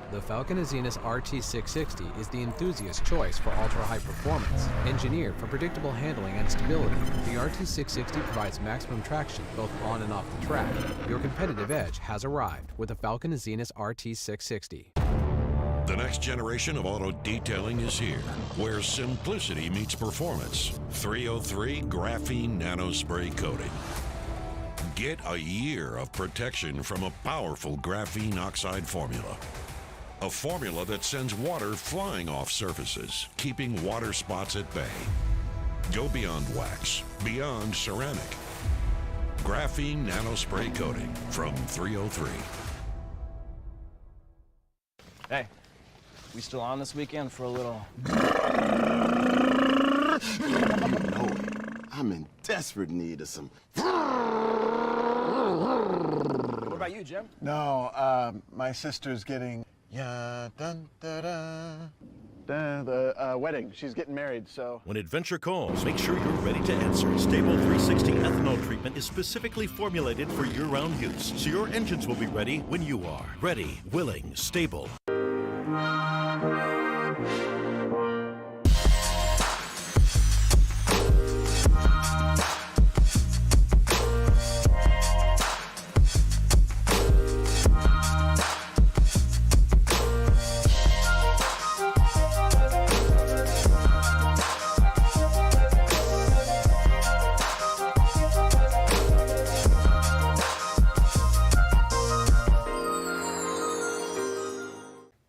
The Falken RT660 is the enthusiast choice for ultra-high performance. Engineered for predictable handling and stability, the RT660 provides maximum traction both on and off the track. Your competitive edge has arrived with the Falken RT660. The next generation of auto detailing is here, where simplicity meets performance. 303 graphene nanospray coating. Get a year of protection from a powerful graphene oxide formula. A formula that sends water flying off surfaces, keeping water spots at bay. Go beyond wax, beyond ceramic. Graphene nanospray coating from 303. Hey, we still on this weekend for a little? You know it. I'm in desperate need of some. What about you, Jim? No, my sister's getting the wedding. She's getting married, so. When adventure calls, make sure you're ready to answer. STA-BIL 360 ethanol treatment is specifically formulated for year-round use, so your engines will be ready when you are. Ready, willing, stable.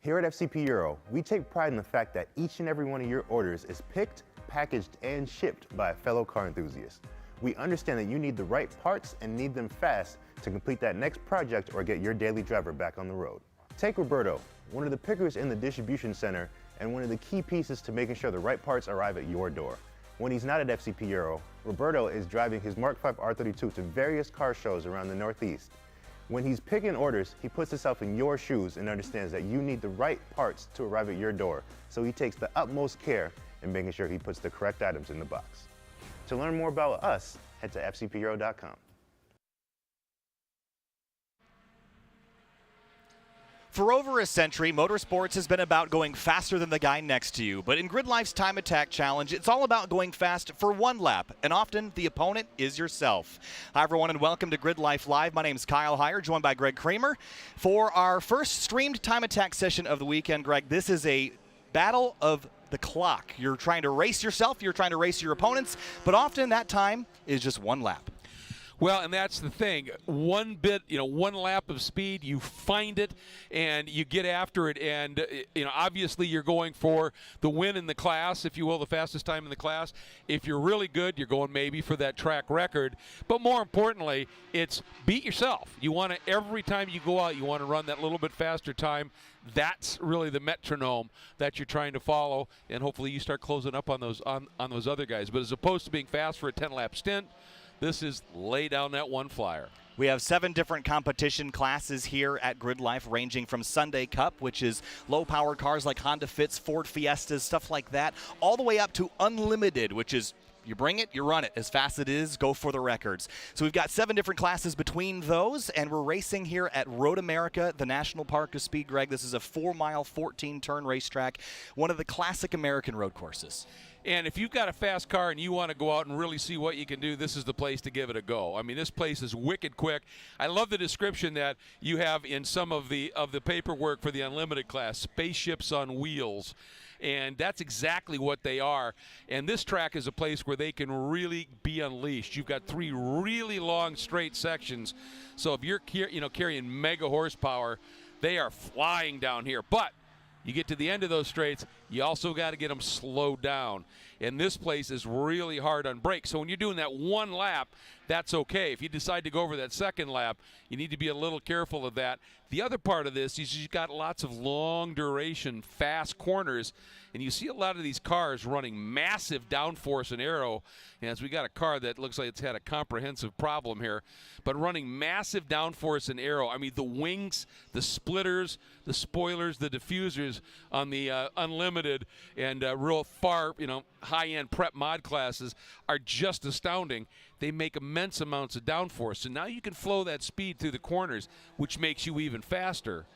Here at FCP Euro, we take pride in the fact that each and every one of your orders is picked, packaged, and shipped by a fellow car enthusiast. We understand that you need the right parts and need them fast to complete that next project or get your daily driver back on the road. Take Roberto, one of the pickers in the distribution center and one of the key pieces to making sure the right parts arrive at your door. When he's not at FCP Euro, Roberto is driving his Mark V R32 to various car shows around the Northeast. When he's picking orders, he puts himself in your shoes and understands that you need the right parts to arrive at your door, so he takes the utmost care in making sure he puts the correct items in the box. To learn more about us, head to fcpeuro.com. For over a century, motorsports has been about going faster than the guy next to you. But in GRIDLIFE's Time Attack Challenge, it's all about going fast for one lap. And often, the opponent is yourself. Hi, everyone, and welcome to GRIDLIFE Live. My name is Kyle Heyer, joined by Greg Kramer. For our first streamed Time Attack session of the weekend, Greg, this is a battle of the clock. You're trying to race yourself, you're trying to race your opponents, but often that time is just one lap. Well, and that's the thing. One lap of speed, you find it, and you get after it. And, obviously you're going for the win in the class, if you will, the fastest time in the class. If you're really good, you're going maybe for that track record. But more importantly, it's beat yourself. You want to, every time you go out, you want to run that little bit faster time. That's really the metronome that you're trying to follow, and hopefully you start closing up on those other guys. But as opposed to being fast for a 10-lap stint, this is lay down that one flyer. We have 7 different competition classes here at GRIDLIFE, ranging from Sunday Cup, which is low-power cars like Honda Fits, Ford Fiestas, stuff like that, all the way up to Unlimited, which is you bring it, you run it. As fast as it is, go for the records. So we've got 7 different classes between those, and we're racing here at Road America, the National Park of Speed, Greg. This is a 4-mile, 14-turn racetrack, one of the classic American road courses. And if you've got a fast car and you want to go out and really see what you can do, this is the place to give it a go. I mean, this place is wicked quick. I love the description that you have in some of the paperwork for the Unlimited class, spaceships on wheels. And that's exactly what they are. And this track is a place where they can really be unleashed. You've got 3 really long straight sections. So if you're carrying mega horsepower, they are flying down here. But you get to the end of those straights, you also got to get them slowed down. And this place is really hard on brakes. So when you're doing that one lap, that's okay. If you decide to go over that second lap, you need to be a little careful of that. The other part of this is you've got lots of long duration, fast corners, and you see a lot of these cars running massive downforce and aero. And as we got a car that looks like it's had a comprehensive problem here, but running massive downforce and aero. I mean, the wings, the splitters, the spoilers, the diffusers on the Unlimited and real far, high-end prep mod classes are just astounding. They make immense amounts of downforce. So now you can flow that speed through the corners, which makes you even faster.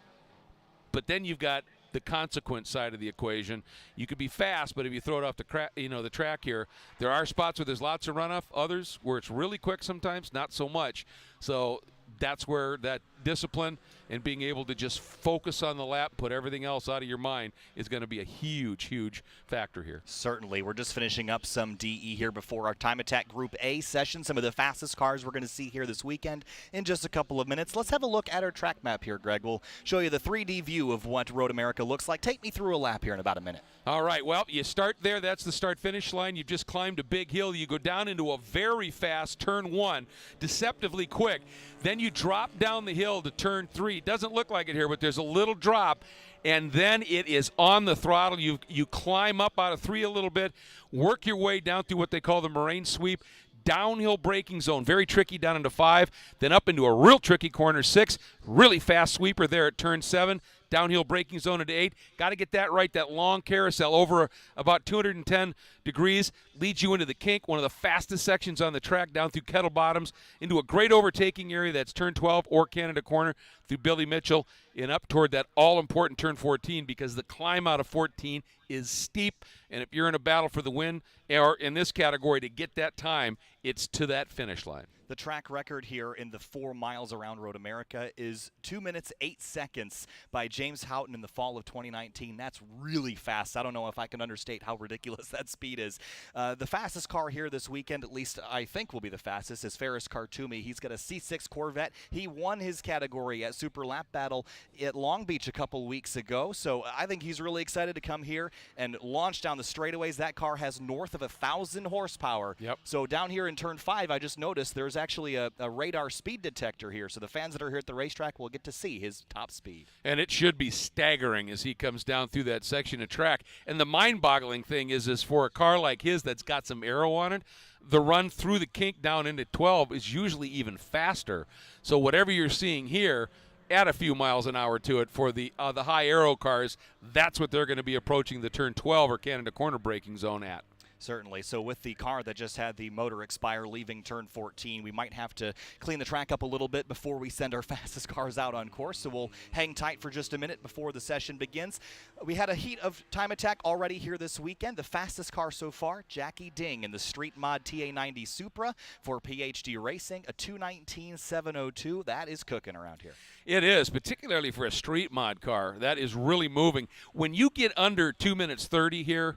But then you've got the consequence side of the equation. You could be fast, but if you throw it off the track here, there are spots where there's lots of runoff, others where it's really quick sometimes, not so much. So that's where that discipline and being able to just focus on the lap, put everything else out of your mind, is going to be a huge, huge factor here. Certainly. We're just finishing up some DE here before our Time Attack Group A session. Some of the fastest cars we're going to see here this weekend in just a couple of minutes. Let's have a look at our track map here, Greg. We'll show you the 3D view of what Road America looks like. Take me through a lap here in about a minute. All right, well, you start there. That's the start-finish line. You've just climbed a big hill. You go down into a very fast turn 1, deceptively quick. Then you drop down the hill to turn 3. It doesn't look like it here, but there's a little drop, and then it is on the throttle. You climb up out of 3 a little bit, work your way down through what they call the moraine sweep, downhill braking zone, very tricky, down into 5, then up into a real tricky corner 6, really fast sweeper there at turn 7, downhill braking zone into 8. Got to get that right. That long carousel over about 210 degrees leads you into the kink, one of the fastest sections on the track, down through Kettle Bottoms, into a great overtaking area. That's turn 12 or Canada Corner through Billy Mitchell, and up toward that all-important turn 14, because the climb out of 14 is steep, and if you're in a battle for the win, or in this category to get that time, it's to that finish line. The track record here in the 4 miles around Road America is 2 minutes 8 seconds by James Houghton in the fall of 2019. That's really fast. I don't know if I can understate how ridiculous that speed is. The fastest car here this weekend, at least I think will be the fastest, is Ferris Khartoumi. He's got a C6 Corvette. He won his category at Super Lap Battle at Long Beach a couple weeks ago, so I think he's really excited to come here and launch down the straightaways. That car has north of 1,000 horsepower. Yep. So down here in turn 5, I just noticed there's actually a radar speed detector here, so the fans that are here at the racetrack will get to see his top speed. And it should be staggering as he comes down through that section of track. And the mind-boggling thing is for a car like his that's got some aero on it, the run through the kink down into 12 is usually even faster. So whatever you're seeing here, add a few miles an hour to it for the high aero cars. That's what they're going to be approaching the turn 12 or Canada Corner braking zone at. Certainly. So with the car that just had the motor expire leaving turn 14, we might have to clean the track up a little bit before we send our fastest cars out on course. So we'll hang tight for just a minute before the session begins. We had a heat of Time Attack already here this weekend. The fastest car so far, Jackie Ding in the Street Mod TA90 Supra for PhD Racing, a 219.702. That is cooking around here. It is, particularly for a street mod car. That is really moving. When you get under 2 minutes 30 here,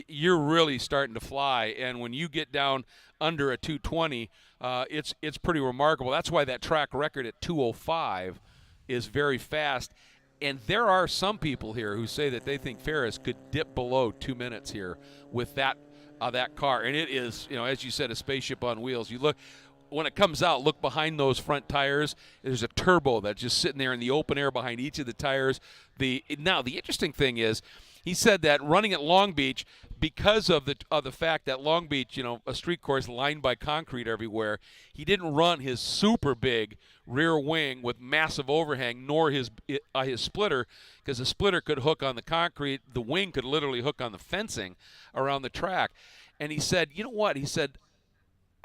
you're really starting to fly, and when you get down under a 220, it's pretty remarkable. That's why that track record at 205 is very fast. And there are some people here who say that they think Ferris could dip below 2 minutes here with that car. And it is, as you said, a spaceship on wheels. You look. When it comes out, look behind those front tires. There's a turbo that's just sitting there in the open air behind each of the tires. Now, the interesting thing is, he said that running at Long Beach, because of the fact that Long Beach, a street course lined by concrete everywhere, he didn't run his super big rear wing with massive overhang, nor his splitter, because the splitter could hook on the concrete. The wing could literally hook on the fencing around the track. And he said, you know what? He said,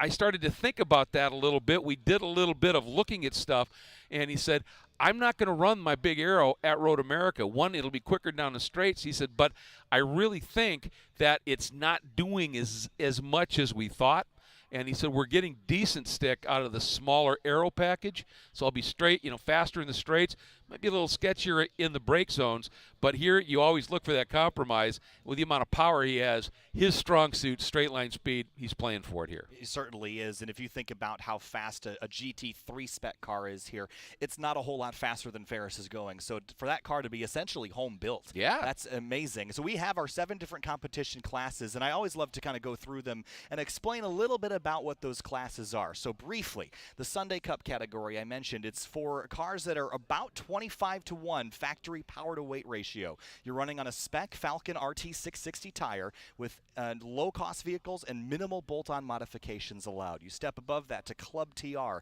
I started to think about that a little bit. We did a little bit of looking at stuff, and he said, I'm not going to run my big aero at Road America. One, it'll be quicker down the straights. He said, but I really think that it's not doing as much as we thought. And he said, we're getting decent stick out of the smaller aero package, so I'll be straight, faster in the straights. Might be a little sketchier in the brake zones, but here you always look for that compromise. With the amount of power he has, his strong suit, straight line speed, he's playing for it here. He certainly is, and if you think about how fast a GT3 spec car is here, it's not a whole lot faster than Ferris is going. So for that car to be essentially home built, yeah, that's amazing. So we have our 7 different competition classes, and I always love to kind of go through them and explain a little bit about what those classes are. So briefly, the Sunday Cup category I mentioned, it's for cars that are about 25-to-1 factory power-to-weight ratio. You're running on a spec Falken RT660 tire with low-cost vehicles and minimal bolt-on modifications allowed. You step above that to Club TR.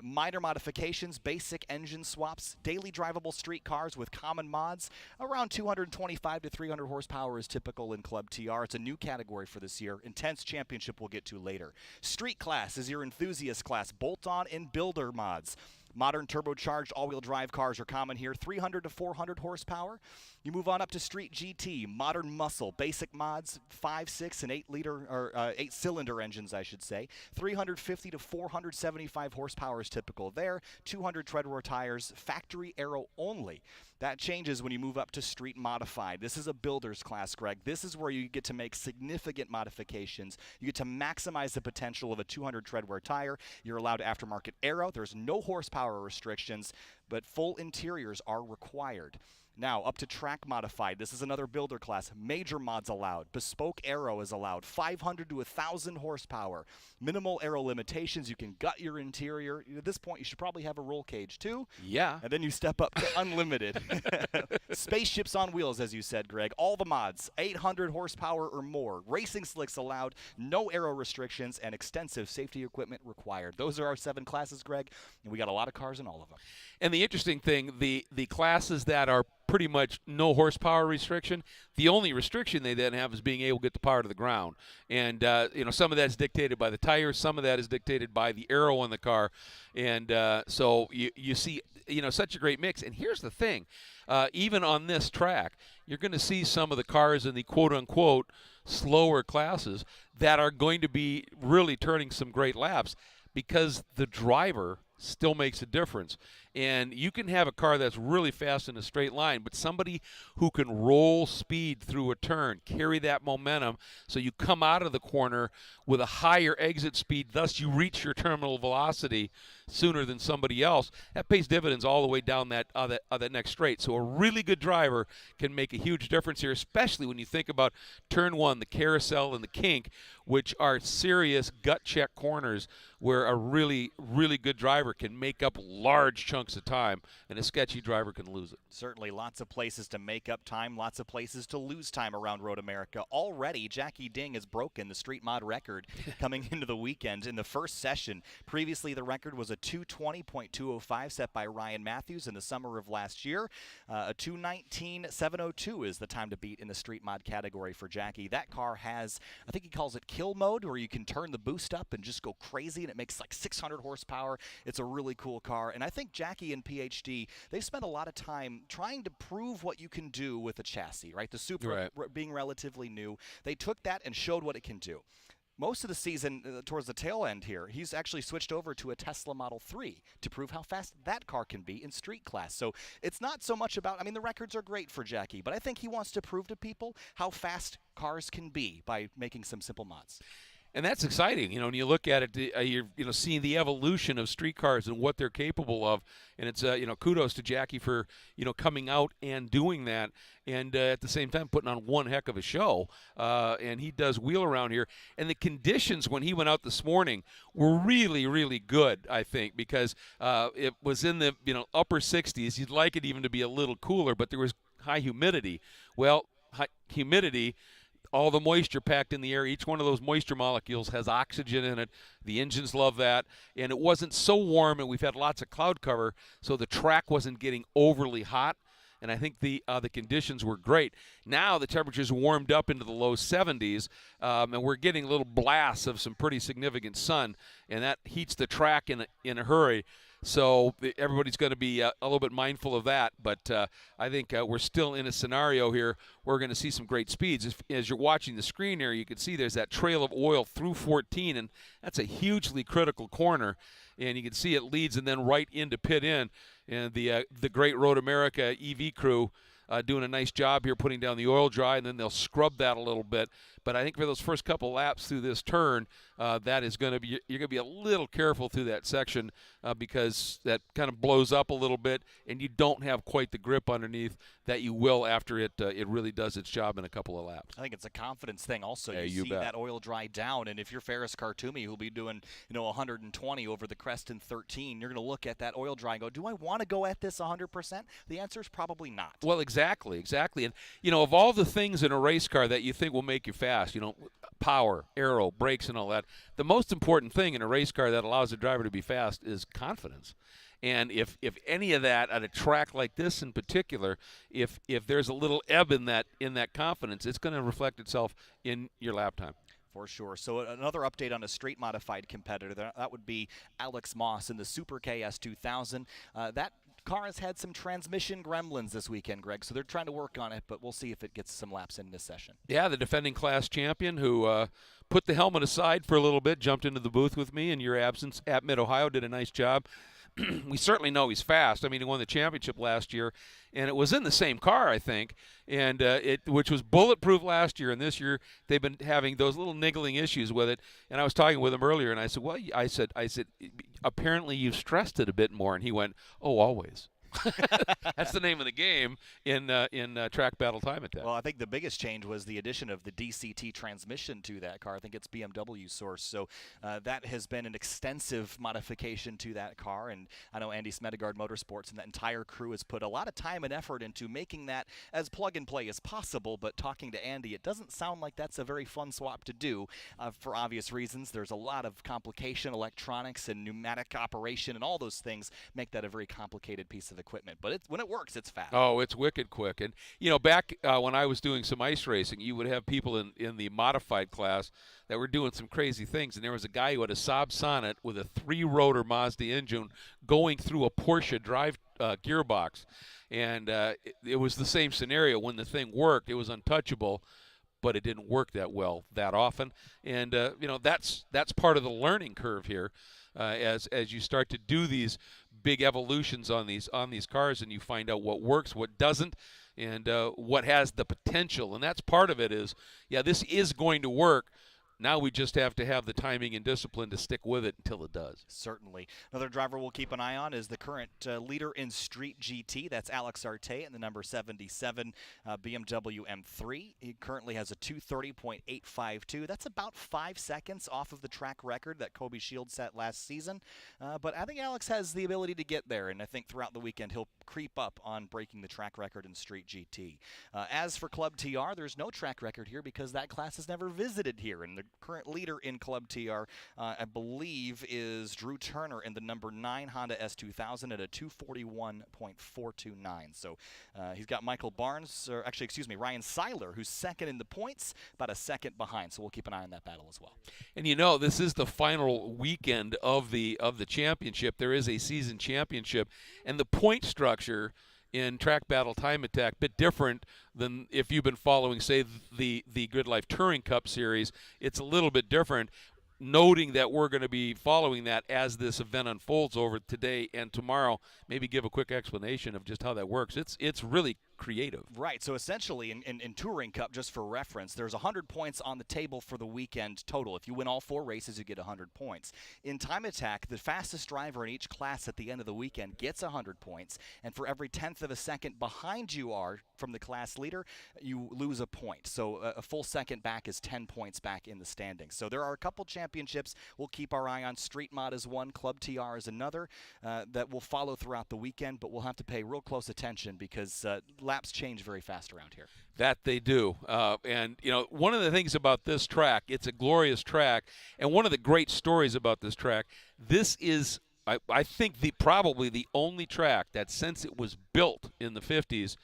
Minor modifications, basic engine swaps, daily drivable street cars with common mods. Around 225 to 300 horsepower is typical in Club TR. It's a new category for this year. Intense Championship we'll get to later. Street class is your enthusiast class, bolt-on and builder mods. Modern turbocharged all-wheel drive cars are common here, 300 to 400 horsepower. You move on up to Street GT, modern muscle, basic mods, 5, 6, and 8-cylinder engines, I should say. 350 to 475 horsepower is typical there. 200 tread-wear tires, factory aero only. That changes when you move up to Street Modified. This is a builder's class, Greg. This is where you get to make significant modifications. You get to maximize the potential of a 200 tread-wear tire. You're allowed aftermarket aero. There's no horsepower restrictions, but full interiors are required. Now, up to Track Modified. This is another builder class. Major mods allowed. Bespoke aero is allowed. 500 to 1,000 horsepower. Minimal aero limitations. You can gut your interior. At this point, you should probably have a roll cage, too. Yeah. And then you step up to unlimited. Spaceships on wheels, as you said, Greg. All the mods. 800 horsepower or more. Racing slicks allowed. No aero restrictions. And extensive safety equipment required. Those are our 7 classes, Greg. And we got a lot of cars in all of them. And the interesting thing, the classes that are pretty much no horsepower restriction, the only restriction they then have is being able to get the power to the ground. And, some of that's dictated by the tires. Some of that is dictated by the aero on the car. And so you see, such a great mix. And here's the thing. Even on this track, you're going to see some of the cars in the quote-unquote slower classes that are going to be really turning some great laps because the driver still makes a difference. And you can have a car that's really fast in a straight line, but somebody who can roll speed through a turn, carry that momentum, so you come out of the corner with a higher exit speed, thus you reach your terminal velocity sooner than somebody else. That pays dividends all the way down that next straight. So a really good driver can make a huge difference here, especially when you think about turn 1, the carousel and the kink, which are serious gut check corners where a really, really good driver can make up large chunks of time, and a sketchy driver can lose it. Certainly lots of places to make up time, lots of places to lose time around Road America. Already, Jackie Ding has broken the street mod record coming into the weekend in the first session. Previously, the record was a 220.205 set by Ryan Matthews in the summer of last year. A 219.702 is the time to beat in the street mod category for Jackie. That car has, I think he calls it kill mode, where you can turn the boost up and just go crazy, and it makes like 600 horsepower. It's a really cool car, and I think Jackie and PhD, they've spent a lot of time trying to prove what you can do with a chassis, right? The Supra being relatively new. They took that and showed what it can do. Most of the season, towards the tail end here, he's actually switched over to a Tesla Model 3 to prove how fast that car can be in street class. So it's not so much about, the records are great for Jackie, but I think he wants to prove to people how fast cars can be by making some simple mods. And that's exciting, when you look at it, you're seeing the evolution of street cars and what they're capable of, and it's kudos to Jackie for coming out and doing that, and at the same time putting on one heck of a show. And he does wheel around here, and the conditions when he went out this morning were really, really good, I think, because it was in the upper 60s. You'd like it even to be a little cooler, but there was high humidity. Well, high humidity, all the moisture packed in the air. Each one of those moisture molecules has oxygen in it. The engines love that. And it wasn't so warm, and we've had lots of cloud cover, so the track wasn't getting overly hot. And I think the conditions were great. Now the temperatures warmed up into the low 70s, and we're getting little blasts of some pretty significant sun, and that heats the track in a hurry. So everybody's going to be a little bit mindful of that. But I think we're still in a scenario here where we're going to see some great speeds. As you're watching the screen here, you can see there's that trail of oil through 14, and that's a hugely critical corner. And you can see it leads and then right into pit in. And the great Road America EV crew doing a nice job here putting down the oil dry, and then they'll scrub that a little bit. But I think for those first couple laps through this turn, that is going to be, you're going to be a little careful through that section because that kind of blows up a little bit, and you don't have quite the grip underneath that you will after it really does its job in a couple of laps. I think it's a confidence thing also. Yeah, you see bet. That oil dry down, and if you're Ferris Khartoumi, who'll be doing 120 over the crest in 13, you're going to look at that oil dry and go, do I want to go at this 100%? The answer is probably not. Well, exactly. And, of all the things in a race car that you think will make you fast, power, aero, brakes, and all that, the most important thing in a race car that allows the driver to be fast is confidence. And if any of that at a track like this in particular, if there's a little ebb in that confidence, it's going to reflect itself in your lap time. For sure. So another update on a straight modified competitor, that would be Alex Moss in the Super KS 2000. That car has had some transmission gremlins this weekend, Greg, so they're trying to work on it, but we'll see if it gets some laps in this session. Yeah, the defending class champion who put the helmet aside for a little bit, jumped into the booth with me in your absence at Mid-Ohio, did a nice job. We certainly know he's fast. I mean, he won the championship last year, and it was in the same car, I think, and which was bulletproof last year. And this year they've been having those little niggling issues with it. And I was talking with him earlier, and I said, "Well, I said, apparently you've stressed it a bit more." And he went, "Oh, always." That's the name of the game in Track Battle Time Attack. Well, I think the biggest change was the addition of the DCT transmission to that car. I think it's BMW source, so that has been an extensive modification to that car, and I know Andy Smedegard Motorsports and that entire crew has put a lot of time and effort into making that as plug-and-play as possible, but talking to Andy, it doesn't sound like that's a very fun swap to do for obvious reasons. There's a lot of complication, electronics and pneumatic operation, and all those things make that a very complicated piece of equipment, but when it works, it's fast. Oh, it's wicked quick. And back when I was doing some ice racing, you would have people in the modified class that were doing some crazy things. And there was a guy who had a Saab Sonnet with a 3-rotor Mazda engine going through a Porsche drive gearbox, and it was the same scenario. When the thing worked, it was untouchable, but it didn't work that well that often. And that's part of the learning curve here. As you start to do these big evolutions on these cars, and you find out what works, what doesn't, and what has the potential. And that's part of it is, yeah, this is going to work. Now we just have to have the timing and discipline to stick with it until it does. Certainly. Another driver we'll keep an eye on is the current leader in Street GT. That's Alex Arte in the number 77 BMW M3. He currently has a 230.852. That's about 5 seconds off of the track record that Kobe Shields set last season. But I think Alex has the ability to get there, and I think throughout the weekend he'll creep up on breaking the track record in Street GT. As for Club TR, there's no track record here because that class has never visited here, and the current leader in Club TR, I believe, is Drew Turner in the number 9 Honda S2000 at a 241.429. So he's got Michael Barnes, or actually, excuse me, Ryan Seiler, who's second in the points, about a second behind. So we'll keep an eye on that battle as well. And this is the final weekend of the championship. There is a season championship, and the point structure in Track Battle Time Attack, bit different than if you've been following, say, the GridLife Touring Cup Series. It's a little bit different, noting that we're going to be following that as this event unfolds over today and tomorrow. Maybe give a quick explanation of just how that works. It's really creative. Right, so essentially in Touring Cup, just for reference, there's 100 points on the table for the weekend total. If you win all 4 races, you get 100 points. In Time Attack, the fastest driver in each class at the end of the weekend gets 100 points, and for every 1/10 of a second behind you are from the class leader, you lose a point. So a full second back is 10 points back in the standings. So there are a couple championships we'll keep our eye on. Street Mod is one, Club TR is another, that will follow throughout the weekend, but we'll have to pay real close attention because laps change very fast around here. That they do. And one of the things about this track, it's a glorious track, and one of the great stories about this track, this is, I think, probably the only track that since it was built in the 50s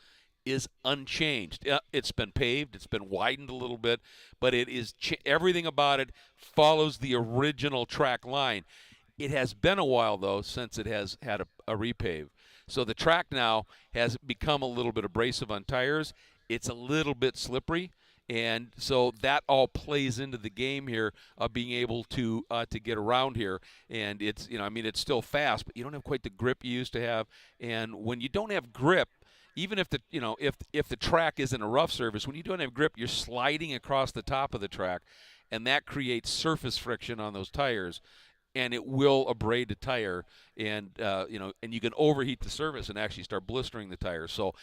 is unchanged. It's been paved, it's been widened a little bit, but it is everything about it follows the original track line. It has been a while, though, since it has had a repave. So the track now has become a little bit abrasive on tires. It's a little bit slippery, and so that all plays into the game here of being able to get around here. And it's it's still fast, but you don't have quite the grip you used to have. And when you don't have grip, even if the track isn't a rough surface, when you don't have grip, you're sliding across the top of the track, and that creates surface friction on those tires. And it will abrade the tire, and and you can overheat the surface and actually start blistering the tire. So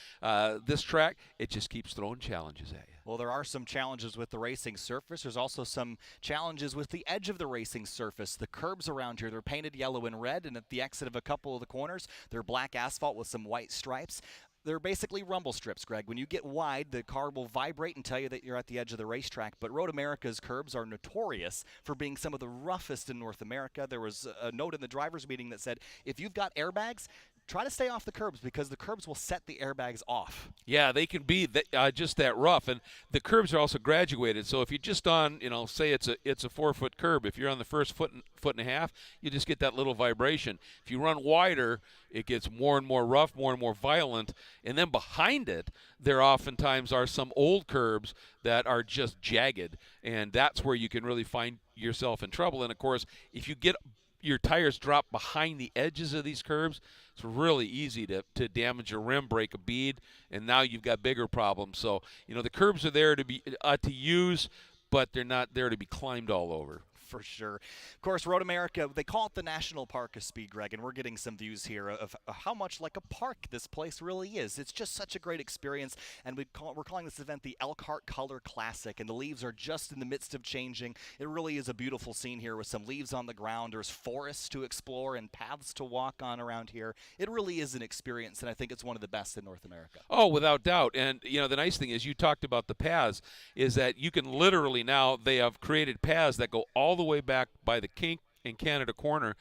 this track, it just keeps throwing challenges at you. Well, there are some challenges with the racing surface. There's also some challenges with the edge of the racing surface. The curbs around here, they're painted yellow and red, and at the exit of a couple of the corners, they're black asphalt with some white stripes. They're basically rumble strips, Greg. When you get wide, the car will vibrate and tell you that you're at the edge of the racetrack. But Road America's curbs are notorious for being some of the roughest in North America. There was a note in the driver's meeting that said, if you've got airbags, try to stay off the curbs because the curbs will set the airbags off. Yeah, they can be just that rough, and the curbs are also graduated. So if you're just on, say it's a 4-foot curb, if you're on the first foot and a half, you just get that little vibration. If you run wider, it gets more and more rough, more and more violent, and then behind it, there oftentimes are some old curbs that are just jagged, and that's where you can really find yourself in trouble. And of course, if you get your tires drop behind the edges of these curbs, it's really easy to damage a rim, break a bead, and now you've got bigger problems. So, the curbs are there to use, but they're not there to be climbed all over. For sure. Of course, Road America, they call it the National Park of Speed, Greg, and we're getting some views here of how much like a park this place really is. It's just such a great experience, and we're calling this event the Elkhart Color Classic, and the leaves are just in the midst of changing. It really is a beautiful scene here with some leaves on the ground. There's forests to explore and paths to walk on around here. It really is an experience, and I think it's one of the best in North America. Oh, without doubt. And, the nice thing is you talked about the paths, is that you can literally now, they have created paths that go all the way back by the Kink and Canada corner,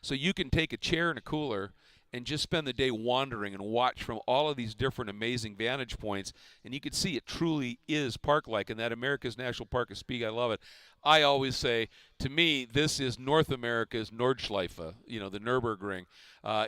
so you can take a chair and a cooler and just spend the day wandering and watch from all of these different amazing vantage points, and you can see it truly is park-like, and that America's National Park of Speed, I love it. I always say, to me, this is North America's Nordschleife, the Nürburgring.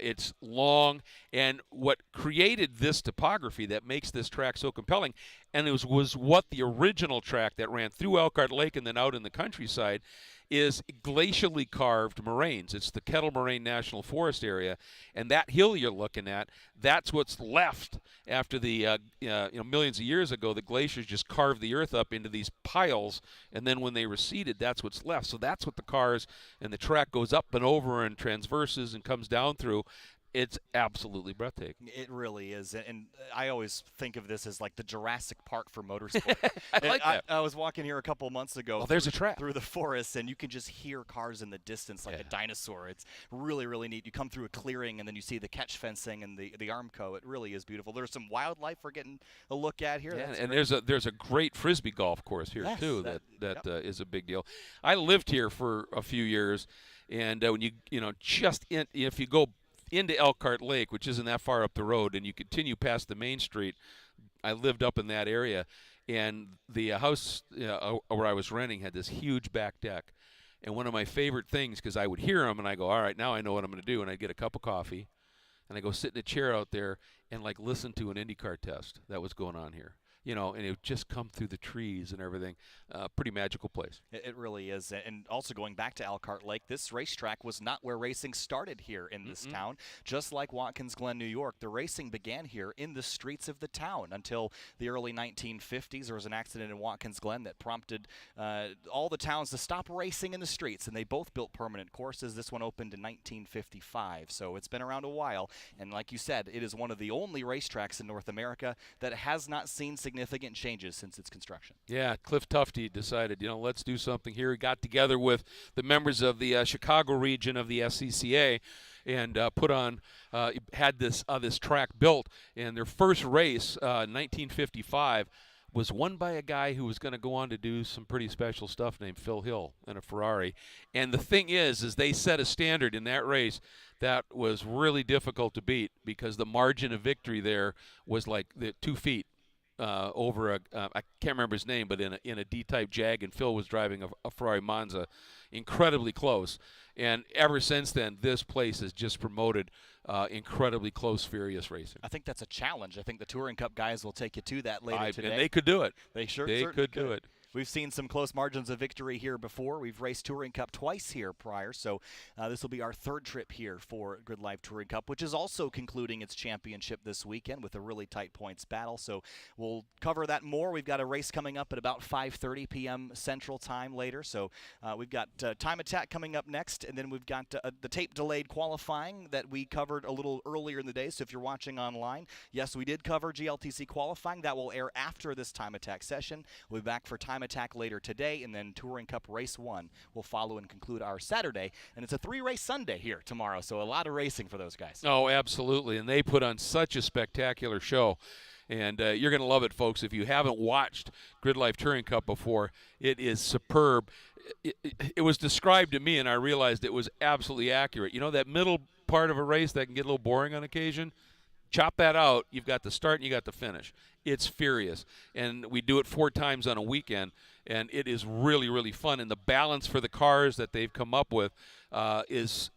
It's long, and what created this topography that makes this track so compelling, and it was what the original track that ran through Elkhart Lake and then out in the countryside, is glacially carved moraines. It's the Kettle Moraine National Forest area, and that hill you're looking at, that's what's left after the millions of years ago. The glaciers just carved the earth up into these piles, and then when they receded, that's what's left. So that's what the cars and the track goes up and over and transverses and comes down through. It's absolutely breathtaking. It really is, and I always think of this as like the Jurassic Park for motorsport. I like that. I was walking here a couple months ago. Well, there's a track through the forest, and you can just hear cars in the distance like a dinosaur. It's really, really neat. You come through a clearing, and then you see the catch fencing and the Armco. It really is beautiful. There's some wildlife we're getting a look at here. Yeah, and there's a great frisbee golf course here too. That is a big deal. I lived here for a few years, and when if you go into Elkhart Lake, which isn't that far up the road, and you continue past the main street, I lived up in that area, and the house where I was renting had this huge back deck. And one of my favorite things, because I would hear them, and I go, all right, now I know what I'm going to do, and I'd get a cup of coffee, and I go sit in a chair out there and listen to an IndyCar test that was going on here. And it would just come through the trees and everything. Pretty magical place. It really is. And also going back to Elkhart Lake, this racetrack was not where racing started here in this town. Just like Watkins Glen, New York, the racing began here in the streets of the town until the early 1950s. There was an accident in Watkins Glen that prompted all the towns to stop racing in the streets, and they both built permanent courses. This one opened in 1955, so it's been around a while. And like you said, it is one of the only racetracks in North America that has not seen significant changes since its construction. Yeah, Cliff Tufte decided, let's do something here. He got together with the members of the Chicago region of the SCCA and had this track built. And their first race, 1955, was won by a guy who was going to go on to do some pretty special stuff named Phil Hill in a Ferrari. And the thing is they set a standard in that race that was really difficult to beat, because the margin of victory there was like 2 feet. Over I can't remember his name, but in a D-type Jag, and Phil was driving a Ferrari Monza, incredibly close. And ever since then, this place has just promoted incredibly close, furious racing. I think that's a challenge. I think the Touring Cup guys will take you to that later today. And they could do it. They could do it. We've seen some close margins of victory here before. We've raced Touring Cup twice here prior, so this will be our third trip here for GridLife Touring Cup, which is also concluding its championship this weekend with a really tight points battle. So we'll cover that more. We've got a race coming up at about 5:30 p.m. Central Time later. So we've got Time Attack coming up next, and then we've got the tape-delayed qualifying that we covered a little earlier in the day. So if you're watching online, yes, we did cover GLTC qualifying. That will air after this Time Attack session. We'll be back for Time Attack later today, and then Touring Cup Race 1 will follow and conclude our Saturday. And it's a 3-race Sunday here tomorrow, so a lot of racing for those guys. Oh, absolutely, and they put on such a spectacular show. And you're going to love it, folks. If you haven't watched GridLife Touring Cup before, it is superb. it was described to me, and I realized it was absolutely accurate. You know, that middle part of a race that can get a little boring on occasion, chop that out, you've got the start and you got the finish. It's furious. And we do it 4 times on a weekend, and it is really, really fun. And the balance for the cars that they've come up with is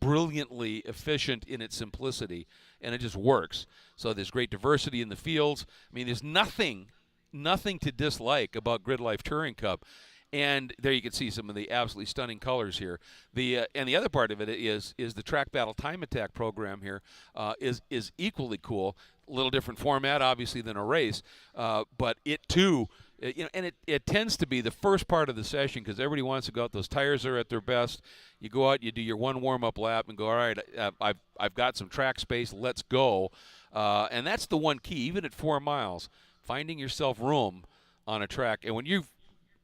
brilliantly efficient in its simplicity, and it just works. So there's great diversity in the fields. I mean, there's nothing to dislike about GRIDLIFE Touring Cup. And there you can see some of the absolutely stunning colors here. And the other part of it is the Track Battle Time Attack program here is equally cool. A little different format, obviously, than a race, but it too, and it tends to be the first part of the session because everybody wants to go out. Those tires are at their best. You go out, you do your one warm-up lap, and go, all right, I've got some track space. Let's go. And that's the one key, even at 4 miles, finding yourself room on a track. And when you've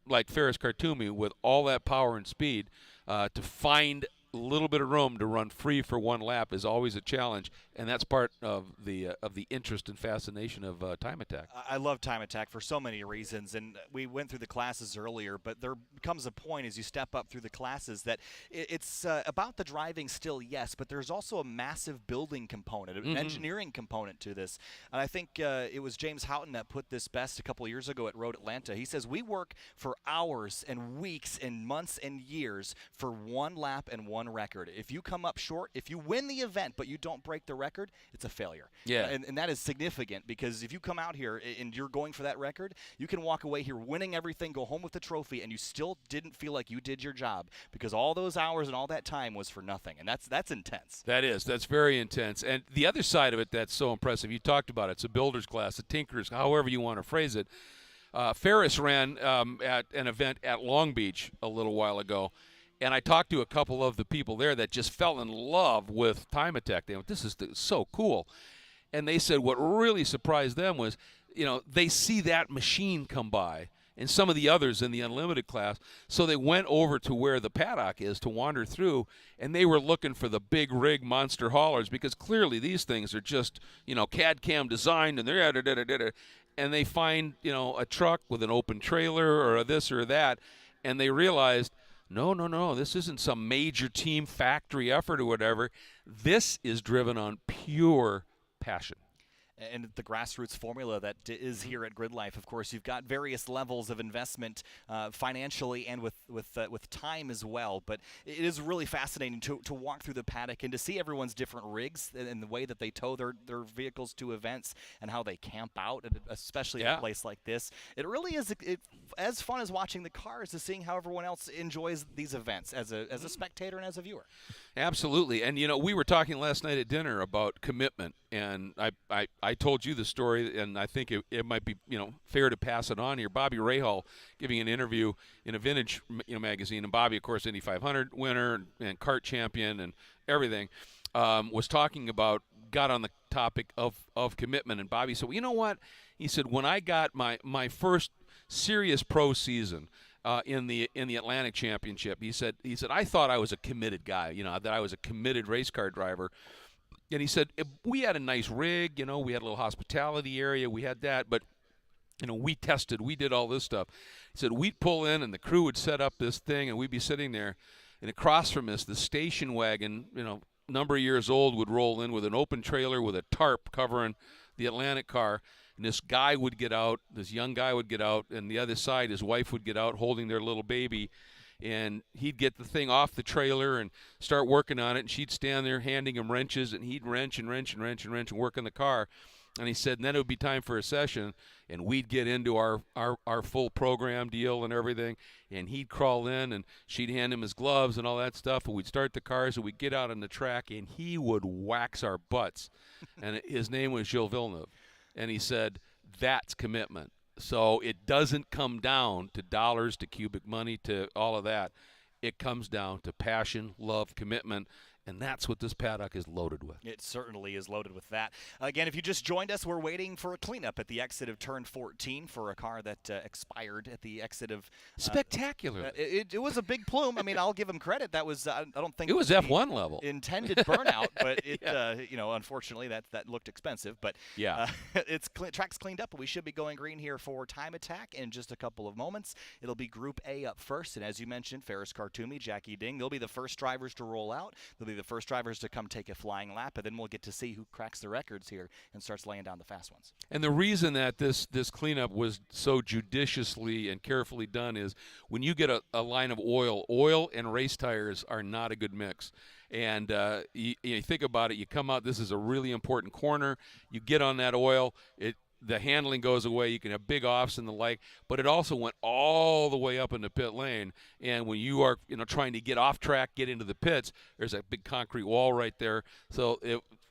like Ferris Khartoumi with all that power and speed, to find a little bit of room to run free for one lap is always a challenge, and that's part of the interest and fascination of Time Attack. I love Time Attack for so many reasons, and we went through the classes earlier, but there comes a point as you step up through the classes that it's about the driving still, yes, but there's also a massive building component, an engineering component to this. And I think it was James Houghton that put this best a couple of years ago at Road Atlanta. He says, we work for hours and weeks and months and years for one lap and one record. If you come up short, if you win the event but you don't break the record, it's a failure. Yeah. And that is significant because if you come out here and you're going for that record, you can walk away here winning everything, go home with the trophy, and you still didn't feel like you did your job because all those hours and all that time was for nothing. And that's intense. That's very intense. And the other side of it that's so impressive, you talked about it, it's a builder's class, a tinker's, however you want to phrase it. Ferris ran at an event at Long Beach a little while ago, and I talked to a couple of the people there that just fell in love with Time Attack. They went, this is so cool. And they said what really surprised them was, they see that machine come by and some of the others in the unlimited class. So they went over to where the paddock is to wander through, and they were looking for the big rig monster haulers because clearly these things are just, CAD CAM designed, and they're and they find, a truck with an open trailer or a this or that, and they realized, no, this isn't some major team factory effort or whatever. This is driven on pure passion. And the grassroots formula that is here at GRIDLIFE, of course, you've got various levels of investment financially and with time as well. But it is really fascinating to walk through the paddock and to see everyone's different rigs and the way that they tow their vehicles to events and how they camp out, especially at a place like this. It really is as fun as watching the cars as seeing how everyone else enjoys these events as a spectator and as a viewer. Absolutely. And, we were talking last night at dinner about commitment, and I told you the story, and I think it might be, fair to pass it on here. Bobby Rahal giving an interview in a vintage magazine, and Bobby, of course, Indy 500 winner and kart champion and everything, was talking about, got on the topic of commitment, and Bobby said, well, you know what? He said, when I got my first serious pro season, in the Atlantic Championship, he said I thought I was a committed guy, that I was a committed race car driver. And he said we had a nice rig, we had a little hospitality area, we had that, but we tested, we did all this stuff. He said we'd pull in and the crew would set up this thing and we'd be sitting there, and across from us the station wagon, number of years old, would roll in with an open trailer with a tarp covering the Atlantic car. And this guy would get out, this young guy would get out, and the other side, his wife would get out holding their little baby, and he'd get the thing off the trailer and start working on it, and she'd stand there handing him wrenches, and he'd wrench and work on the car. And he said, and then it would be time for a session, and we'd get into our full program deal and everything, and he'd crawl in, and she'd hand him his gloves and all that stuff, and we'd start the cars, and we'd get out on the track, and he would wax our butts. And his name was Gilles Villeneuve. And he said, that's commitment. So it doesn't come down to dollars, to cubic money, to all of that. It comes down to passion, love, commitment. And that's what this paddock is loaded with. It certainly is loaded with that. Again, if you just joined us, we're waiting for a cleanup at the exit of turn 14 for a car that expired at the exit of... Spectacular. It was a big plume. I mean, I'll give him credit. That was, I don't think... It was F1 level. Intended burnout, but it, you know, unfortunately, that looked expensive. But yeah, track's cleaned up, and we should be going green here for Time Attack in just a couple of moments. It'll be Group A up first, and as you mentioned, Ferris Khartoumi, Jackie Ding, they'll be the first drivers to roll out. They'll be the first drivers to come take a flying lap, and then we'll get to see who cracks the records here and starts laying down the fast ones. And the reason that this cleanup was so judiciously and carefully done is when you get a line of oil and race tires are not a good mix. And you think about it, you come out, this is a really important corner, you get on that oil, the handling goes away, you can have big offs and the like, but it also went all the way up into pit lane. And when you are trying to get off track, get into the pits, there's a big concrete wall right there. So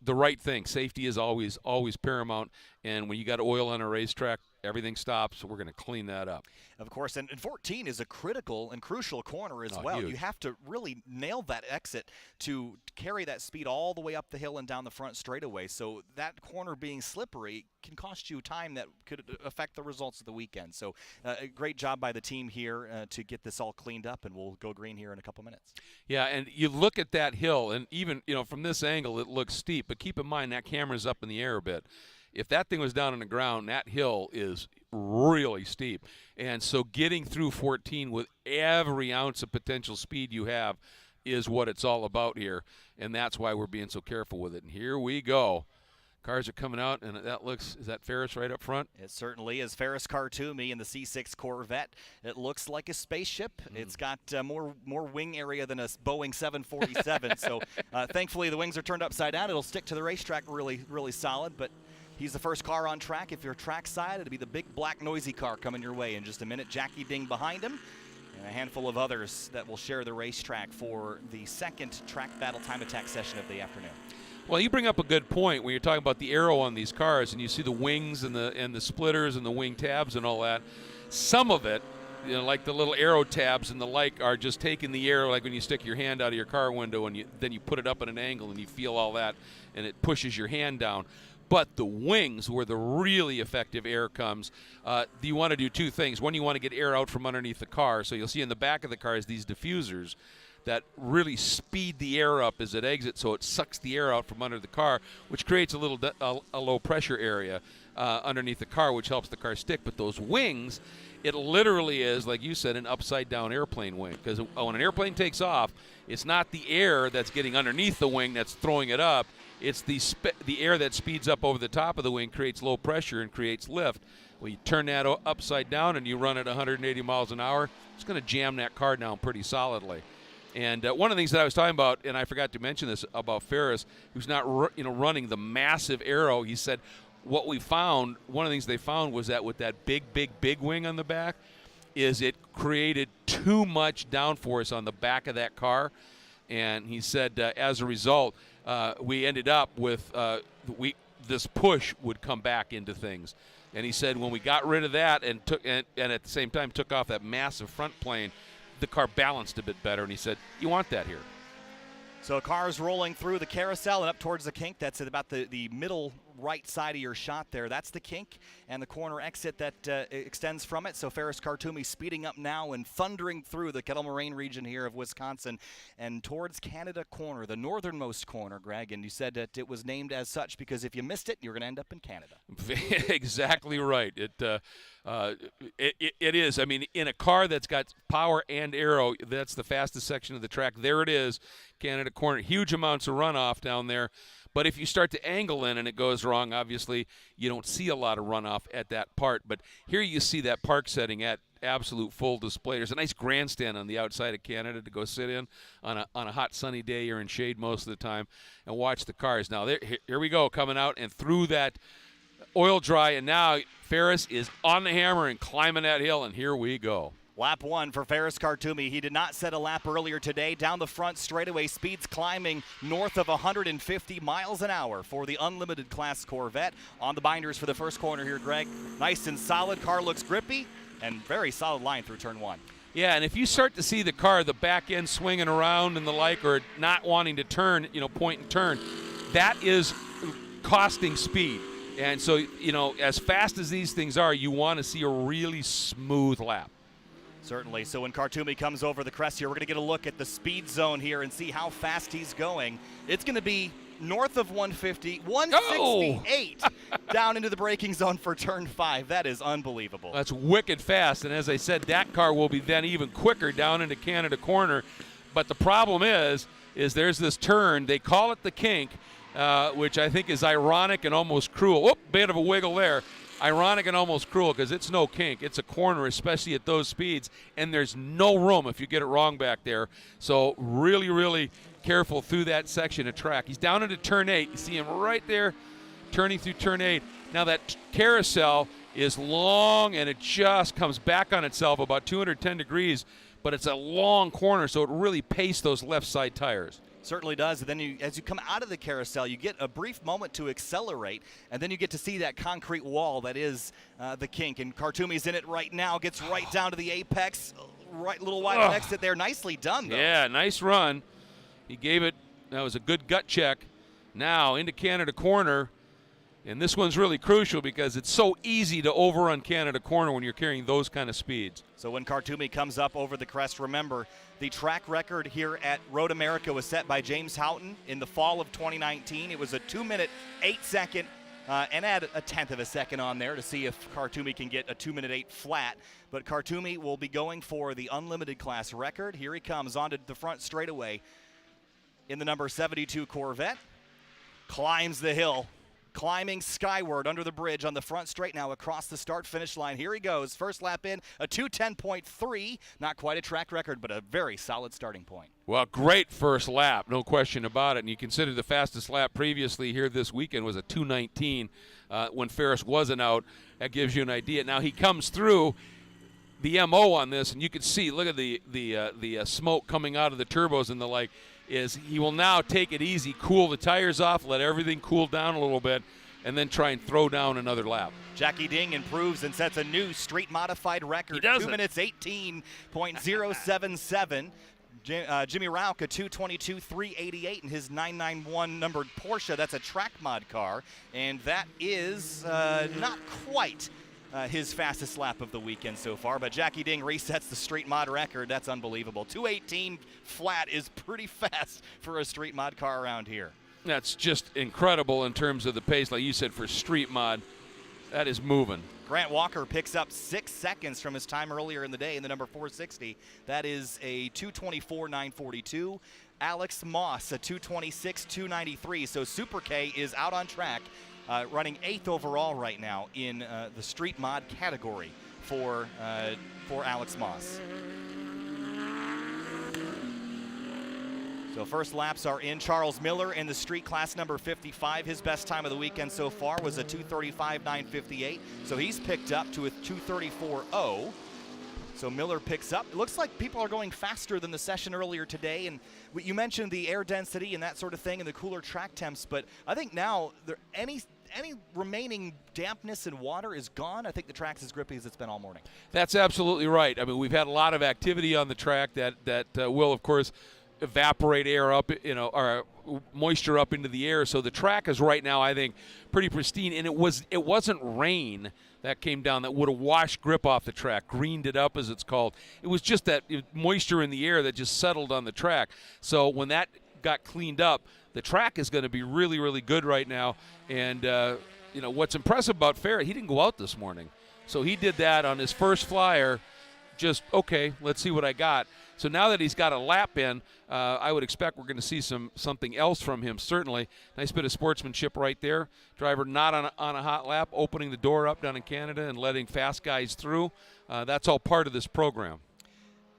the right thing, safety is always paramount. And when you got oil on a racetrack, everything stops. So we're going to clean that up. Of course, and 14 is a critical and crucial corner as well. Huge. You have to really nail that exit to carry that speed all the way up the hill and down the front straightaway. So that corner being slippery can cost you time that could affect the results of the weekend. So a great job by the team here to get this all cleaned up, and we'll go green here in a couple minutes. Yeah, and you look at that hill, and even from this angle, it looks steep. But keep in mind that camera's up in the air a bit. If that thing was down on the ground, that hill is really steep. And so getting through 14 with every ounce of potential speed you have is what it's all about here. And that's why we're being so careful with it. And here we go. Cars are coming out, and is that Ferris right up front? It certainly is. Ferris Khartoumi in the C6 Corvette. It looks like a spaceship. It's got more wing area than a Boeing 747. So thankfully the wings are turned upside down. It'll stick to the racetrack really, really solid. But he's the first car on track. If you're track side, it'll be the big black noisy car coming your way in just a minute. Jackie Ding behind him, and a handful of others that will share the racetrack for the second track battle time attack session of the afternoon. Well, you bring up a good point when you're talking about the aero on these cars, and you see the wings and the splitters and the wing tabs and all that. Some of it, like the little aero tabs and the like, are just taking the air, like when you stick your hand out of your car window and then you put it up at an angle and you feel all that, and it pushes your hand down. But the wings, where the really effective air comes, you want to do two things. One, you want to get air out from underneath the car. So you'll see in the back of the car is these diffusers that really speed the air up as it exits, so it sucks the air out from under the car, which creates a low pressure area underneath the car, which helps the car stick. But those wings, it literally is, like you said, an upside down airplane wing, because when an airplane takes off, it's not the air that's getting underneath the wing that's throwing it up. It's the air that speeds up over the top of the wing, creates low pressure and creates lift. Well, you turn that upside down and you run at 180 miles an hour, it's going to jam that car down pretty solidly. And one of the things that I was talking about, and I forgot to mention this about Ferris, who's not running the massive aero, he said what we found, one of the things they found was that with that big wing on the back, is it created too much downforce on the back of that car. And he said as a result, we ended up with this push would come back into things. And he said when we got rid of that and at the same time took off that massive front plane, the car balanced a bit better. And he said, you want that here. So cars rolling through the carousel and up towards the kink. That's at about the middle right side of your shot there. That's the kink and the corner exit that extends from it. So Ferris Khartoumi speeding up now and thundering through the Kettle Moraine region here of Wisconsin and towards Canada Corner, the northernmost corner, Greg. And you said that it was named as such because if you missed it, you're going to end up in Canada. Exactly right. It is. I mean, in a car that's got power and aero, that's the fastest section of the track. There it is, Canada Corner. Huge amounts of runoff down there. But if you start to angle in and it goes wrong, obviously you don't see a lot of runoff at that part. But here you see that park setting at absolute full display. There's a nice grandstand on the outside of Canada to go sit in on a hot sunny day. You're in shade most of the time and watch the cars. Now here we go, coming out and through that oil dry, and now Ferris is on the hammer and climbing that hill, and here we go. Lap one for Ferris Khartoumi. He did not set a lap earlier today. Down the front straightaway, speeds climbing north of 150 miles an hour for the Unlimited Class Corvette. On the binders for the first corner here, Greg. Nice and solid. Car looks grippy and very solid line through turn one. Yeah, and if you start to see the car, the back end swinging around and the like, or not wanting to turn, point and turn, that is costing speed. And so, as fast as these things are, you want to see a really smooth lap. Certainly. So when Khartoumi comes over the crest here, we're going to get a look at the speed zone here and see how fast he's going. It's going to be north of 150, 168 down into the braking zone for turn 5. That is unbelievable. That's wicked fast. And as I said, that car will be then even quicker down into Canada Corner. But the problem is there's this turn. They call it the kink, which I think is ironic and almost cruel. Whoop, bit of a wiggle there. Ironic and almost cruel because it's no kink. It's a corner, especially at those speeds, and there's no room if you get it wrong back there. So really, really careful through that section of track. He's down into turn 8. You see him right there turning through turn 8. Now that carousel is long, and it just comes back on itself about 210 degrees, but it's a long corner, so it really paced those left side tires. Certainly does. And then as you come out of the carousel, you get a brief moment to accelerate, and then you get to see that concrete wall that is the kink. And Khartoumi's in it right now, gets right down to the apex, right little wide of exit there. Nicely done, though. Yeah, nice run. He gave it. That was a good gut check. Now into Canada Corner, and this one's really crucial because it's so easy to overrun Canada Corner when you're carrying those kind of speeds. So when Khartoumi comes up over the crest, remember, the track record here at Road America was set by James Houghton in the fall of 2019. It was a 2-minute, 8-second, and add a tenth of a second on there to see if Khartoumi can get a 2-minute 8 flat. But Khartoumi will be going for the unlimited class record. Here he comes onto the front straightaway in the number 72 Corvette. Climbs the hill. Climbing skyward under the bridge on the front straight now across the start-finish line. Here he goes. First lap in, a 2:10.3. Not quite a track record, but a very solid starting point. Well, great first lap, no question about it. And you consider the fastest lap previously here this weekend was a 2:19 when Ferris wasn't out. That gives you an idea. Now he comes through the MO on this, and you can see, look at the smoke coming out of the turbos and the like. Is he will now take it easy, cool the tires off, let everything cool down a little bit, and then try and throw down another lap. Jackie Ding improves and sets a new street-modified record. He does 2 minutes 18.077. Jimmy Rauch, a 2:22.388 in his 991 numbered Porsche. That's a track mod car, and that is not quite his fastest lap of the weekend so far, but Jackie Ding resets the street mod record. That's unbelievable. 2:18 flat is pretty fast for a street mod car around here. That's just incredible in terms of the pace, like you said, for street mod. That is moving. Grant Walker picks up 6 seconds from his time earlier in the day in the number 460. That is a 2:24.942. Alex Moss, a 2:26.293. So Super K is out on track. Running 8th overall right now in the street mod category for Alex Moss. So first laps are in. Charles Miller in the street class number 55. His best time of the weekend so far was a 2:35.958. So he's picked up to a 2:34.0. So Miller picks up. It looks like people are going faster than the session earlier today. And you mentioned the air density and that sort of thing and the cooler track temps. But I think now any remaining dampness in water is gone. I think the track's as grippy as it's been all morning. That's absolutely right. I mean, we've had a lot of activity on the track that will, of course, evaporate air up, or moisture up into the air. So the track is right now, I think, pretty pristine. And it wasn't rain that came down that would have washed grip off the track, greened it up as it's called. It was just that moisture in the air that just settled on the track. So when that got cleaned up, the track is going to be really, really good right now. And, what's impressive about Ferret, he didn't go out this morning. So he did that on his first flyer, just, okay, let's see what I got. So now that he's got a lap in, I would expect we're going to see something else from him, certainly. Nice bit of sportsmanship right there. Driver not on a hot lap, opening the door up down in Canada and letting fast guys through. That's all part of this program.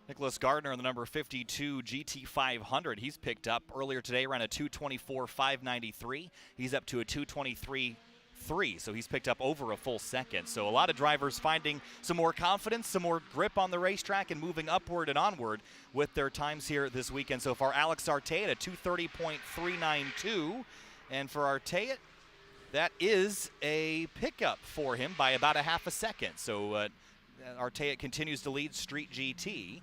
Nicholas Gardner in the number 52 GT500. He's picked up earlier today, ran a 2:24.593. He's up to a 2:23.3, so he's picked up over a full second. So a lot of drivers finding some more confidence, some more grip on the racetrack, and moving upward and onward with their times here this weekend so far. Alex Arteit at a 2:30.392, and for Arteit, that is a pickup for him by about a half a second. So Arteic continues to lead Street GT,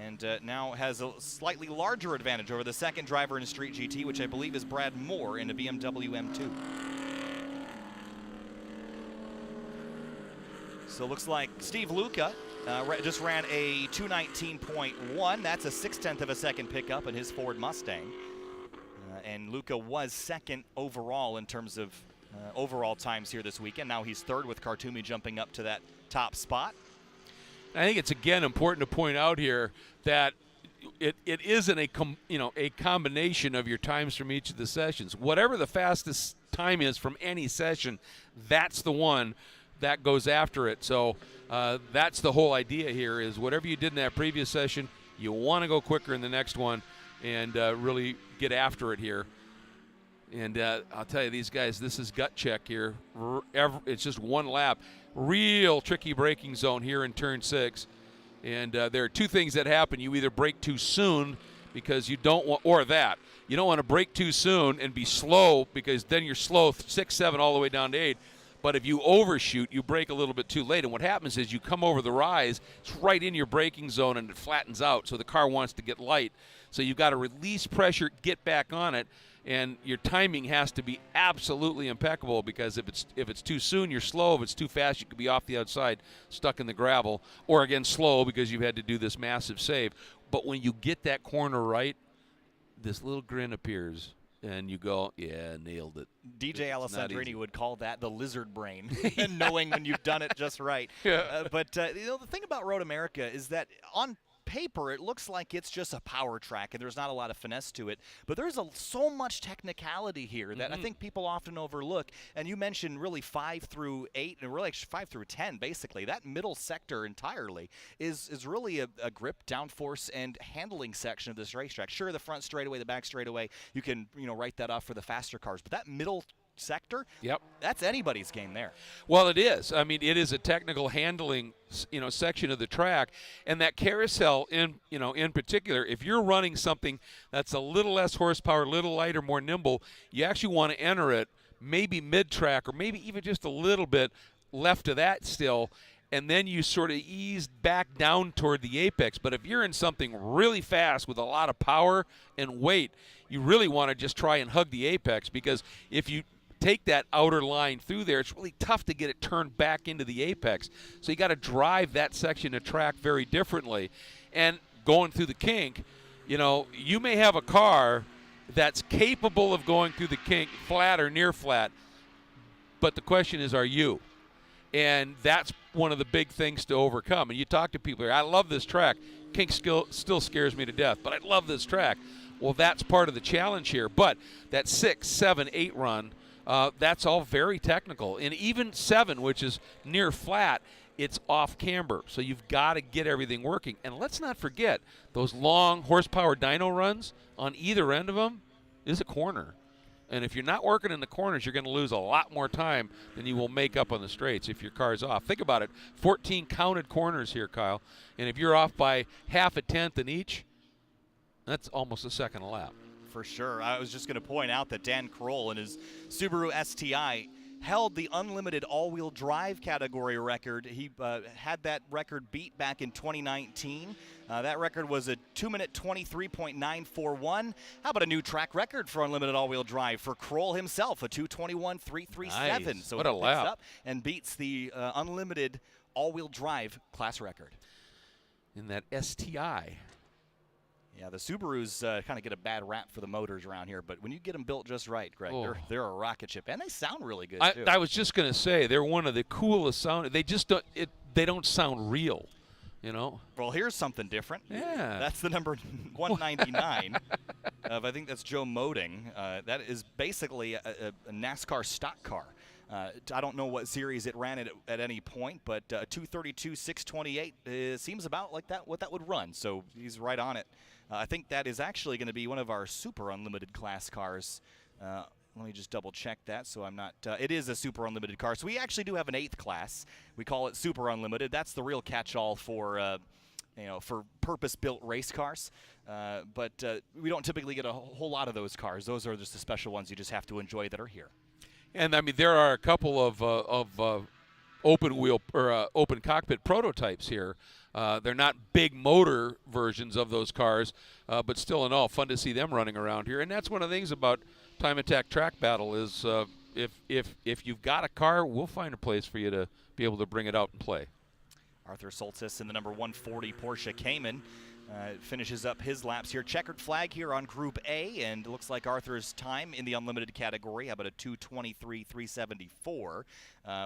and now has a slightly larger advantage over the second driver in Street GT, which I believe is Brad Moore in a BMW M2. So it looks like Steve Luca just ran a 2:19.1. That's a 0.6 of a second pickup in his Ford Mustang. And Luca was second overall in terms of overall times here this weekend. Now he's third with Khartoumi jumping up to that top spot. I think it's again important to point out here that it isn't a combination of your times from each of the sessions. Whatever the fastest time is from any session, that's the one that goes after it. So that's the whole idea here, is whatever you did in that previous session, you want to go quicker in the next one and really get after it here. And I'll tell you, these guys, this is gut check here. It's just one lap. Real tricky braking zone here in turn 6. And there are two things that happen. You either brake too soon because you don't want, or that. You don't want to brake too soon and be slow, because then you're slow 6, 7 all the way down to 8. But if you overshoot, you brake a little bit too late. And what happens is you come over the rise, it's right in your braking zone, and it flattens out. So the car wants to get light. So you've got to release pressure, get back on it. And your timing has to be absolutely impeccable, because if it's too soon, you're slow. If it's too fast, you could be off the outside, stuck in the gravel. Or, again, slow because you've had to do this massive save. But when you get that corner right, this little grin appears. And you go, yeah, nailed it. DJ Alessandrini would call that the lizard brain, and knowing when you've done it just right. Yeah. But the thing about Road America is that on paper it looks like it's just a power track and there's not a lot of finesse to it, but there's so much technicality here that I think people often overlook. And you mentioned really 5 through 8, and really 5 through 10 basically. That middle sector entirely is really a grip, downforce, and handling section of this racetrack. Sure, the front straightaway, the back straightaway, you can write that off for the faster cars, but that middle sector, that's anybody's game there. Well, it is. I mean, it is a technical handling section of the track, and that carousel in particular, if you're running something that's a little less horsepower, a little lighter, more nimble, you actually want to enter it maybe mid-track, or maybe even just a little bit left of that still, and then you sort of ease back down toward the apex. But if you're in something really fast with a lot of power and weight, you really want to just try and hug the apex, because if you take that outer line through there, it's really tough to get it turned back into the apex. So you got to drive that section of track very differently. And going through the kink, you may have a car that's capable of going through the kink flat or near flat, but the question is, are you? And that's one of the big things to overcome. And you talk to people here, I love this track. Kink still scares me to death, but I love this track. Well, that's part of the challenge here. But that 6, 7, 8 run, that's all very technical. And even 7, which is near flat, it's off camber. So you've got to get everything working. And let's not forget, those long horsepower dyno runs on either end of them is a corner. And if you're not working in the corners, you're going to lose a lot more time than you will make up on the straights if your car's off. Think about it. 14 counted corners here, Kyle. And if you're off by half a tenth in each, that's almost a second a lap. For sure. I was just going to point out that Dan Kroll in his Subaru STI held the unlimited all-wheel drive category record. He had that record beat back in 2019. That record was a 2-minute 23.941. How about a new track record for unlimited all-wheel drive for Kroll himself, a 2:21.337. Nice. So what a he lap. picks up and beats the unlimited all-wheel drive class record. In that STI. Yeah, the Subarus kind of get a bad rap for the motors around here, but when you get them built just right, Greg, they're a rocket ship, and they sound really good too. I was just going to say, they're one of the coolest sound. They just don't sound real, Well, here's something different. Yeah. That's the number 199 of, I think that's Joe Moding. That is basically a NASCAR stock car. I don't know what series it ran at any point, but 232, 628 seems about like that, what that would run. So he's right on it. I think that is actually going to be one of our super unlimited class cars. Let me just double check that so I'm not. It is a super unlimited car. So we actually do have an 8th class. We call it super unlimited. That's the real catch-all for for purpose-built race cars. But we don't typically get a whole lot of those cars. Those are just the special ones you just have to enjoy that are here. And I mean, there are a couple of open wheel or open cockpit prototypes here. They're not big motor versions of those cars, but still in all, fun to see them running around here. And that's one of the things about Time Attack Track Battle is if you've got a car, we'll find a place for you to be able to bring it out and play. Arthur Soltis in the number 140 Porsche Cayman finishes up his laps here. Checkered flag here on Group A, and it looks like Arthur's time in the unlimited category, how about a 2:23.374,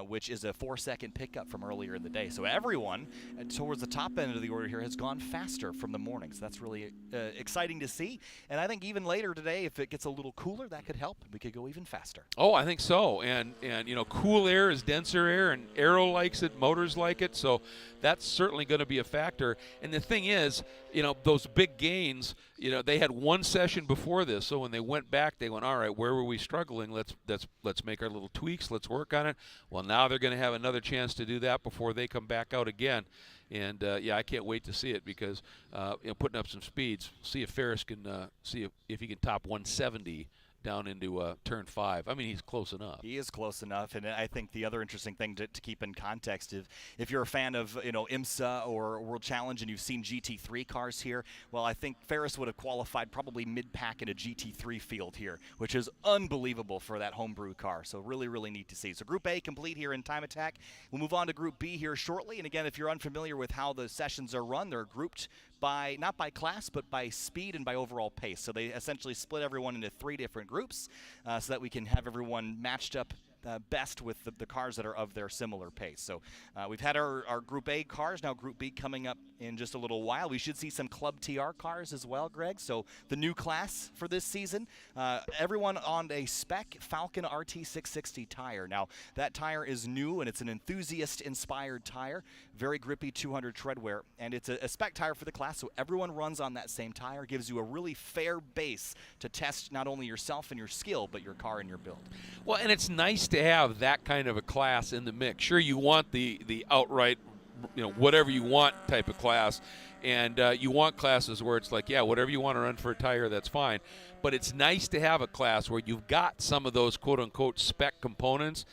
which is a 4-second pickup from earlier in the day. So everyone towards the top end of the order here has gone faster from the morning. So that's really exciting to see. And I think even later today, if it gets a little cooler, that could help. We could go even faster. Oh, I think so. And you know, cool air is denser air, and aero likes it, motors like it. So that's certainly going to be a factor. And the thing is, you know, those big gains, you know, they had one session before this, so when they went back, they went, all right, where were we struggling? Let's make our little tweaks. Let's work on it. Well, now they're going to have another chance to do that before they come back out again. And yeah, I can't wait to see it because you know, putting up some speeds. See if Ferris can see if he can top 170 down into turn 5. I mean, he's close enough. He is close enough, and I think the other interesting thing to keep in context is if you're a fan of, you know, IMSA or World Challenge and you've seen GT3 cars here, well, I think Ferris would have qualified probably mid-pack in a GT3 field here, which is unbelievable for that homebrew car. So really, really neat to see. So Group A complete here in Time Attack. We'll move on to Group B here shortly. And again, if you're unfamiliar with how the sessions are run, they're grouped by, not by class, but by speed and by overall pace. So they essentially split everyone into 3 different groups so that we can have everyone matched up best with the cars that are of their similar pace. So we've had our Group A cars, now Group B coming up in just a little while. We should see some Club TR cars as well, Greg. So the new class for this season, everyone on a spec Falken RT660 tire. Now that tire is new and it's an enthusiast-inspired tire, very grippy 200 treadwear, and it's a spec tire for the class, so everyone runs on that same tire. Gives you a really fair base to test not only yourself and your skill, but your car and your build. Well, and it's nice to have that kind of a class in the mix. Sure, you want the outright, you know, whatever you want type of class, and you want classes where it's like, yeah, whatever you want to run for a tire, that's fine. But it's nice to have a class where you've got some of those quote-unquote spec components.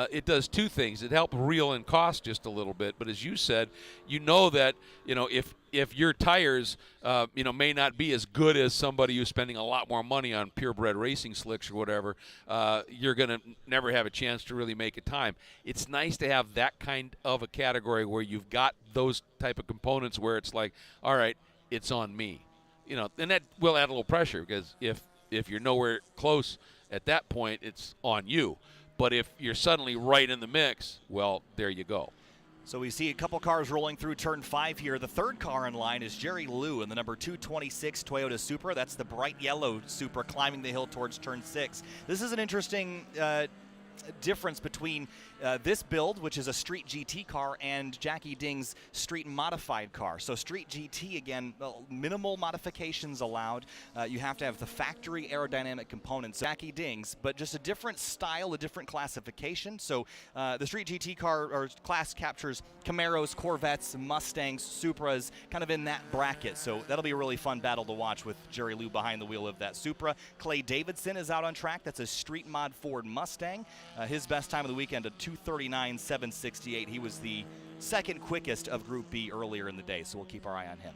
It does 2 things. It helps reel in cost just a little bit, but as you said, you know that, you know, if your tires, you know, may not be as good as somebody who's spending a lot more money on purebred racing slicks or whatever, you're going to never have a chance to really make a time. It's nice to have that kind of a category where you've got those type of components where it's like, all right, it's on me. You know, and that will add a little pressure because if you're nowhere close at that point, it's on you. But if you're suddenly right in the mix, well, there you go. So we see a couple cars rolling through turn 5 here. The third car in line is Jerry Liu in the number 226 Toyota Supra. That's the bright yellow Supra climbing the hill towards turn 6. This is an interesting difference between this build, which is a street GT car, and Jackie Ding's street modified car. So street GT, again, minimal modifications allowed. You have to have the factory aerodynamic components, Jackie Ding's, but just a different style, a different classification. So the street GT car or class captures Camaros, Corvettes, Mustangs, Supras, kind of in that bracket. So that'll be a really fun battle to watch with Jerry Liu behind the wheel of that Supra. Clay Davidson is out on track. That's a street mod Ford Mustang. His best time of the weekend, a 2:39.768. He was the second quickest of Group B earlier in the day, so we'll keep our eye on him.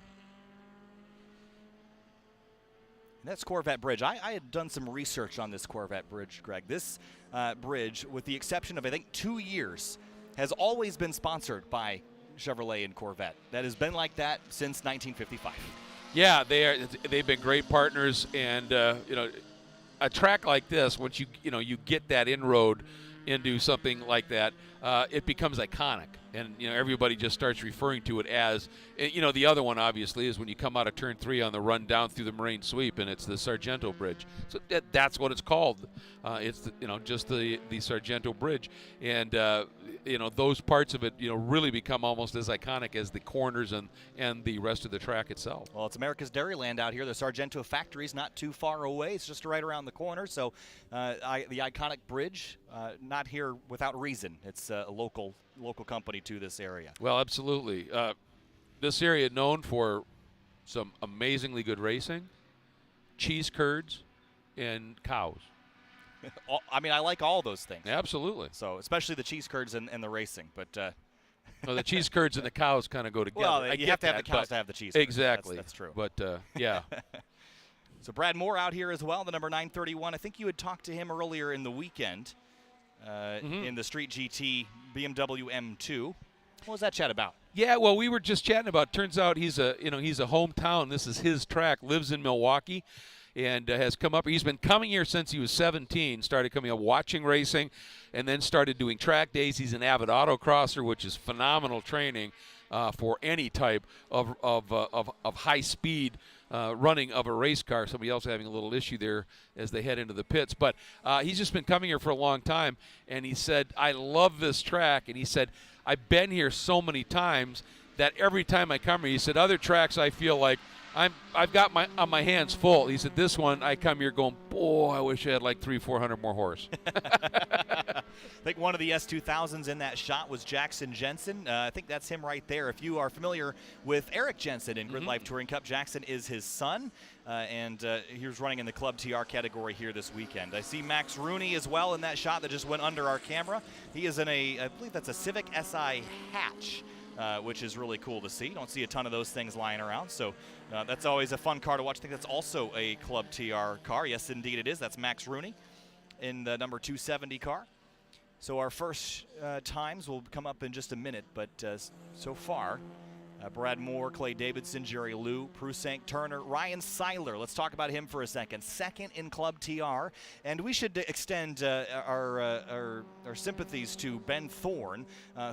And that's Corvette Bridge. I had done some research on this Corvette Bridge, Greg. This bridge, with the exception of, I think, 2 years, has always been sponsored by Chevrolet and Corvette. That has been like that since 1955. Yeah, they've been great partners, and you know, a track like this, once you get that inroad into something like that, it becomes iconic, and you know, everybody just starts referring to it as, you know, the other one obviously is when you come out of turn 3 on the run down through the Moraine Sweep, and it's the Sargento Bridge. So that's what it's called. It's the, you know, just the Sargento Bridge, and you know, those parts of it, you know, really become almost as iconic as the corners and the rest of the track itself. Well, it's America's Dairyland out here. The Sargento factory's not too far away. It's just right around the corner. So the iconic bridge, not here without reason. It's a local company to this area. Well, absolutely. This area known for some amazingly good racing, cheese curds, and cows. I mean, I like all those things. Absolutely. So, especially the cheese curds and the racing. But well, the cheese curds and the cows kind of go together. well, you have to have the cows to have the cheese curds. Exactly. That's true. But, yeah. So Brad Moore out here as well, the number 931. I think you had talked to him earlier in the weekend in the Street GT BMW M2. What was that chat about? Yeah, well, we were just chatting about. Turns out he's a hometown. This is his track. Lives in Milwaukee, and has come up. He's been coming here since he was 17. Started coming up, watching racing, and then started doing track days. He's an avid autocrosser, which is phenomenal training for any type of high speed running of a race car. Somebody else having a little issue there as they head into the pits. But he's just been coming here for a long time, and he said, I love this track. And he said, I've been here so many times that every time I come here, he said, other tracks I feel like I've got my hands full. He said, this one I come here going, boy, I wish I had like 300-400 more horse. I think one of the S2000s in that shot was Jackson Jensen. I think that's him right there. If you are familiar with Eric Jensen in GridLife Touring Cup, Jackson is his son, and he was running in the Club TR category here this weekend. I see Max Rooney as well in that shot that just went under our camera. He is in I believe that's a Civic Si hatch. Which is really cool to see. You don't see a ton of those things lying around, so that's always a fun car to watch. I think that's also a Club TR car. Yes, indeed it is. That's Max Rooney in the number 270 car. So our first times will come up in just a minute, but so far, Brad Moore, Clay Davidson, Jerry Liu, Prusank Turner, Ryan Seiler. Let's talk about him for a second. Second in Club TR, and we should extend our sympathies to Ben Thorne,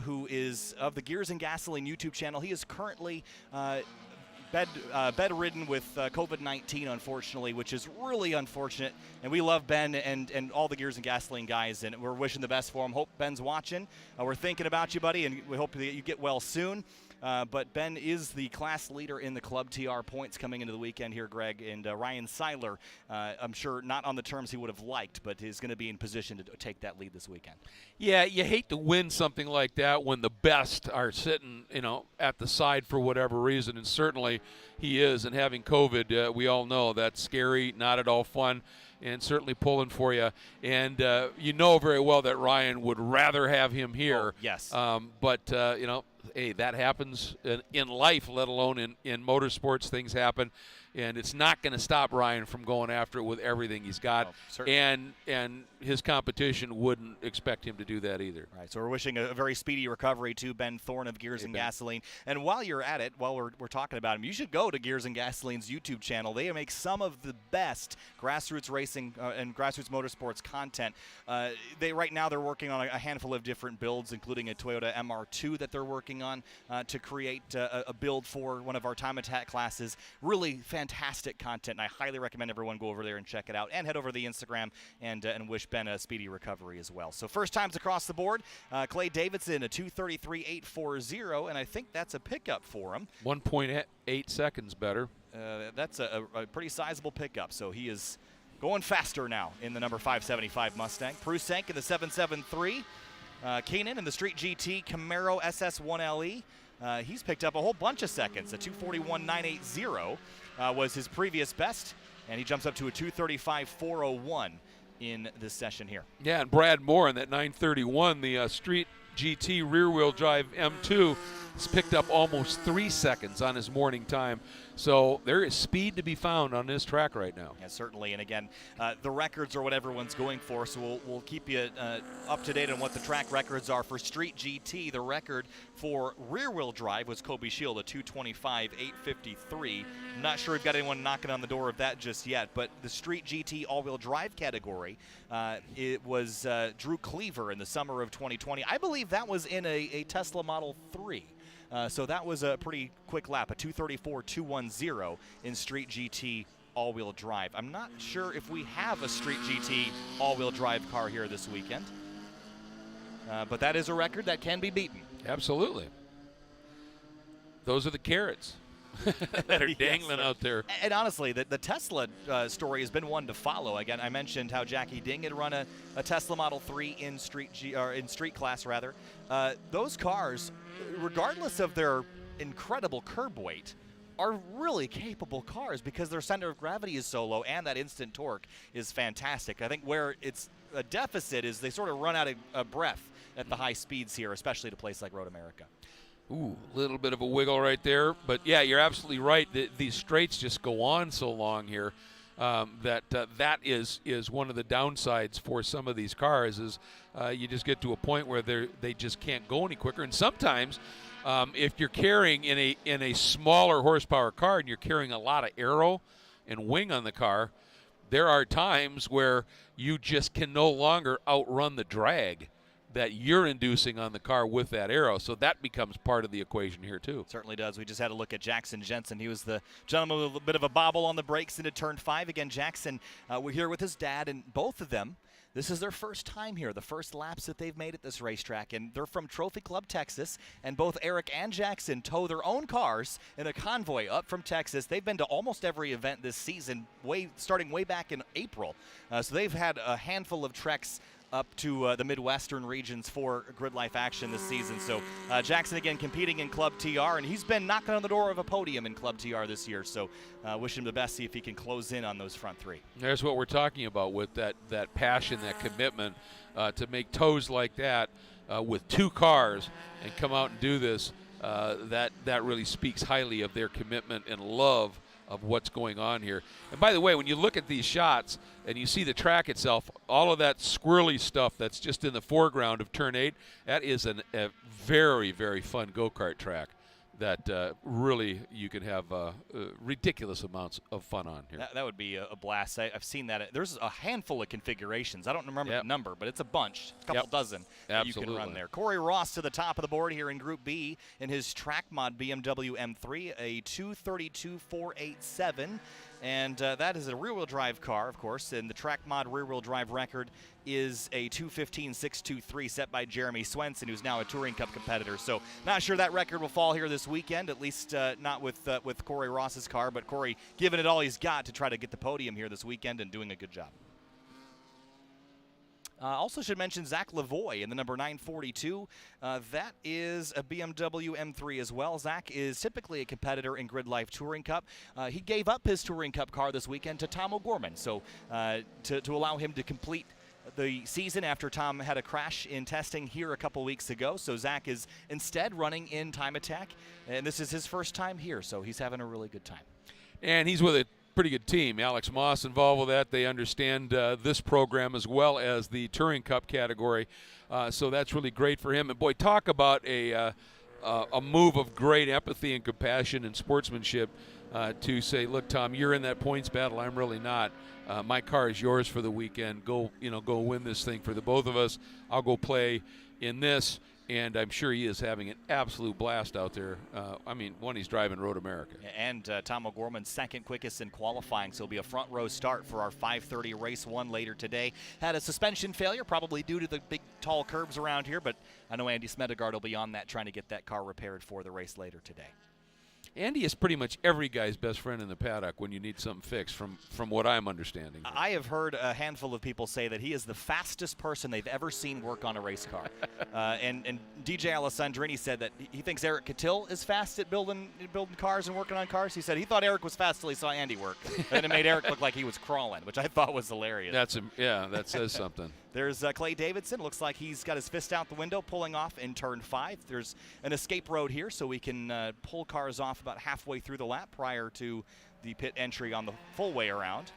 who is of the Gears and Gasoline YouTube channel. He is currently bedridden with COVID-19, unfortunately, which is really unfortunate. And we love Ben and all the Gears and Gasoline guys, and we're wishing the best for him. Hope Ben's watching. We're thinking about you, buddy, and we hope that you get well soon. But Ben is the class leader in the Club TR points coming into the weekend here, Greg. And Ryan Seiler, I'm sure not on the terms he would have liked, but is going to be in position to take that lead this weekend. Yeah, you hate to win something like that when the best are sitting, at the side for whatever reason, and certainly he is. And having COVID, we all know that's scary, not at all fun, and certainly pulling for you. And you know very well that Ryan would rather have him here. Oh, yes. But hey, that happens in life, let alone in motorsports. Things happen, and it's not going to stop Ryan from going after it with everything he's got. Oh, and his competition wouldn't expect him to do that either. Right, so we're wishing a very speedy recovery to Ben Thorne of Gears and Gasoline. And while you're at it, while we're talking about him, you should go to Gears and Gasoline's YouTube channel. They make some of the best grassroots racing and grassroots motorsports content. Right now they're working on a handful of different builds, including a Toyota MR2 that they're working on to create a build for one of our Time Attack classes. Really fantastic content, and I highly recommend everyone go over there and check it out, and head over to the Instagram and wish Ben a speedy recovery as well. So first times across the board, Clay Davidson, a 2:33.840, and I think that's a pickup for him. 1.8 seconds better. That's a pretty sizable pickup, so he is going faster now in the number 575 Mustang. Prusank in the 773. Keenan in the Street GT Camaro SS1LE. He's picked up a whole bunch of seconds. A 2:41.980 was his previous best, and he jumps up to a 2:35.401 in this session here. Yeah, and Brad Moore in that 931, the Street GT rear-wheel drive M2, has picked up almost 3 seconds on his morning time. So there is speed to be found on this track right now. Yeah, certainly. And again, the records are what everyone's going for, so we'll keep you up to date on what the track records are. For Street GT, the record for rear-wheel drive was Kobe Shield, a 2:25.853. I'm not sure we've got anyone knocking on the door of that just yet, but the Street GT all-wheel drive category, it was Drew Cleaver in the summer of 2020. I believe that was in a Tesla Model 3. So that was a pretty quick lap, a 2:34.210 in Street GT all-wheel drive. I'm not sure if we have a Street GT all-wheel drive car here this weekend, but that is a record that can be beaten. Absolutely. Those are the carrots that are dangling out there. And honestly, the Tesla story has been one to follow. Again, I mentioned how Jackie Ding had run a Tesla Model 3 in street class rather. Those cars, regardless of their incredible curb weight, are really capable cars because their center of gravity is so low and that instant torque is fantastic. I think where it's a deficit is they sort of run out of breath at the high speeds here, especially at a place like Road America. Ooh, a little bit of a wiggle right there. But, yeah, you're absolutely right. These straights just go on so long here that is one of the downsides for some of these cars is you just get to a point where they just can't go any quicker. And sometimes if you're carrying in a smaller horsepower car and you're carrying a lot of aero and wing on the car, there are times where you just can no longer outrun the drag that you're inducing on the car with that aero. So that becomes part of the equation here too. Certainly does. We just had a look at Jackson Jensen. He was the gentleman with a bit of a bobble on the brakes into turn 5. Again, Jackson, we're here with his dad, and both of them, this is their first time here, the first laps that they've made at this racetrack, and they're from Trophy Club, Texas, and both Eric and Jackson tow their own cars in a convoy up from Texas. They've been to almost every event this season, starting way back in April. So they've had a handful of treks up to the Midwestern regions for Grid Life action this season. So Jackson again competing in Club TR, and he's been knocking on the door of a podium in Club TR this year. So wish him the best, see if he can close in on those front 3. There's what we're talking about with that passion, that commitment to make tows like that with 2 cars and come out and do this. That really speaks highly of their commitment and love of what's going on here. And by the way, when you look at these shots and you see the track itself, all of that squirrely stuff that's just in the foreground of turn 8, that is a very, very fun go-kart track that really you can have ridiculous amounts of fun on here. That would be a blast. I've seen that. There's a handful of configurations. I don't remember the number, but it's a bunch, a couple dozen that you can run there. Corey Ross to the top of the board here in Group B in his track mod BMW M3, a 232.487. And that is a rear-wheel drive car, of course, and the track mod rear-wheel drive record is a 215.623 set by Jeremy Swenson, who's now a Touring Cup competitor. So not sure that record will fall here this weekend, at least not with Corey Ross's car, but Corey giving it all he's got to try to get the podium here this weekend and doing a good job. Also should mention Zach Lavoie in the number 942. That is a BMW M3 as well. Zach is typically a competitor in Grid Life Touring Cup. He gave up his Touring Cup car this weekend to Tom O'Gorman, so to allow him to complete the season after Tom had a crash in testing here a couple weeks ago. So Zach is instead running in Time Attack, and this is his first time here, so he's having a really good time. And he's with a pretty good team. Alex Moss involved with that. They understand this program as well as the Touring Cup category, so that's really great for him. And boy, talk about a move of great empathy and compassion and sportsmanship to say, look, Tom, you're in that points battle. I'm really not. My car is yours for the weekend. Go win this thing for the both of us. I'll go play in this. And I'm sure he is having an absolute blast out there. When he's driving Road America. And Tom O'Gorman's second quickest in qualifying, so it'll be a front row start for our 5:30 race 1 later today. Had a suspension failure, probably due to the big, tall curbs around here, but I know Andy Smedegard will be on that trying to get that car repaired for the race later today. Andy is pretty much every guy's best friend in the paddock when you need something fixed, from what I'm understanding. I have heard a handful of people say that he is the fastest person they've ever seen work on a race car. And DJ Alessandrini said that he thinks Eric Catil is fast at building cars and working on cars. He said he thought Eric was fast till he saw Andy work. And it made Eric look like he was crawling, which I thought was hilarious. That says something. There's Clay Davidson. Looks like he's got his fist out the window, pulling off in turn 5. There's an escape road here, so we can pull cars off about halfway through the lap prior to the pit entry on the full way around.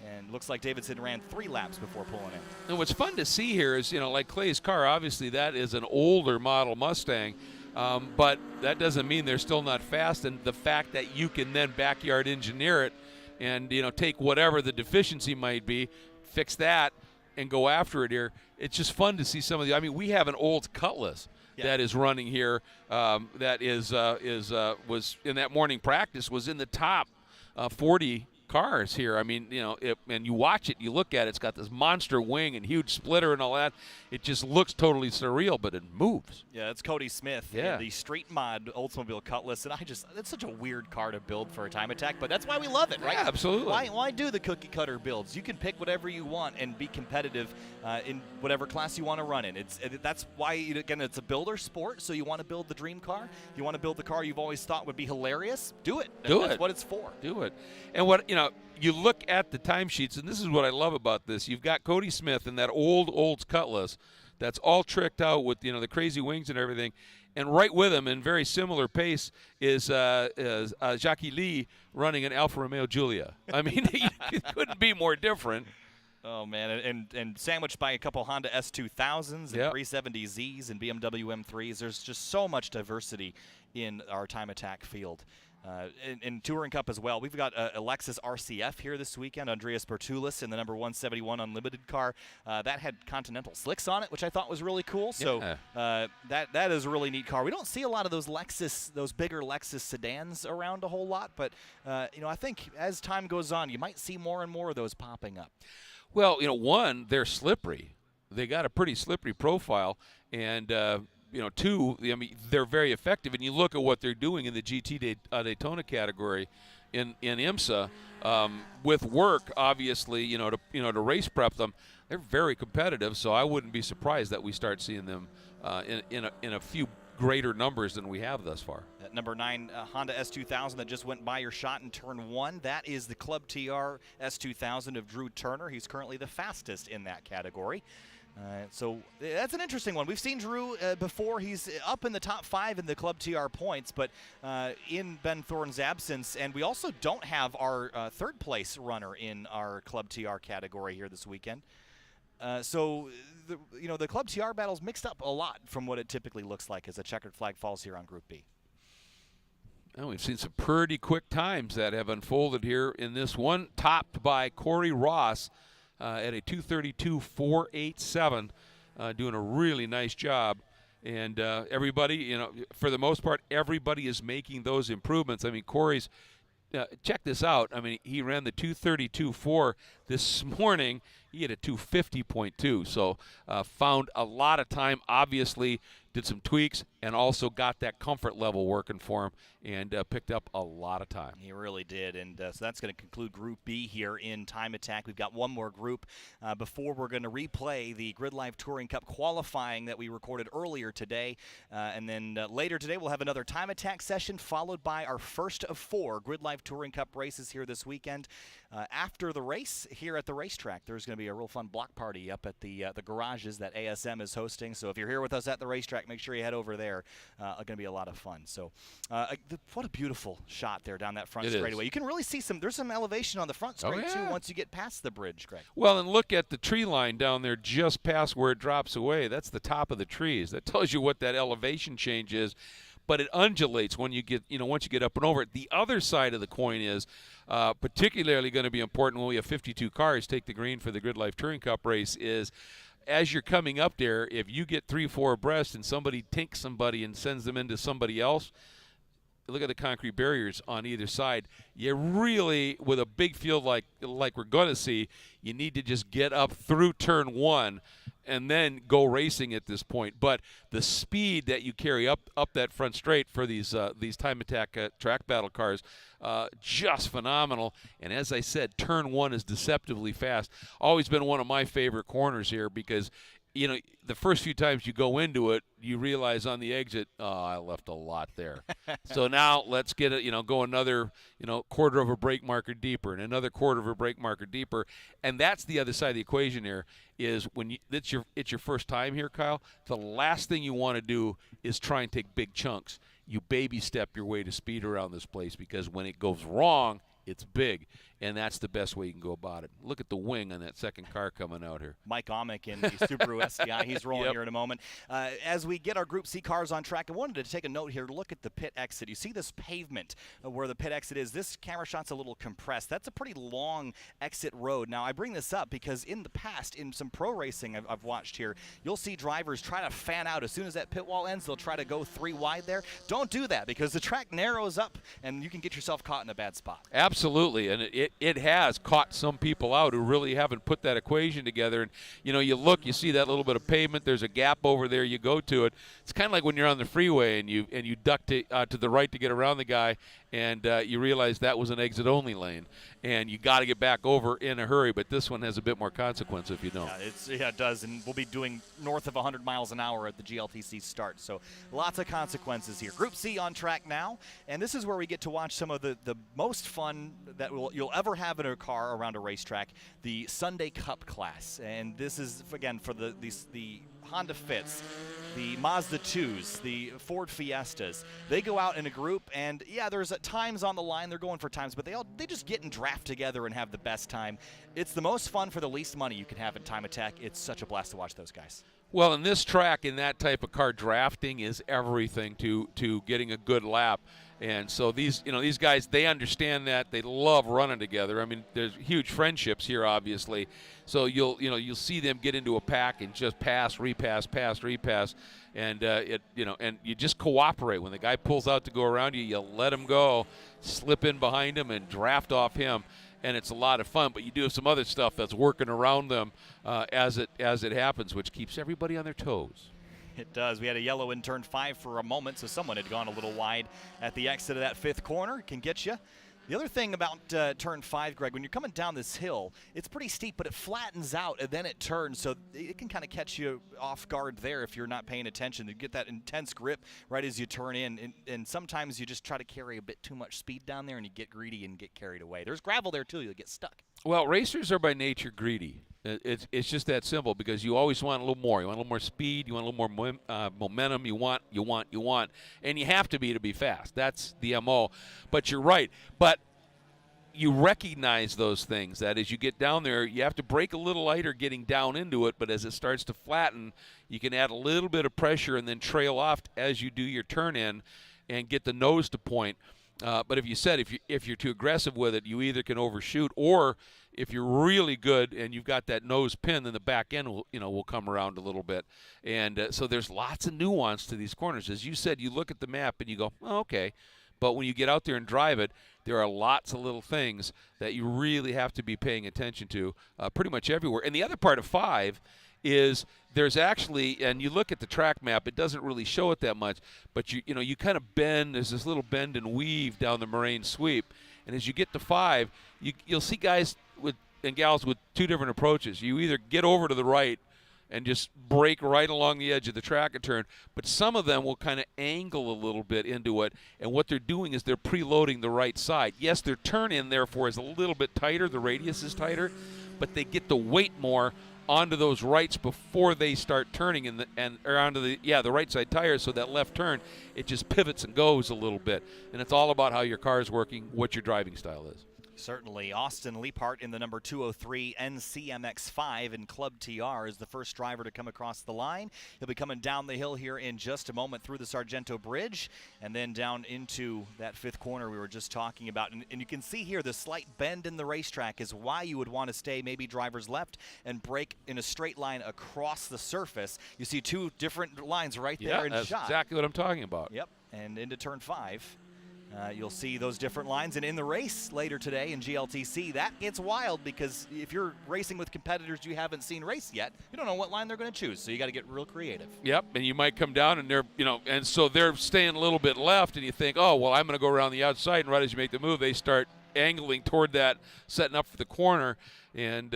And looks like Davidson ran 3 laps before pulling in. And what's fun to see here is, like Clay's car, obviously that is an older model Mustang, but that doesn't mean they're still not fast. And the fact that you can then backyard engineer it and, take whatever the deficiency might be, fix that, and go after it here. It's just fun to see some of the. We have an old Cutlass that is running here. That was in that morning practice was in the top 40 cars here. I mean, and you watch it, you look at it, it's got this monster wing and huge splitter and all that. It just looks totally surreal, but it moves. Yeah, it's Cody Smith, yeah, the Street Mod Oldsmobile Cutlass, and it's such a weird car to build for a Time Attack, but that's why we love it, right? Yeah, absolutely. Why do the cookie cutter builds? You can pick whatever you want and be competitive in whatever class you want to run in. That's why, again, it's a builder sport, so you want to build the dream car. You want to build the car you've always thought would be hilarious. Do it. That's what it's for. Do it. And you look at the timesheets, and this is what I love about this. You've got Cody Smith in that old Cutlass that's all tricked out with the crazy wings and everything. And right with him, in very similar pace, is Jackie Lee running an Alfa Romeo Giulia. I mean, it couldn't be more different. Oh, man, and sandwiched by a couple Honda S2000s and 370Zs and BMW M3s. There's just so much diversity in our Time Attack field. In Touring Cup as well, we've got a Lexus RCF here this weekend. Andreas Bertulis in the number 171 Unlimited car. That had Continental slicks on it, which I thought was really cool. So that is a really neat car. We don't see a lot of those bigger Lexus sedans around a whole lot, but I think as time goes on, you might see more and more of those popping up. Well, one, they're slippery. They got a pretty slippery profile, and two, I mean, they're very effective. And you look at what they're doing in the GT Daytona category in IMSA with work, obviously, to race prep them. They're very competitive, so I wouldn't be surprised that we start seeing them in a few greater numbers than we have thus far. At number 9, Honda S2000 that just went by your shot in turn 1. That is the Club TR S2000 of Drew Turner. He's currently the fastest in that category. So that's an interesting one. We've seen Drew before. He's up in the top 5 in the Club TR points, but in Ben Thorne's absence, and we also don't have our third place runner in our Club TR category here this weekend. So the Club TR battle's mixed up a lot from what it typically looks like as a checkered flag falls here on Group B. Well, we've seen some pretty quick times that have unfolded here in this one, topped by Corey Ross at a 2:32.487, doing a really nice job. And everybody, for the most part, everybody is making those improvements. I mean, Corey's, check this out. I mean, he ran the 2:32.4 this morning. He had a 2:50.2, so found a lot of time, obviously did some tweaks, and also got that comfort level working for him, and picked up a lot of time. He really did, and so that's going to conclude Group B here in Time Attack. We've got one more group before we're going to replay the GRIDLIFE Touring Cup qualifying that we recorded earlier today, and then later today we'll have another Time Attack session, followed by our first of 4 GRIDLIFE Touring Cup races here this weekend. After the race here at the racetrack, there's going to be a real fun block party up at the garages that ASM is hosting. So if you're here with us at the racetrack, make sure you head over there. Going to be a lot of fun. So what a beautiful shot there down that front straightaway. You can really see there's some elevation on the front straight too once you get past the bridge, Greg. Well, and look at the tree line down there just past where it drops away. That's the top of the trees. That tells you what that elevation change is. But it undulates when you get, once you get up and over it. The other side of the coin is particularly going to be important when we have 52 cars take the green for the GRIDLIFE Touring Cup race is as you're coming up there, if you get 3-4 abreast and somebody tinks somebody and sends them into somebody else, look at the concrete barriers on either side. You really, with a big field like we're going to see, you need to just get up through turn 1 and then go racing at this point. But the speed that you carry up that front straight for these Time Attack track battle cars, just phenomenal. And as I said, turn 1 is deceptively fast. Always been one of my favorite corners here because the first few times you go into it, you realize on the exit, I left a lot there. So now let's get it, go another, quarter of a brake marker deeper and another quarter of a brake marker deeper. And that's the other side of the equation here is when it's your first time here, Kyle, the last thing you want to do is try and take big chunks. You baby step your way to speed around this place because when it goes wrong, it's big, and that's the best way you can go about it. Look at the wing on that second car coming out here. Mike Omick in the Subaru STI. He's rolling here in a moment. As we get our Group C cars on track, I wanted to take a note here to look at the pit exit. You see this pavement where the pit exit is. This camera shot's a little compressed. That's a pretty long exit road. Now, I bring this up because in the past, in some pro racing I've watched here, you'll see drivers try to fan out. As soon as that pit wall ends, they'll try to go 3 wide there. Don't do that because the track narrows up, and you can get yourself caught in a bad spot. Absolutely, and it has caught some people out who really haven't put that equation together. And, you look, you see that little bit of pavement. There's a gap over there. You go to it. It's kind of like when you're on the freeway and you duck to the right to get around the guy, and you realize that was an exit-only lane, and you got to get back over in a hurry. But this one has a bit more consequence if you don't. Yeah, it does, and we'll be doing north of 100 miles an hour at the GLTC start, so lots of consequences here. Group C on track now, and this is where we get to watch some of the most fun that you'll ever have in a car around a racetrack, the Sunday Cup class. And this is, again, for the Honda Fits, the Mazda 2s, the Ford Fiestas. They go out in a group, and yeah, there's times on the line. They're going for times, but they just get and draft together and have the best time. It's the most fun for the least money you can have in Time Attack. It's such a blast to watch those guys. Well, in this track, in that type of car, drafting is everything to getting a good lap. And so these guys, they understand that. They love running together. I mean, there's huge friendships here, obviously. So you'll see them get into a pack and just pass, repass, and and you just cooperate. When the guy pulls out to go around you, you let him go, slip in behind him, and draft off him. And it's a lot of fun, but you do have some other stuff that's working around them as it happens, which keeps everybody on their toes. It does. We had a yellow in turn 5 for a moment, so someone had gone a little wide at the exit of that 5th corner. It can get you. The other thing about turn 5, Greg, when you're coming down this hill, it's pretty steep, but it flattens out and then it turns, so it can kind of catch you off guard there if you're not paying attention. You get that intense grip right as you turn in, and sometimes you just try to carry a bit too much speed down there and you get greedy and get carried away. There's gravel there too. You'll get stuck. Well, racers are by nature greedy. It's just that simple, because you always want a little more. You want a little more speed. You want a little more momentum. You want, and you have to be fast. That's the MO. But you're right. But you recognize those things, that as you get down there, you have to brake a little lighter getting down into it, but as it starts to flatten, you can add a little bit of pressure and then trail off as you do your turn in and get the nose to point. But if you're too aggressive with it, you either can overshoot, or if you're really good and you've got that nose pin, then the back end will come around a little bit. And so there's lots of nuance to these corners. As you said, you look at the map and you go, oh, okay. But when you get out there and drive it, there are lots of little things that you really have to be paying attention to pretty much everywhere. And the other part of 5 is there's actually, and you look at the track map, it doesn't really show it that much, but you kind of bend. There's this little bend and weave down the moraine sweep. And as you get to 5, you'll see guys and gals with 2 different approaches. You either get over to the right and just brake right along the edge of the track and turn, but some of them will kind of angle a little bit into it, and what they're doing is they're preloading the right side. Yes, their turn in, therefore, is a little bit tighter, the radius is tighter, but they get the weight more onto those rights before they start turning, or onto the right side tires, so that left turn, it just pivots and goes a little bit. And it's all about how your car is working, what your driving style is. Certainly. Austin Leapart in the number 203 NCMX5 in Club TR is the first driver to come across the line. He'll be coming down the hill here in just a moment through the Sargento Bridge and then down into that 5th corner we were just talking about. And you can see here the slight bend in the racetrack is why you would want to stay maybe driver's left and brake in a straight line across the surface. You see 2 different lines right there in that's shot. Exactly what I'm talking about. Yep, and into turn 5. You'll see those different lines, and in the race later today in GLTC, that gets wild, because if you're racing with competitors you haven't seen race yet, you don't know what line they're going to choose, so you got to get real creative. Yep, and you might come down and and so they're staying a little bit left, and you think, oh, well, I'm going to go around the outside, and right as you make the move, they start angling toward that, setting up for the corner, and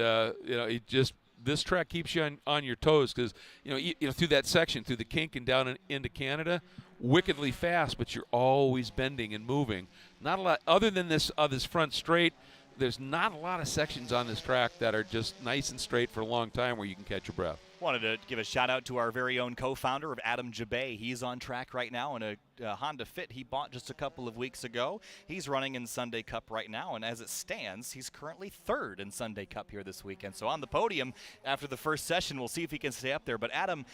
this track keeps you on your toes, because through that section, through the kink and down into Canada, wickedly fast, but you're always bending and moving. Not a lot other than this front straight. There's not a lot of sections on this track that are just nice and straight for a long time where you can catch your breath. Wanted to give a shout out to our very own co-founder of Adam Jabay. He's on track right now in a Honda Fit he bought just a couple of weeks ago. He's running in Sunday Cup right now, and as it stands, he's currently 3rd in Sunday Cup here this weekend. So on the podium after the first session, we'll see if he can stay up there. But Adam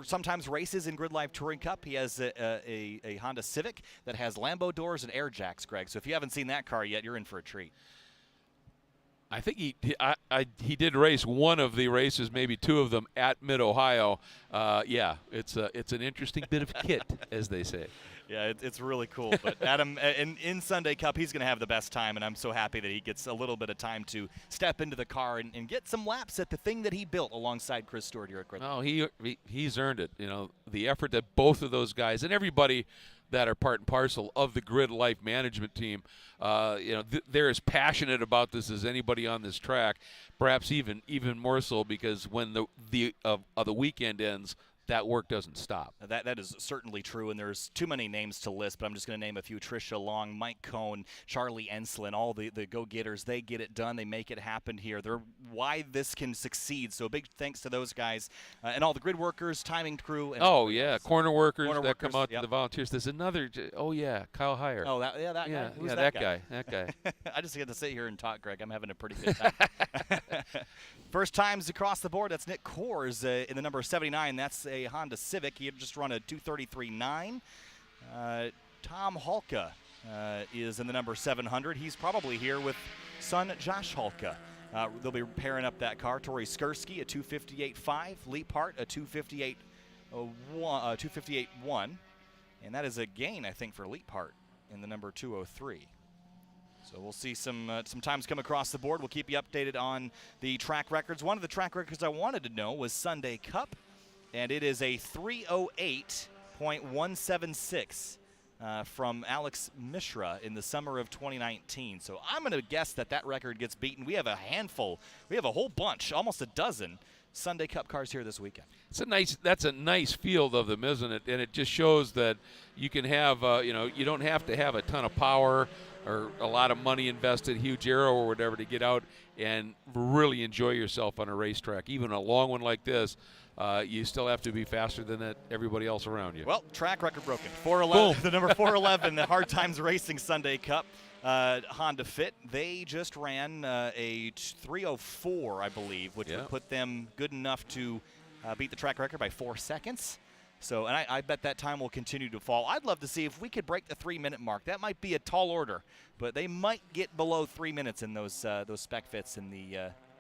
sometimes races in GridLife Touring Cup. He has a Honda Civic that has Lambo doors and air jacks, Greg. So if you haven't seen that car yet, you're in for a treat. I think he did race one of the races, maybe two of them at Mid-Ohio. Yeah, it's an interesting bit of kit, as they say. Yeah, it's really cool. But Adam, in Sunday Cup, he's going to have the best time, and I'm so happy that he gets a little bit of time to step into the car and get some laps at the thing that he built alongside Chris Stewart here at GRIDLIFE. No, he's earned it. You know, the effort that both of those guys and everybody that are part and parcel of the GRIDLIFE management team, you know, they're as passionate about this as anybody on this track. Perhaps even more so, because when the weekend ends, that work doesn't stop. That is certainly true, and there's too many names to list, but I'm just going to name a few. Tricia Long, Mike Cohn, Charlie Enslin, all the go-getters. They get it done. They make it happen here. They're why this can succeed. So big thanks to those guys and all the grid workers, timing crew. And corner workers that come out yep. to the volunteers. There's another, Kyle Heyer. Oh, that guy. Who's that guy? That guy. I just get to sit here and talk, Greg. I'm having a pretty good time. First times across the board, that's Nick Kors in the number 79. That's a Honda Civic. He had just run a 2:33.9. Tom Halka is in the number 700. He's probably here with son Josh Halka. They'll be pairing up that car. Tori Skursky, a 258.5. Leaphart, a 258.1. And that is a gain, I think, for Leaphart in the number 203. So we'll see some times come across the board. We'll keep you updated on the track records. One of the track records I wanted to know was Sunday Cup, and it is a 3:08.176 from Alex Mishra in the summer of 2019. So I'm going to guess that record gets beaten. We have a handful. We have a whole bunch, almost a dozen Sunday Cup cars here this weekend. That's a nice field of them, isn't it? And it just shows that you can have, you don't have to have a ton of power or a lot of money invested, huge aero or whatever, to get out and really enjoy yourself on a racetrack. Even a long one like this, you still have to be faster than everybody else around you. Well, track record broken. 411, the number 411, the Hard Times Racing Sunday Cup. Honda Fit, they just ran a 3:04, I believe, which would put them good enough to beat the track record by 4 seconds. So, and I bet that time will continue to fall. I'd love to see if we could break the 3-minute mark. That might be a tall order, but they might get below 3 minutes in those spec fits in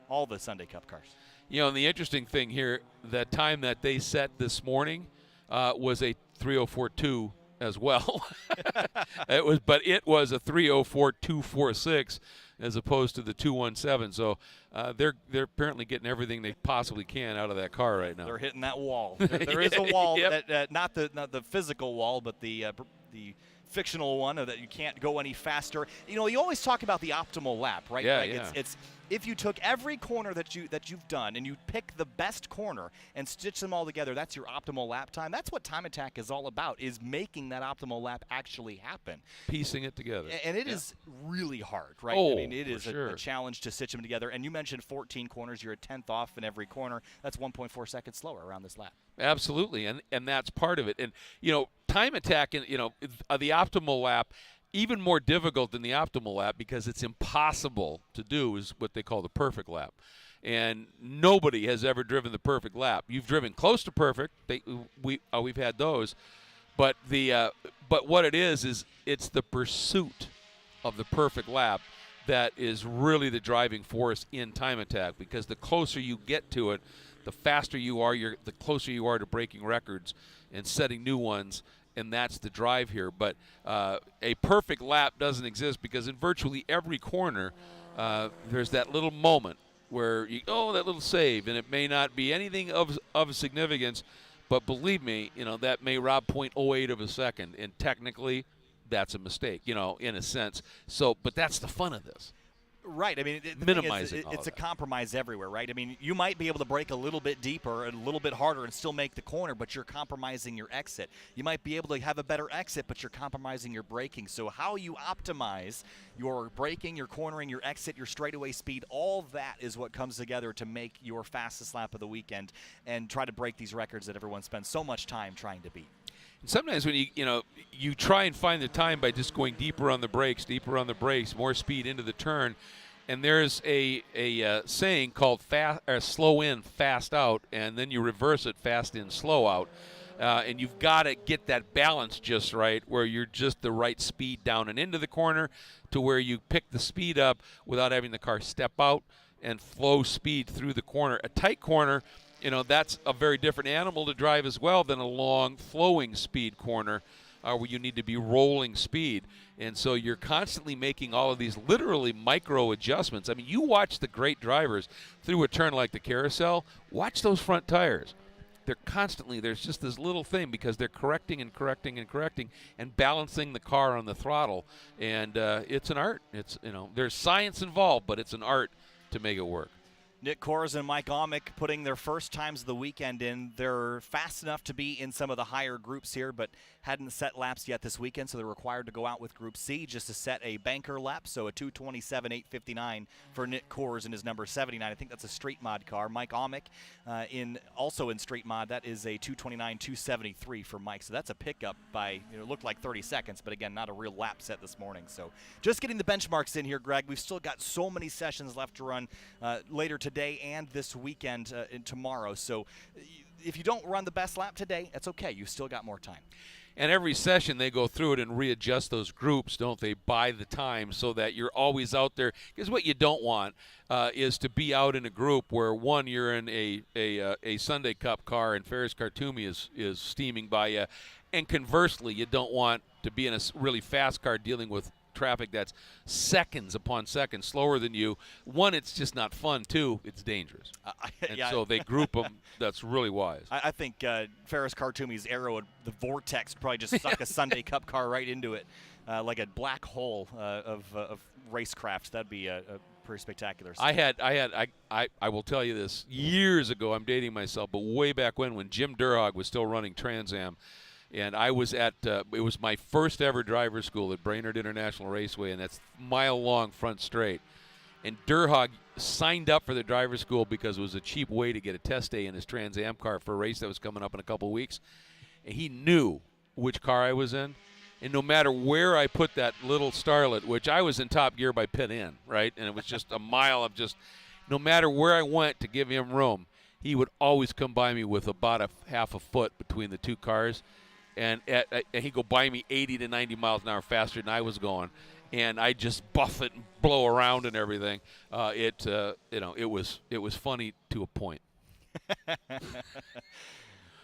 all the Sunday Cup cars. You know, and the interesting thing here, that time that they set this morning was a 3:04.2 as well. It was a 3:04.246 as opposed to the 2:17. So they're apparently getting everything they possibly can out of that car right now. They're hitting that wall. There is a wall, Yep. not the physical wall, but the fictional one that you can't go any faster. You know, you always talk about the optimal lap, right? Yeah, like yeah. It's if you took every corner that you've done and you pick the best corner and stitch them all together, that's your optimal lap time. That's what Time Attack is all about, is making that optimal lap actually happen. Piecing it together. And it is really hard, right? Oh, I mean, it is sure. a challenge to stitch them together. And you mentioned 14 corners. You're a 10th off in every corner. That's 1.4 seconds slower around this lap. Absolutely, and that's part of it. And, you know, Time Attack, the optimal lap, even more difficult than the optimal lap, because it's impossible to do, is what they call the perfect lap. And nobody has ever driven the perfect lap. You've driven close to perfect. We've had those. But what it is it's the pursuit of the perfect lap that is really the driving force in Time Attack, because the closer you get to it, the faster you are, the closer you are to breaking records and setting new ones. And that's the drive here. But a perfect lap doesn't exist, because in virtually every corner, there's that little moment where that little save, and it may not be anything of significance, but believe me, that may rob 0.08 of a second, and technically, that's a mistake, in a sense. So, but that's the fun of this. Right. I mean, it's a compromise everywhere, right? I mean, you might be able to brake a little bit deeper and a little bit harder and still make the corner, but you're compromising your exit. You might be able to have a better exit, but you're compromising your braking. So how you optimize your braking, your cornering, your exit, your straightaway speed, all that is what comes together to make your fastest lap of the weekend and try to break these records that everyone spends so much time trying to beat. Sometimes when you try and find the time by just going deeper on the brakes, more speed into the turn, and there's a saying called slow in, fast out, and then you reverse it, fast in, slow out. And you've got to get that balance just right, where you're just the right speed down and into the corner to where you pick the speed up without having the car step out and flow speed through the corner. A tight corner, that's a very different animal to drive as well than a long flowing speed corner where you need to be rolling speed. And so you're constantly making all of these literally micro adjustments. I mean, you watch the great drivers through a turn like the carousel, watch those front tires. They're constantly, there's just this little thing because they're correcting and correcting and correcting and balancing the car on the throttle. And it's an art. It's, there's science involved, but it's an art to make it work. Nick Kors and Mike Amick putting their first times of the weekend in. They're fast enough to be in some of the higher groups here, but hadn't set laps yet this weekend, so they're required to go out with Group C just to set a banker lap, so a 2:27.859 for Nick Kors in his number 79. I think that's a street mod car. Mike Amick also in street mod, that is a 2:29.273 for Mike, so that's a pickup by, it looked like 30 seconds, but again, not a real lap set this morning. So just getting the benchmarks in here, Greg. We've still got so many sessions left to run later today and this weekend and tomorrow. So if you don't run the best lap today, that's okay. You still got more time. And every session they go through it and readjust those groups, don't they, by the time, so that you're always out there. Because what you don't want is to be out in a group where, one, you're in a Sunday Cup car and Ferris Khartoumi is steaming by you. And conversely, you don't want to be in a really fast car dealing with traffic that's seconds upon seconds slower than you. One, it's just not fun. Two, it's dangerous. So they group them. That's really wise. I think Ferris Khartoumi's Aero, the Vortex, probably just suck a Sunday Cup car right into it like a black hole of racecraft. That'd be a pretty spectacular sight. I will tell you this, years ago, I'm dating myself, but way back when Jim Durhog was still running Trans Am, and I was at, it was my first ever driver's school at Brainerd International Raceway, and that's mile-long front straight. And Durhog signed up for the driver's school because it was a cheap way to get a test day in his Trans Am car for a race that was coming up in a couple weeks. And he knew which car I was in. And no matter where I put that little starlet, which I was in top gear by pit in, right? And it was just a mile of just, no matter where I went to give him room, he would always come by me with about a half a foot between the two cars. And he'd go by me 80 to 90 miles an hour faster than I was going, and I just buff it and blow around and everything. It was funny to a point.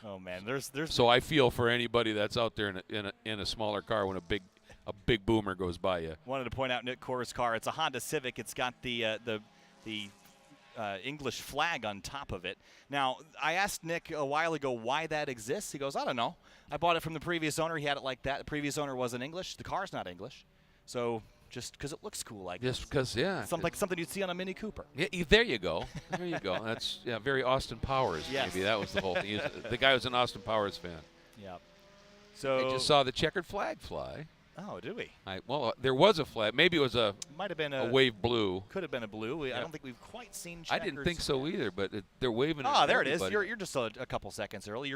Oh man, there's. So I feel for anybody that's out there in a smaller car when a big boomer goes by you. Wanted to point out Nick Kors' car. It's a Honda Civic. It's got the English flag on top of it. Now, I asked Nick a while ago why that exists. He goes, I don't know. I bought it from the previous owner. He had it like that. The previous owner wasn't English. The car's not English. So just because it looks cool like this. Just because, yeah. Something you'd see on a Mini Cooper. Yeah, there you go. There you go. That's very Austin Powers. Yes. Maybe that was the whole thing. The guy was an Austin Powers fan. Yeah. So I just saw the checkered flag fly. Oh, did we? There was a flag. Maybe it was might have been a wave blue. Could have been a blue. Yeah. I don't think we've quite seen checkers. I didn't think so either, but they're waving. Oh, there it is. Everybody. You're just a couple seconds early.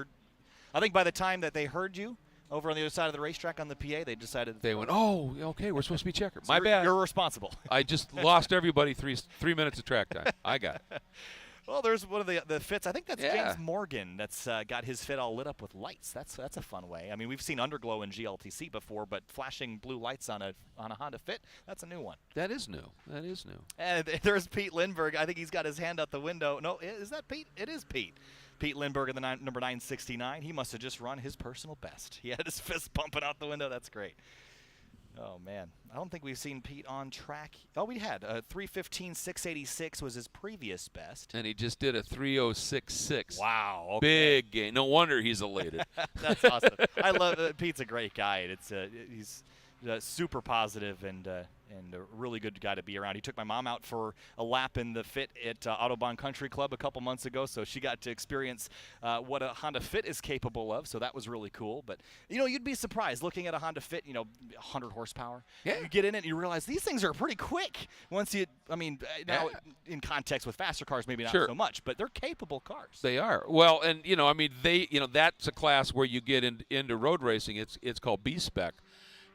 I think by the time that they heard you over on the other side of the racetrack on the PA, they decided. They went, oh, okay, we're supposed to be checkered. So My bad. You're responsible. I just lost everybody 3 minutes of track time. I got it. Well, there's one of the fits. I think that's Yeah. James Morgan that's got his fit all lit up with lights. That's a fun way. I mean, we've seen underglow in GLTC before, but flashing blue lights on a Honda Fit, that's a new one. That is new. That is new. And there's Pete Lindbergh. I think he's got his hand out the window. No, is that Pete? It is Pete. Pete Lindbergh in the number 969. He must have just run his personal best. He had his fist pumping out the window. That's great. Oh, man. I don't think we've seen Pete on track. Oh, we had. 3:15.686 was his previous best. And he just did a 3:06.6. Wow. Okay. Big gain. No wonder he's elated. That's awesome. I love Pete's a great guy. He's super positive and a really good guy to be around. He took my mom out for a lap in the Fit at Autobahn Country Club a couple months ago, so she got to experience what a Honda Fit is capable of, so that was really cool. But, you'd be surprised looking at a Honda Fit, 100 horsepower. Yeah. You get in it and you realize these things are pretty quick once now in context with faster cars, maybe not so much, but they're capable cars. They are. Well, and, that's a class where you get into road racing. It's called B-Spec.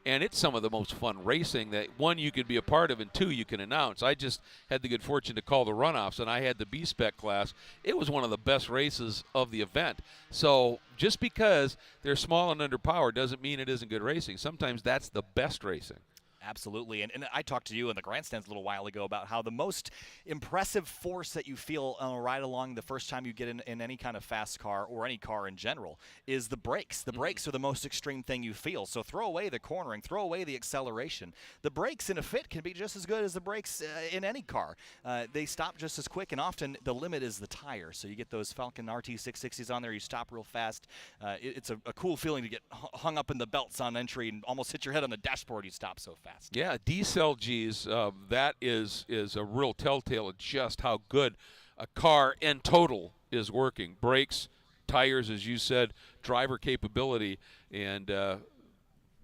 and it's some of the most fun racing that, one, you could be a part of, and two, you can announce. I just had the good fortune to call the runoffs, and I had the B-Spec class. It was one of the best races of the event. So just because they're small and underpowered doesn't mean it isn't good racing. Sometimes that's the best racing. Absolutely. And I talked to you in the grandstands a little while ago about how the most impressive force that you feel right along the first time you get in any kind of fast car or any car in general is the brakes. The brakes are the most extreme thing you feel. So throw away the cornering, throw away the acceleration. The brakes in a fit can be just as good as the brakes in any car. They stop just as quick, and often the limit is the tire. So you get those Falken RT660s on there, you stop real fast. It's a cool feeling to get hung up in the belts on entry and almost hit your head on the dashboard. You stop so fast. Yeah, D-cell Gs, that is a real telltale of just how good a car in total is working. Brakes, tires, as you said, driver capability, and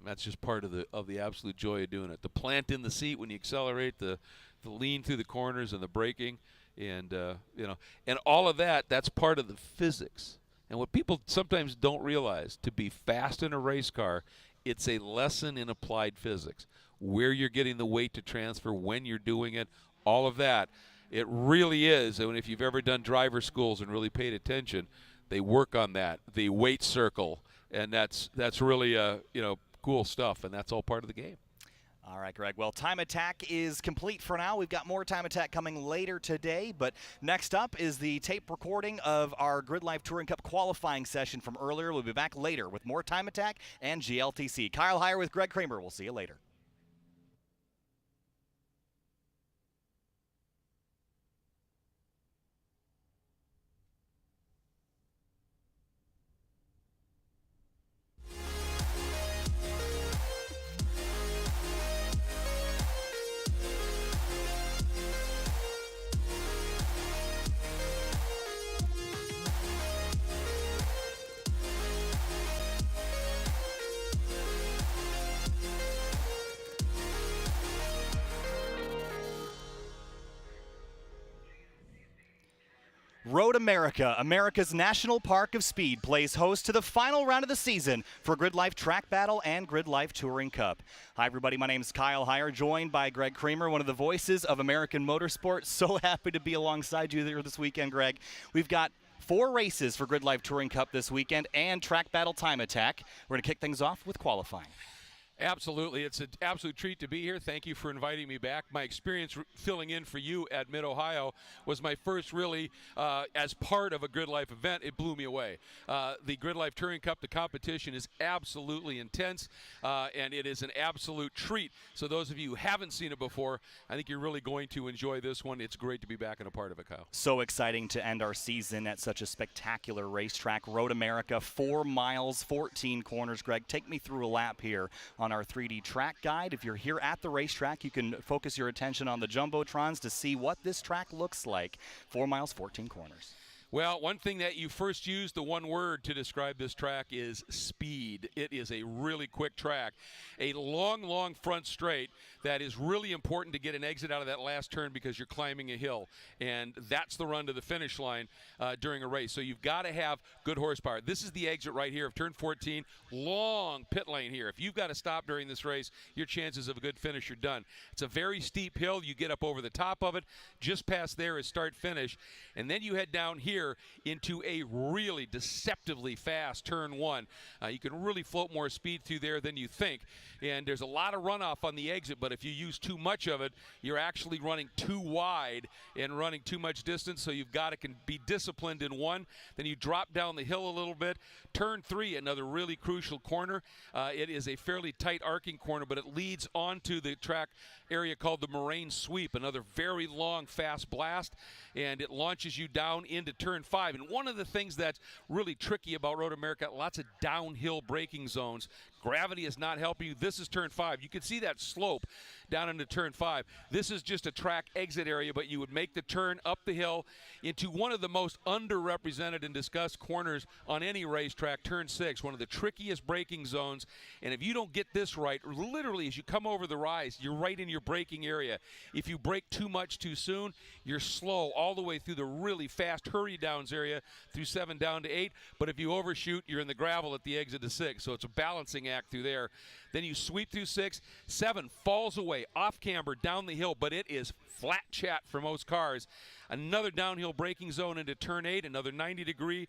that's just part of the absolute joy of doing it. The plant in the seat when you accelerate, the lean through the corners, and the braking, and and all of that's part of the physics. And what people sometimes don't realize, to be fast in a race car, it's a lesson in applied physics. Where you're getting the weight to transfer, when you're doing it, all of that. It really is. And if you've ever done driver schools and really paid attention, they work on that, the weight circle, and that's really cool stuff, and that's all part of the game. All right, Greg. Well, Time Attack is complete for now. We've got more Time Attack coming later today, but next up is the tape recording of our GRIDLIFE Touring Cup qualifying session from earlier. We'll be back later with more Time Attack and GLTC. Kyle Heyer with Greg Kramer. We'll see you later. Road America, America's National Park of Speed, plays host to the final round of the season for GRIDLIFE Track Battle and GRIDLIFE Touring Cup. Hi, everybody. My name is Kyle Heyer, joined by Greg Kramer, one of the voices of American Motorsport. So happy to be alongside you there this weekend, Greg. We've got 4 races for GRIDLIFE Touring Cup this weekend and Track Battle Time Attack. We're going to kick things off with qualifying. Absolutely. It's an absolute treat to be here. Thank you for inviting me back. My experience filling in for you at Mid-Ohio was my first really as part of a GRIDLIFE event. It blew me away. The GRIDLIFE Touring Cup, the competition is absolutely intense, and it is an absolute treat. So those of you who haven't seen it before, I think you're really going to enjoy this one. It's great to be back and a part of it, Kyle. So exciting to end our season at such a spectacular racetrack. Road America, 4 miles, 14 corners. Greg, take me through a lap here on our 3D track guide. If you're here at the racetrack, you can focus your attention on the Jumbotrons to see what this track looks like. 4 miles, 14 corners. Well, one thing that you first used, the one word to describe this track, is speed. It is a really quick track. A long, long front straight that is really important to get an exit out of that last turn because you're climbing a hill. And that's the run to the finish line during a race. So you've got to have good horsepower. This is the exit right here of turn 14. Long pit lane here. If you've got to stop during this race, your chances of a good finish are done. It's a very steep hill. You get up over the top of it. Just past there is start-finish. And then you head down here into a really deceptively fast turn 1. You can really float more speed through there than you think, and there's a lot of runoff on the exit, but if you use too much of it, you're actually running too wide and running too much distance, so you've got to be disciplined in 1. Then you drop down the hill a little bit. Turn 3, another really crucial corner. It is a fairly tight arcing corner, but it leads onto the track area called the Moraine Sweep, another very long, fast blast, and it launches you down into turn 5. And one of the things that's really tricky about Road America, lots of downhill braking zones. Gravity is not helping you. This is turn 5. You can see that slope down into turn 5. This is just a track exit area, but you would make the turn up the hill into one of the most underrepresented and discussed corners on any racetrack, turn 6, one of the trickiest braking zones. And if you don't get this right, literally as you come over the rise, you're right in your braking area. If you brake too much too soon, you're slow all the way through the really fast hurry downs area through 7 down to 8. But if you overshoot, you're in the gravel at the exit to 6. So it's a balancing act through there. Then you sweep through 6. 7 falls away, off camber, down the hill, but it is flat chat for most cars. Another downhill braking zone into turn 8, another 90-degree.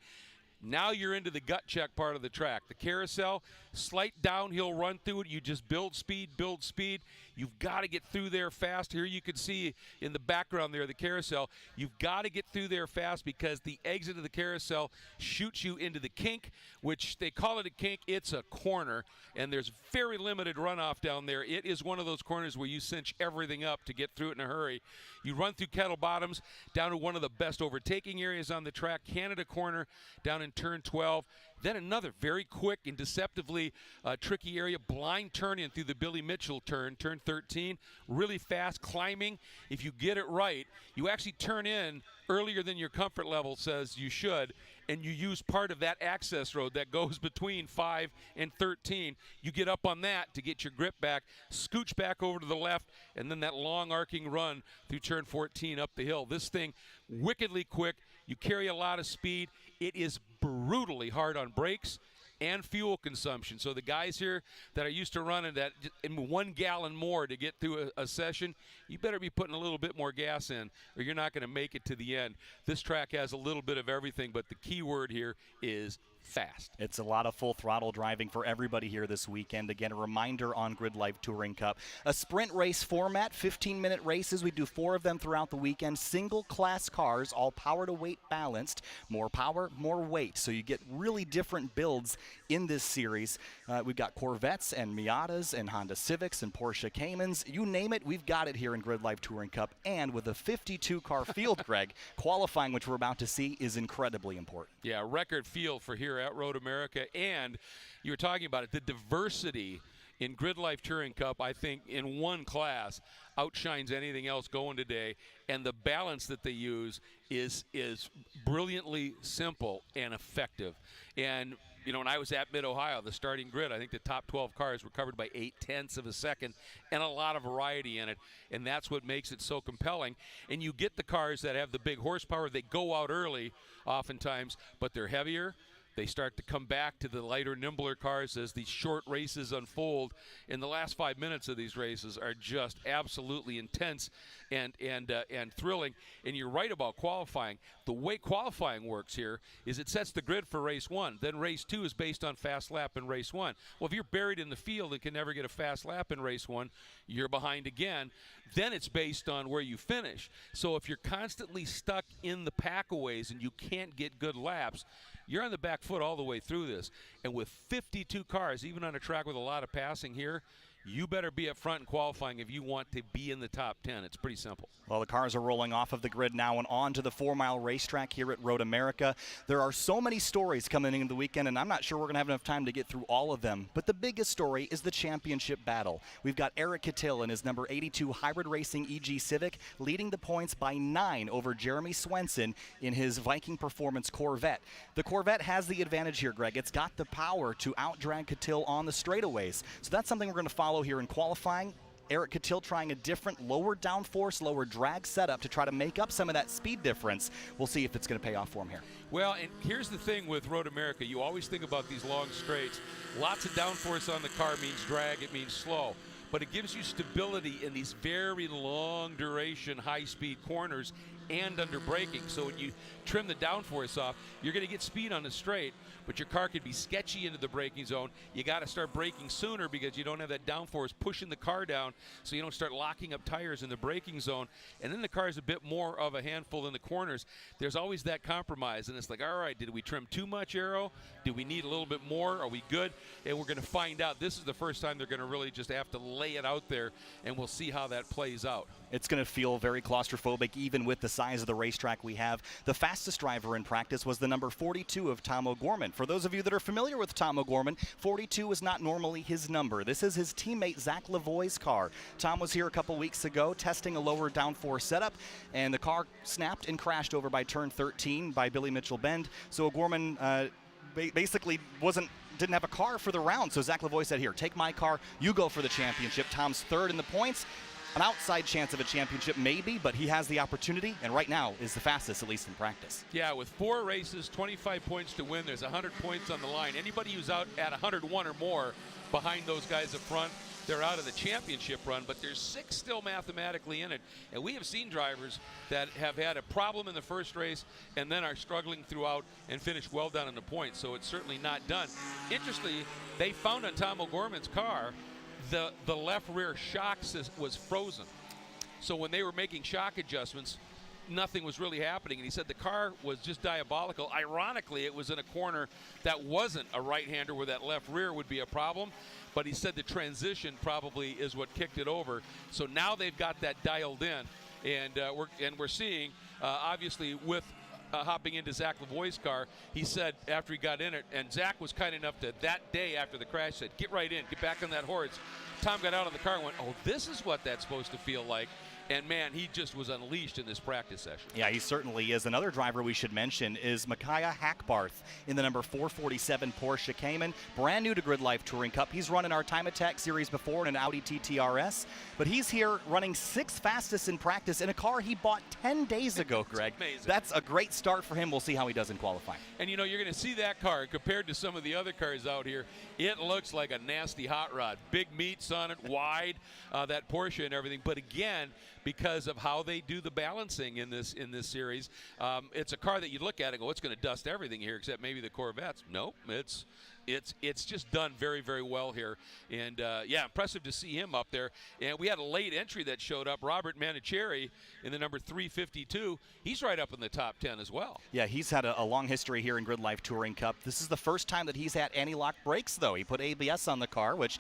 Now you're into the gut check part of the track. The carousel, slight downhill run through it. You just build speed, build speed. You've got to get through there fast. Here you can see in the background there, the carousel. You've got to get through there fast because the exit of the carousel shoots you into the kink, which they call it a kink. It's a corner, and there's very limited runoff down there. It is one of those corners where you cinch everything up to get through it in a hurry. You run through Kettle Bottoms down to one of the best overtaking areas on the track, Canada Corner, down in turn 12. Then another very quick and deceptively tricky area, blind turn in through the Billy Mitchell turn 13. Really fast climbing. If you get it right, you actually turn in earlier than your comfort level says you should, and you use part of that access road that goes between 5 and 13. You get up on that to get your grip back, scooch back over to the left, and then that long arcing run through turn 14 up the hill. This thing wickedly quick. You carry a lot of speed. It is brutally hard on brakes and fuel consumption. So the guys here that are used to running that in 1 gallon more to get through a session, you better be putting a little bit more gas in or you're not going to make it to the end. This track has a little bit of everything, but the key word here is fast. It's a lot of full throttle driving for everybody here this weekend. Again, a reminder on GridLife Touring Cup. A sprint race format, 15-minute races. We do 4 of them throughout the weekend. Single class cars, all power to weight balanced. More power, more weight. So you get really different builds in this series. We've got Corvettes and Miatas and Honda Civics and Porsche Caymans. You name it, we've got it here in GridLife Touring Cup. And with a 52-car field, Greg, qualifying, which we're about to see, is incredibly important. Yeah, record field for here at Road America. And you were talking about it, the diversity in GridLife Touring Cup, I think, in one class outshines anything else going today. And the balance that they use is brilliantly simple and effective. And you know, when I was at Mid-Ohio, the starting grid, I think the top 12 cars were covered by 0.8 of a second and a lot of variety in it. And that's what makes it so compelling. And you get the cars that have the big horsepower. They go out early oftentimes, but they're heavier. They start to come back to the lighter, nimbler cars as these short races unfold. And the last 5 minutes of these races are just absolutely intense and thrilling. And you're right about qualifying. The way qualifying works here is it sets the grid for race 1. Then race 2 is based on fast lap in race 1. Well, if you're buried in the field and can never get a fast lap in race 1, you're behind again. Then it's based on where you finish. So if you're constantly stuck in the packaways and you can't get good laps, you're on the back foot all the way through this. And with 52 cars, even on a track with a lot of passing here, you better be up front in qualifying if you want to be in the top 10. It's pretty simple. Well, the cars are rolling off of the grid now and on to the 4-mile racetrack here at Road America. There are so many stories coming into the weekend, and I'm not sure we're going to have enough time to get through all of them. But the biggest story is the championship battle. We've got Eric Kittil in his number 82 Hybrid Racing EG Civic leading the points by 9 over Jeremy Swenson in his Viking Performance Corvette. The Corvette has the advantage here, Greg. It's got the power to outdrag Kittil on the straightaways. So that's something we're going to follow here in qualifying. Eric Kittil trying a different lower downforce, lower drag setup to try to make up some of that speed difference. We'll see if it's going to pay off for him here. Well, and here's the thing with Road America. You always think about these long straights. Lots of downforce on the car means drag, it means slow. But it gives you stability in these very long duration, high-speed corners and under braking. So when you trim the downforce off, you're going to get speed on the straight, but your car could be sketchy into the braking zone. You got to start braking sooner because you don't have that downforce pushing the car down, so you don't start locking up tires in the braking zone. And then the car is a bit more of a handful in the corners. There's always that compromise, and it's like, all right, did we trim too much aero? Do we need a little bit more? Are we good? And we're going to find out. This is the first time they're going to really just have to lay it out there, and we'll see how that plays out. It's going to feel very claustrophobic even with the size of the racetrack we have. The fastest driver in practice was the number 42 of Tom O'Gorman. For those of you that are familiar with Tom O'Gorman, 42 is not normally his number. This is his teammate Zach Lavoie's car. Tom was here a couple weeks ago testing a lower downforce setup, and the car snapped and crashed over by turn 13 by Billy Mitchell Bend. So O'Gorman basically didn't have a car for the round. So Zach Lavoie said, here, take my car, you go for the championship. Tom's third in the points. An outside chance of a championship, maybe, but he has the opportunity, and right now is the fastest, at least in practice. Yeah, with 4 races, 25 points to win, there's 100 points on the line. Anybody who's out at 101 or more behind those guys up front, they're out of the championship run, but there's 6 still mathematically in it. And we have seen drivers that have had a problem in the first race and then are struggling throughout and finish well down in the points, so it's certainly not done. Interestingly, they found on Tom O'Gorman's car the left rear shock was frozen. So when they were making shock adjustments, nothing was really happening. And he said the car was just diabolical. Ironically, it was in a corner that wasn't a right-hander where that left rear would be a problem. But he said the transition probably is what kicked it over. So now they've got that dialed in. And we're seeing, obviously, with hopping into Zach Lavoie's car, he said after he got in it, and Zach was kind enough to, that day after the crash, said, get right in, get back on that horse. Tom got out of the car and went, oh, this is what that's supposed to feel like. And, man, he just was unleashed in this practice session. Yeah, he certainly is. Another driver we should mention is Micaiah Hackbarth in the number 447 Porsche Cayman. Brand new to Grid Life Touring Cup. He's run in our Time Attack series before in an Audi TT-RS. But he's here running 6th fastest in practice in a car he bought 10 days ago, Greg. Amazing. That's a great start for him. We'll see how he does in qualifying. And, you know, you're going to see that car compared to some of the other cars out here. It looks like a nasty hot rod. Big meats on it, wide, that Porsche and everything. But, again, because of how they do the balancing in this series. It's a car that you look at and go, it's going to dust everything here except maybe the Corvettes. Nope, it's just done very, very well here. And, yeah, impressive to see him up there. And we had a late entry that showed up, Robert Manicherry in the number 352. He's right up in the top 10 as well. Yeah, he's had a long history here in Grid Life Touring Cup. This is the first time that he's had anti-lock brakes, though. He put ABS on the car, which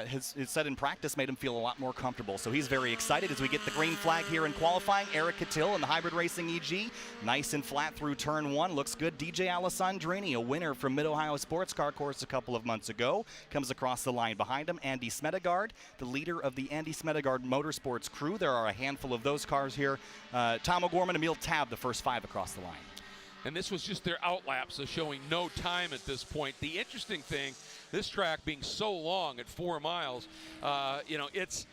his said in practice made him feel a lot more comfortable. So he's very excited as we get the green flag here in qualifying. Eric Catil in the Hybrid Racing EG. Nice and flat through turn 1. Looks good. DJ Alessandrini, a winner from Mid-Ohio Sports Car Course a couple of months ago, comes across the line behind him. Andy Smedegard, the leader of the Andy Smedegard Motorsports crew. There are a handful of those cars here. Tom O'Gorman, Emil Tab, the first 5 across the line. And this was just their outlap, so showing no time at this point. The interesting thing, this track being so long at 4 miles, you know, it's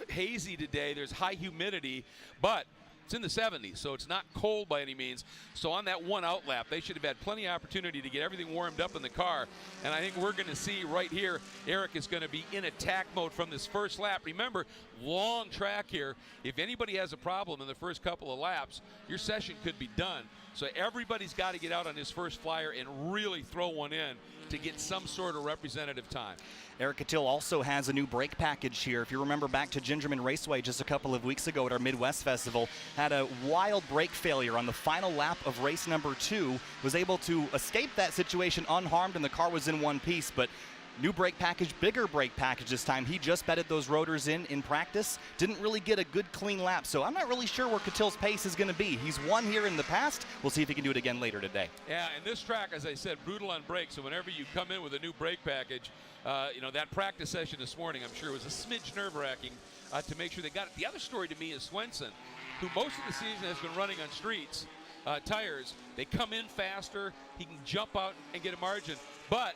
hazy today. There's high humidity, but it's in the 70s, so it's not cold by any means. So on that one outlap, they should have had plenty of opportunity to get everything warmed up in the car. And I think we're going to see right here, Eric is going to be in attack mode from this first lap. Remember, long track here. If anybody has a problem in the first couple of laps, your session could be done. So everybody's got to get out on his first flyer and really throw one in to get some sort of representative time. Eric Catil also has a new brake package here. If you remember back to Gingerman Raceway just a couple of weeks ago at our Midwest Festival, had a wild brake failure on the final lap of race number 2, was able to escape that situation unharmed, and the car was in one piece. But new brake package, bigger brake package this time. He just bedded those rotors in practice. Didn't really get a good clean lap, so I'm not really sure where Catil's pace is going to be. He's won here in the past. We'll see if he can do it again later today. Yeah, and this track, as I said, brutal on brakes, so whenever you come in with a new brake package, you know, that practice session this morning, I'm sure was a smidge nerve-wracking to make sure they got it. The other story to me is Swenson, who most of the season has been running on streets tires. They come in faster. He can jump out and get a margin, but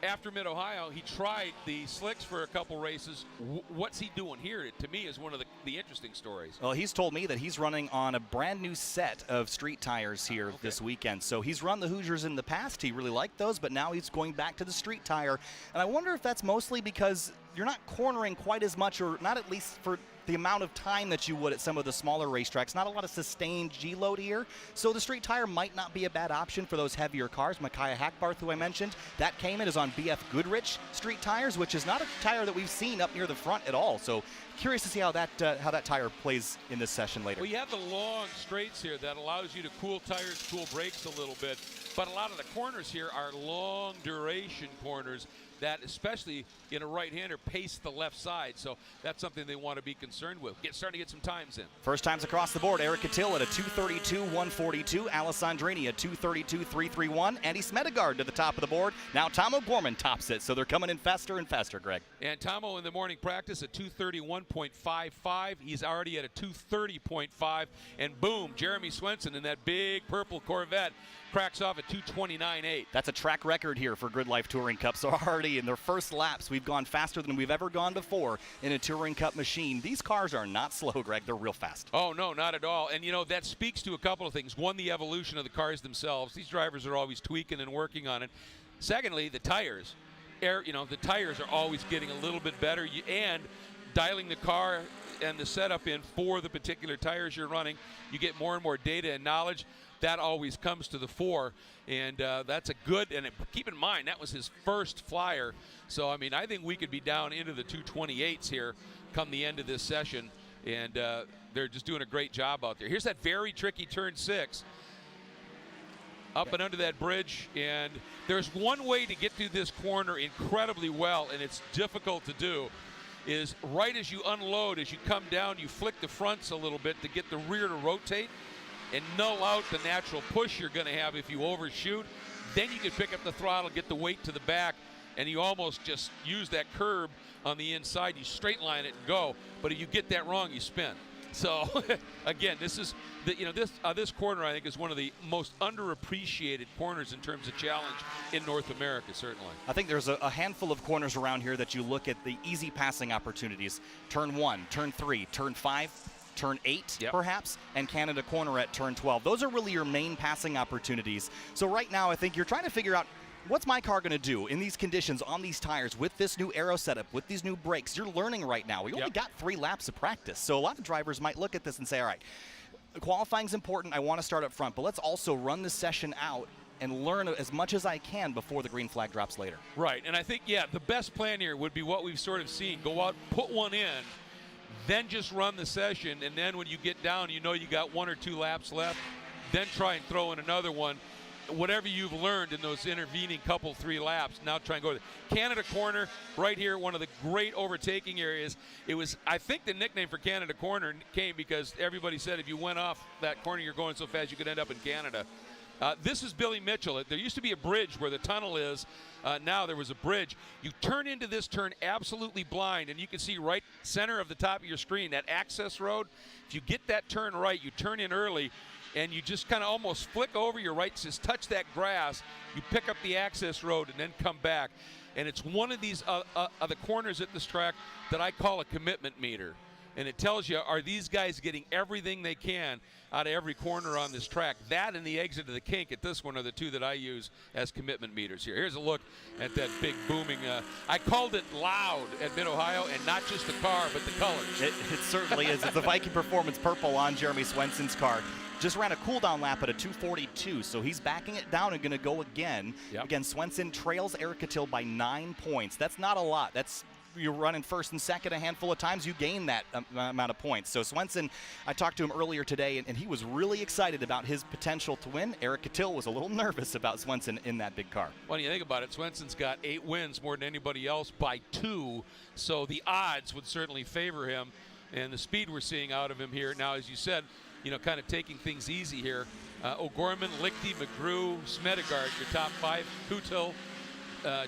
after Mid-Ohio, he tried the slicks for a couple races. What's he doing here, to me, is one of the interesting stories. Well, he's told me that he's running on a brand new set of street tires here this weekend. So he's run the Hoosiers in the past. He really liked those, but now he's going back to the street tire. And I wonder if that's mostly because you're not cornering quite as much, or not at least for the amount of time that you would at some of the smaller racetracks. Not a lot of sustained G-load here, so the street tire might not be a bad option for those heavier cars. Micaiah Hackbarth, who I mentioned, that Cayman is on BF Goodrich street tires, which is not a tire that we've seen up near the front at all. So curious to see how that tire plays in this session later. Well, you have the long straights here that allows you to cool tires, cool brakes a little bit, but a lot of the corners here are long duration corners that, especially in a right-hander, pace the left side. So that's something they want to be concerned with. Starting to get some times in. First times across the board, Eric Cattell at a 2:32.142, Alessandrini at 2:32.331, Andy Smedegard to the top of the board. Now Tom O'Gorman tops it, so they're coming in faster and faster, Greg. And Tomo in the morning practice at 2:31.55. He's already at a 2:30.5. And boom, Jeremy Swenson in that big purple Corvette cracks off at 2:29.8. That's a track record here for GridLife Touring Cup. So already in their first laps, we've gone faster than we've ever gone before in a Touring Cup machine. These cars are not slow, Greg. They're real fast. Oh, no, not at all. And, you know, that speaks to a couple of things. One, the evolution of the cars themselves. These drivers are always tweaking and working on it. Secondly, the tires. The tires are always getting a little bit better. And dialing the car and the setup in for the particular tires you're running, you get more and more data and knowledge. That always comes to the fore, and that's a good, and keep in mind, that was his first flyer. So, I mean, I think we could be down into the 228s here come the end of this session, and they're just doing a great job out there. Here's that very tricky turn 6. Up and under that bridge, and there's one way to get through this corner incredibly well, and it's difficult to do, is right as you unload, as you come down, you flick the fronts a little bit to get the rear to rotate and null out the natural push you're going to have if you overshoot. Then you can pick up the throttle, get the weight to the back, and you almost just use that curb on the inside. You straight line it and go. But if you get that wrong, you spin. So again, this is this corner I think is one of the most underappreciated corners in terms of challenge in North America, certainly. I think there's a handful of corners around here that you look at the easy passing opportunities. Turn 1, turn 3, turn 5. Turn 8, perhaps, and Canada Corner at turn 12. Those are really your main passing opportunities. So right now, I think you're trying to figure out, what's my car going to do in these conditions, on these tires, with this new aero setup, with these new brakes? You're learning right now. We only got 3 laps of practice. So a lot of drivers might look at this and say, all right, qualifying's important. I want to start up front, but let's also run the session out and learn as much as I can before the green flag drops later. Right, and I think, the best plan here would be what we've sort of seen. Go out, put one in, then just run the session, and then when you get down, you got 1 or 2 laps left, then try and throw in another one. Whatever you've learned in those intervening 3 laps, now try and go to the Canada Corner right here, one of the great overtaking areas. It was, I think the nickname for Canada Corner came because everybody said if you went off that corner, you're going so fast you could end up in Canada. This is Billy Mitchell. There used to be a bridge where the tunnel is. Now there was a bridge. You turn into this turn absolutely blind, and you can see right center of the top of your screen, that access road. If you get that turn right, you turn in early, and you just kind of almost flick over your right, just touch that grass. You pick up the access road and then come back. And it's one of these other corners at this track that I call a commitment meter. And it tells you, are these guys getting everything they can out of every corner on this track? That and the exit of the kink at this one are the 2 that I use as commitment meters here. Here's a look at that big booming. I called it loud at Mid-Ohio, and not just the car, but the colors. It certainly is. It's the Viking Performance purple on Jeremy Swenson's car. Just ran a cool-down lap at a 2:42, so he's backing it down and going to go again. Again, Swenson trails Eric Cattell by 9 points. That's not a lot. You're running first and second a handful of times, you gain that amount of points. So Swenson, I talked to him earlier today, and he was really excited about his potential to win. Eric Cattell was a little nervous about Swenson in that big car. When you think about it, Swenson's got 8 wins, more than anybody else by 2, so the odds would certainly favor him, and the speed we're seeing out of him here. Now, as you said, kind of taking things easy here. O'Gorman, Lichty, McGrew, Smedegard, your top 5, Kutil,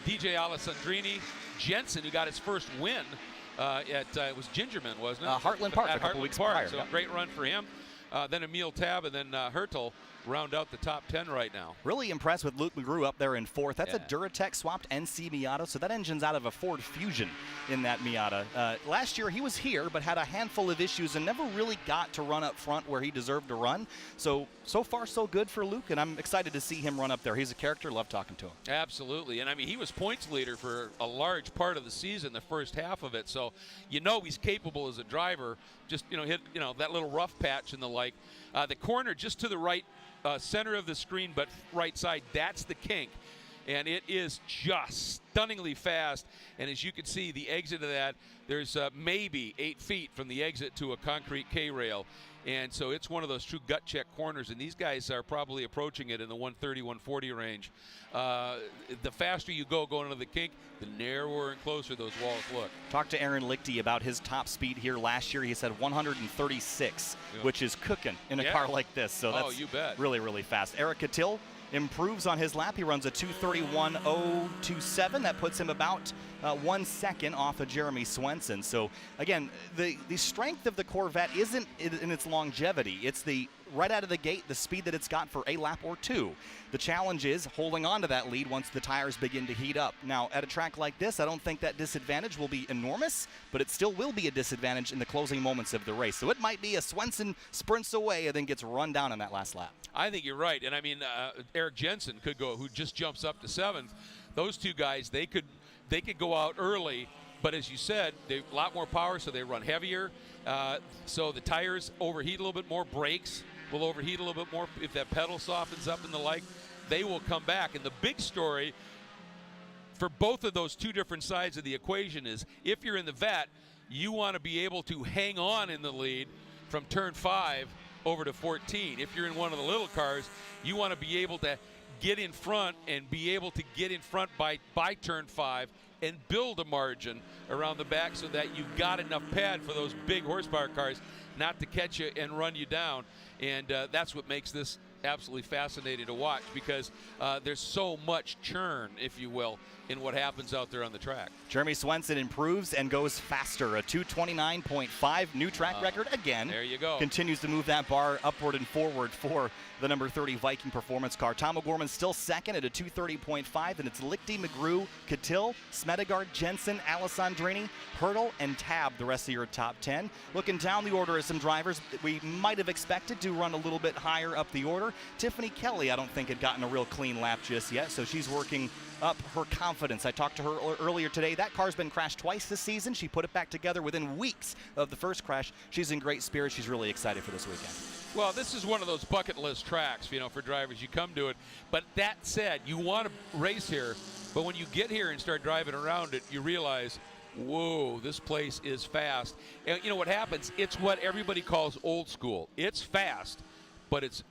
DJ Alessandrini, Jensen, who got his first win at it was Gingerman, wasn't it? Heartland Park at a couple Heartland weeks Park. prior. So great run for him. Then Emil Tab and then Hertel round out the top 10 right now. Really impressed with Luke McGrew up there in 4th. That's a Duratec swapped NC Miata, so that engine's out of a Ford Fusion in that Miata. Last year he was here, but had a handful of issues and never really got to run up front where he deserved to run. So far so good for Luke, and I'm excited to see him run up there. He's a character, love talking to him. Absolutely, and I mean, he was points leader for a large part of the season, the first half of it, so he's capable as a driver. Just, hit, that little rough patch and the like. The corner just to the right, center of the screen, but right side, that's the kink. And it is just stunningly fast. And as you can see, the exit of that, there's maybe 8 feet from the exit to a concrete K-rail. And so it's one of those true gut check corners, and these guys are probably approaching it in the 130, 140 range. The faster you go going into the kink, the narrower and closer those walls look. Talked to Aaron Lichty about his top speed here last year. He said 136, which is cooking in a car like this. So that's you bet. really, really fast. Eric Catil improves on his lap. He runs a 2:31.027. That puts him about 1 second off of Jeremy Swenson. So again, the strength of the Corvette isn't in its longevity. It's the right out of the gate, the speed that it's got for a lap or two. The challenge is holding on to that lead once the tires begin to heat up. Now, at a track like this, I don't think that disadvantage will be enormous, but it still will be a disadvantage in the closing moments of the race. So it might be a Swenson sprints away and then gets run down on that last lap. I think you're right. And I mean, Eric Jensen could go, who just jumps up to 7th. Those two guys, they could go out early, but as you said, they've a lot more power, so they run heavier. So the tires overheat a little bit more, brakes will overheat a little bit more. If that pedal softens up and the like, they will come back. And the big story for both of those two different sides of the equation is if you're in the vet, you want to be able to hang on in the lead from turn 5 over to 14. If you're in one of the little cars, you want to be able to get in front and be able to get in front by turn 5 and build a margin around the back so that you've got enough pad for those big horsepower cars not to catch you and run you down. And that's what makes this absolutely fascinating to watch, because there's so much churn, if you will, in what happens out there on the track. Jeremy Swenson improves and goes faster, a 2:29.5 new track record again. There you go. Continues to move that bar upward and forward for the number 30 Viking performance car. Tom O'Gorman still second at a 2:30.5, and it's Lichty, McGrew, Catil, Smedegaard, Jensen, Alessandrini, Hurdle, and Tab, the rest of your top 10. Looking down the order of some drivers we might have expected to run a little bit higher up the order. Tiffany Kelly, I don't think, had gotten a real clean lap just yet, so she's working up her confidence. I talked to her earlier today. That car's been crashed twice this season. She put it back together within weeks of the first crash. She's in great spirits. She's really excited for this weekend. Well, this is one of those bucket list tracks, you know, for drivers. You come to it. But that said, you want to race here, but when you get here and start driving around it, you realize, whoa, this place is fast. And you know what happens? It's what everybody calls old school. It's fast, but it's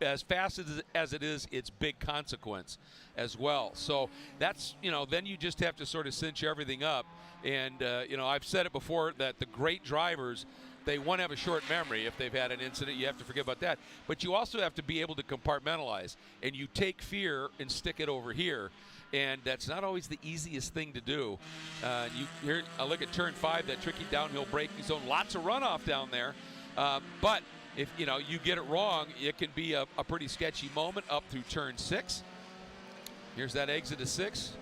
as fast as it is, it's big consequence as well. So that's, you know, then you just have to sort of cinch everything up. And, you know, I've said it before that the great drivers, they want to have a short memory. If they've had an incident, you have to forget about that. But you also have to be able to compartmentalize. And you take fear and stick it over here. And that's not always the easiest thing to do. Here, I look at turn 5, that tricky downhill braking zone. Lots of runoff down there. But if you know you get it wrong, it can be a pretty sketchy moment up through turn 6. Here's that exit to 6,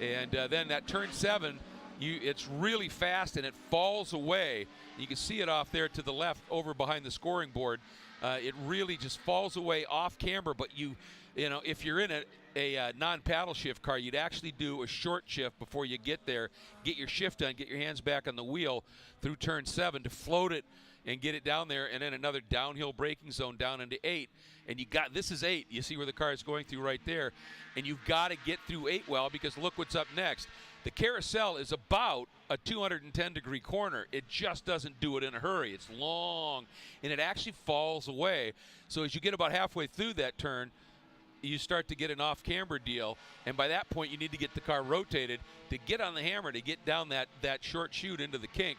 and then that turn 7, it's really fast and it falls away. You can see it off there to the left, over behind the scoring board. It really just falls away off camber. But you know, if you're in a non-paddle shift car, you'd actually do a short shift before you get there, get your shift done, get your hands back on the wheel through turn 7 to float it and get it down there, and then another downhill braking zone down into 8. And this is 8. You see where the car is going through right there. And you've got to get through 8 well, because look what's up next. The carousel is about a 210-degree corner. It just doesn't do it in a hurry. It's long, and it actually falls away. So as you get about halfway through that turn, you start to get an off-camber deal, and by that point you need to get the car rotated to get on the hammer to get down that short chute into the kink.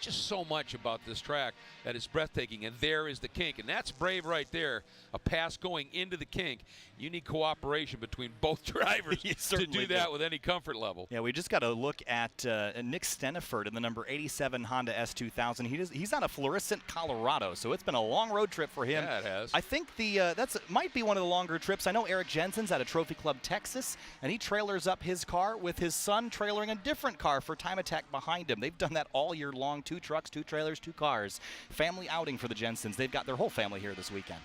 Just so much about this track that is breathtaking, and there is the kink, and that's brave right there, a pass going into the kink. You need cooperation between both drivers to do that with any comfort level. Yeah, we just got to look at Nick Steniford in the number 87 Honda S2000. He's out of Florissant, Colorado, so it's been a long road trip for him. Yeah, it has. I think that's might be one of the longer trips. I know Eric Jensen's at a Trophy Club Texas, and he trailers up his car with his son trailering a different car for Time Attack behind him. They've done that all year long. 2 trucks, 2 trailers, 2 cars. Family outing for the Jensens. They've got their whole family here this weekend.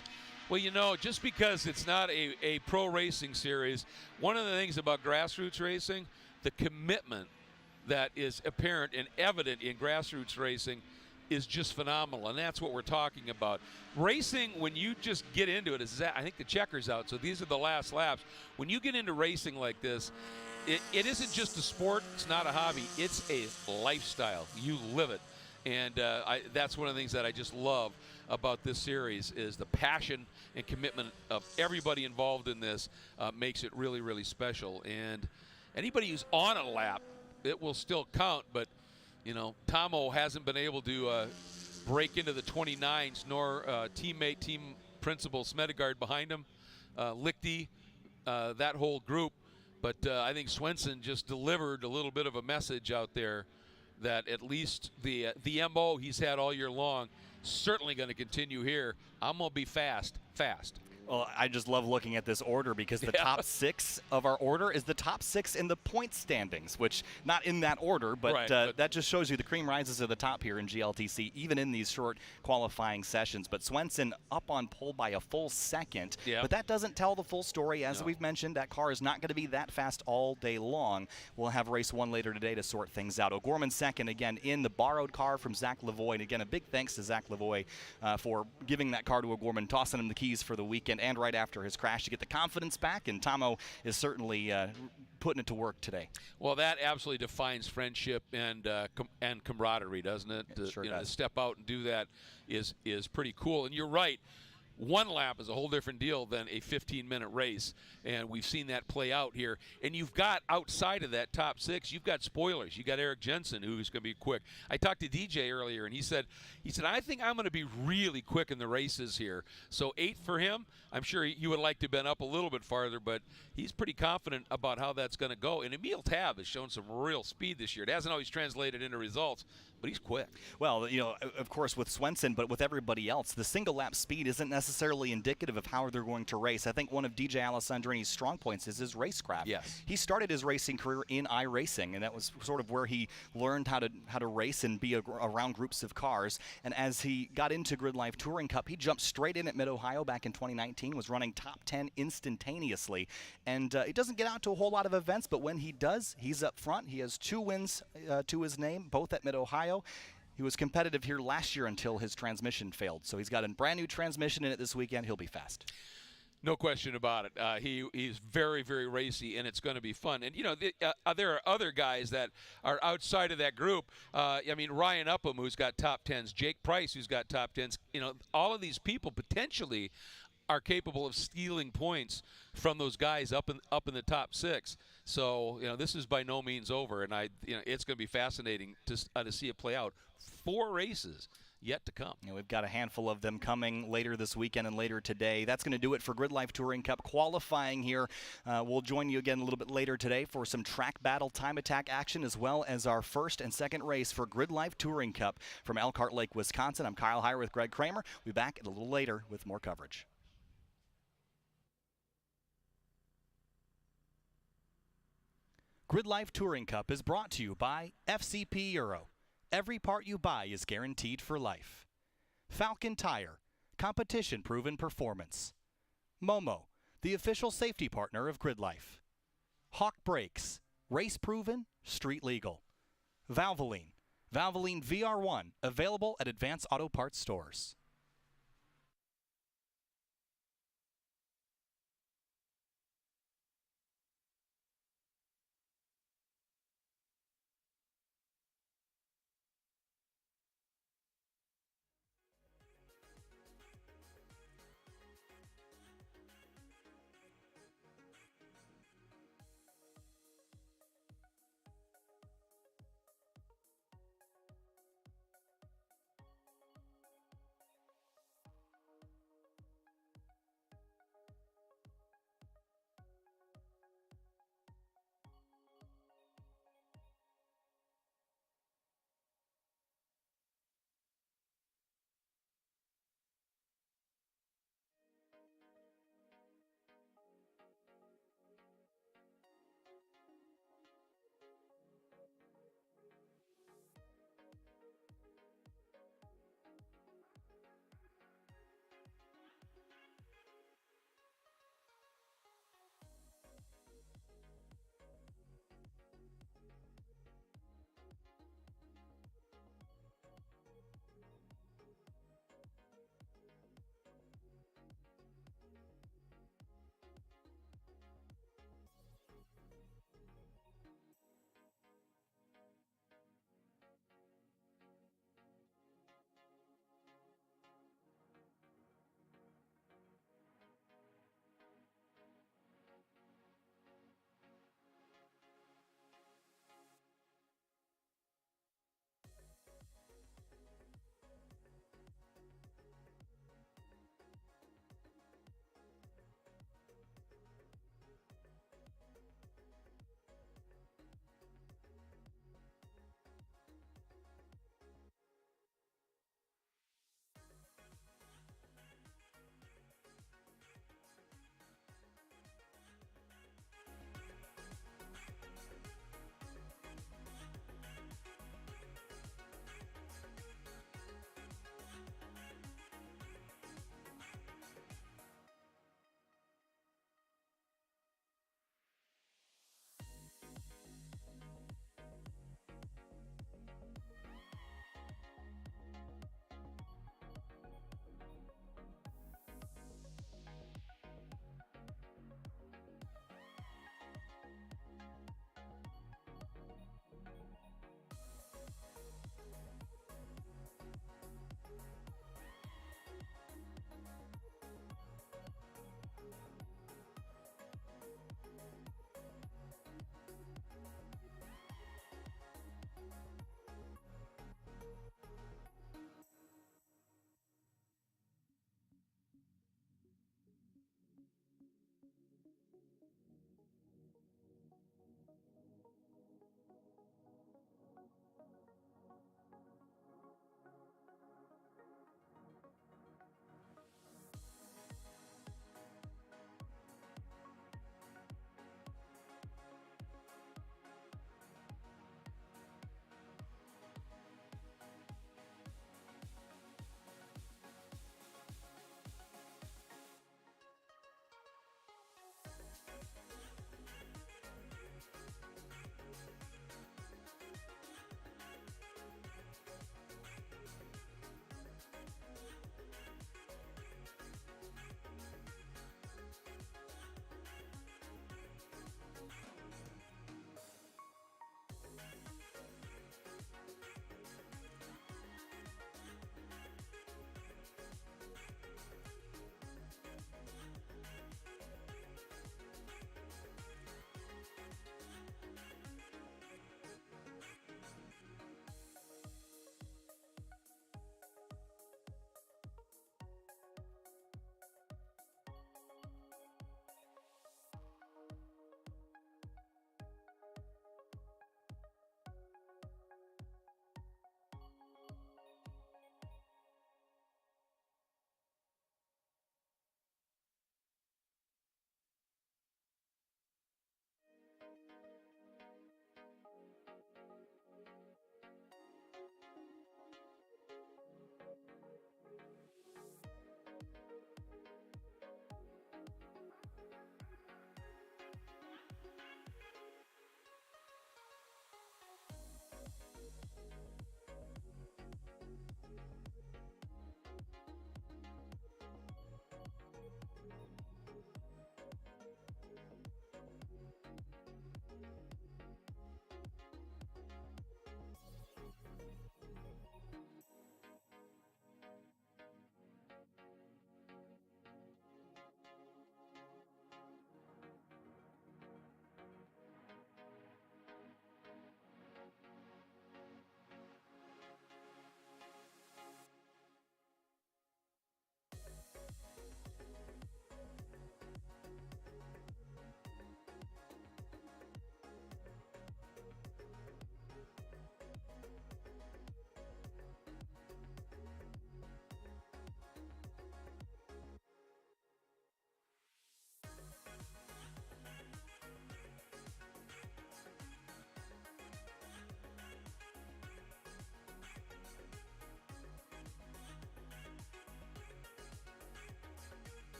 Well, you know, just because it's not a pro racing series, one of the things about grassroots racing, the commitment that is apparent and evident in grassroots racing is just phenomenal, and that's what we're talking about. Racing, when you just get into it, I think the checker's out, so these are the last laps. When you get into racing like this, it isn't just a sport, it's not a hobby, it's a lifestyle. You live it. And that's one of the things that I just love about this series is the passion and commitment of everybody involved in this makes it really, really special. And anybody who's on a lap, it will still count, but you know, Tomo hasn't been able to break into the 29s, nor team principal Smedegaard behind him, Lichty, that whole group. But I think Swenson just delivered a little bit of a message out there that at least the MO he's had all year long, certainly going to continue here. I'm going to be fast. Well, I just love looking at this order because the top 6 of our order is the top 6 in the point standings, which not in that order, but, right, but that just shows you the cream rises to the top here in GLTC, even in these short qualifying sessions. But Swenson up on pole by a full second, but that doesn't tell the full story. As we've mentioned, that car is not going to be that fast all day long. We'll have race 1 later today to sort things out. O'Gorman second, again, in the borrowed car from Zach Lavoie. And again, a big thanks to Zach Lavoie for giving that car to O'Gorman, tossing him the keys for the weekend, and right after his crash to get the confidence back. And Tomo is certainly putting it to work today. Well, that absolutely defines friendship and camaraderie, doesn't it? It sure to does. step out and do that is pretty cool. And you're right. 1 lap is a whole different deal than a 15-minute race, and we've seen that play out here. And you've got, outside of that top 6, you've got spoilers. You got Eric Jensen, who's going to be quick. I talked to DJ earlier, and he said, I think I'm going to be really quick in the races here. So 8th for him. I'm sure you would like to have been up a little bit farther, but he's pretty confident about how that's going to go. And Emil Tab has shown some real speed this year. It hasn't always translated into results, but he's quick. Well, you know, of course with Swenson, but with everybody else, the single lap speed isn't necessarily indicative of how they're going to race. I think one of DJ Alessandrini's strong points is his racecraft. Yes. He started his racing career in iRacing, and that was sort of where he learned how to race and be around groups of cars. And as he got into GRIDLIFE Touring Cup, he jumped straight in at Mid-Ohio back in 2019, was running top 10 instantaneously. And it doesn't get out to a whole lot of events, but when he does, he's up front. He has 2 wins to his name, both at Mid-Ohio. He was competitive here last year until his transmission failed. So he's got a brand new transmission in it this weekend. He'll be fast. No question about it. He's very, very racy, and it's going to be fun. And, you know, there are other guys that are outside of that group. I mean, Ryan Upham, who's got top 10s, Jake Price, who's got top 10s. You know, all of these people potentially are capable of stealing points from those guys up in the top 6. So, you know, this is by no means over, and it's going to be fascinating to see it play out. 4 races yet to come. You know, we've got a handful of them coming later this weekend and later today. That's going to do it for GRIDLIFE Touring Cup qualifying here. We'll join you again a little bit later today for some track battle time attack action, as well as our first and second race for GRIDLIFE Touring Cup from Elkhart Lake, Wisconsin. I'm Kyle Heyer with Greg Kramer. We'll be back a little later with more coverage. GRIDLIFE Touring Cup is brought to you by FCP Euro. Every part you buy is guaranteed for life. Falken Tire, competition-proven performance. MOMO, the official safety partner of GRIDLIFE. Hawk Brakes, race-proven, street-legal. Valvoline, Valvoline VR1, available at Advance Auto Parts stores.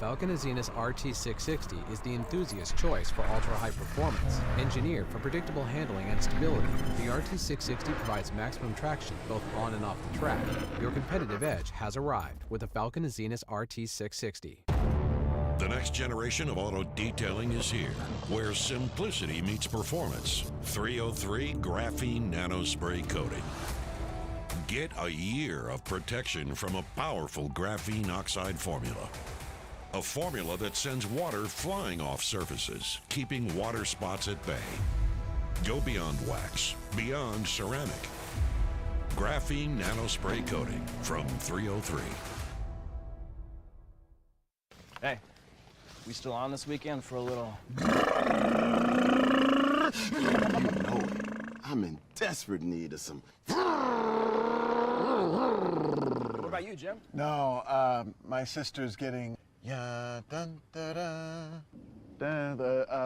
Falken Azenis RT660 is the enthusiast choice for ultra-high performance. Engineered for predictable handling and stability, the RT660 provides maximum traction both on and off the track. Your competitive edge has arrived with the Falken Azenis RT660. The next generation of auto detailing is here, where simplicity meets performance. 303 graphene nanospray coating. Get a year of protection from a powerful graphene oxide formula. A formula that sends water flying off surfaces, keeping water spots at bay. Go beyond wax, beyond ceramic. Graphene nanospray coating from 303. Hey, we still on this weekend for a little? You know it. I'm in desperate need of some. What about you, Jim? No, my sister's getting the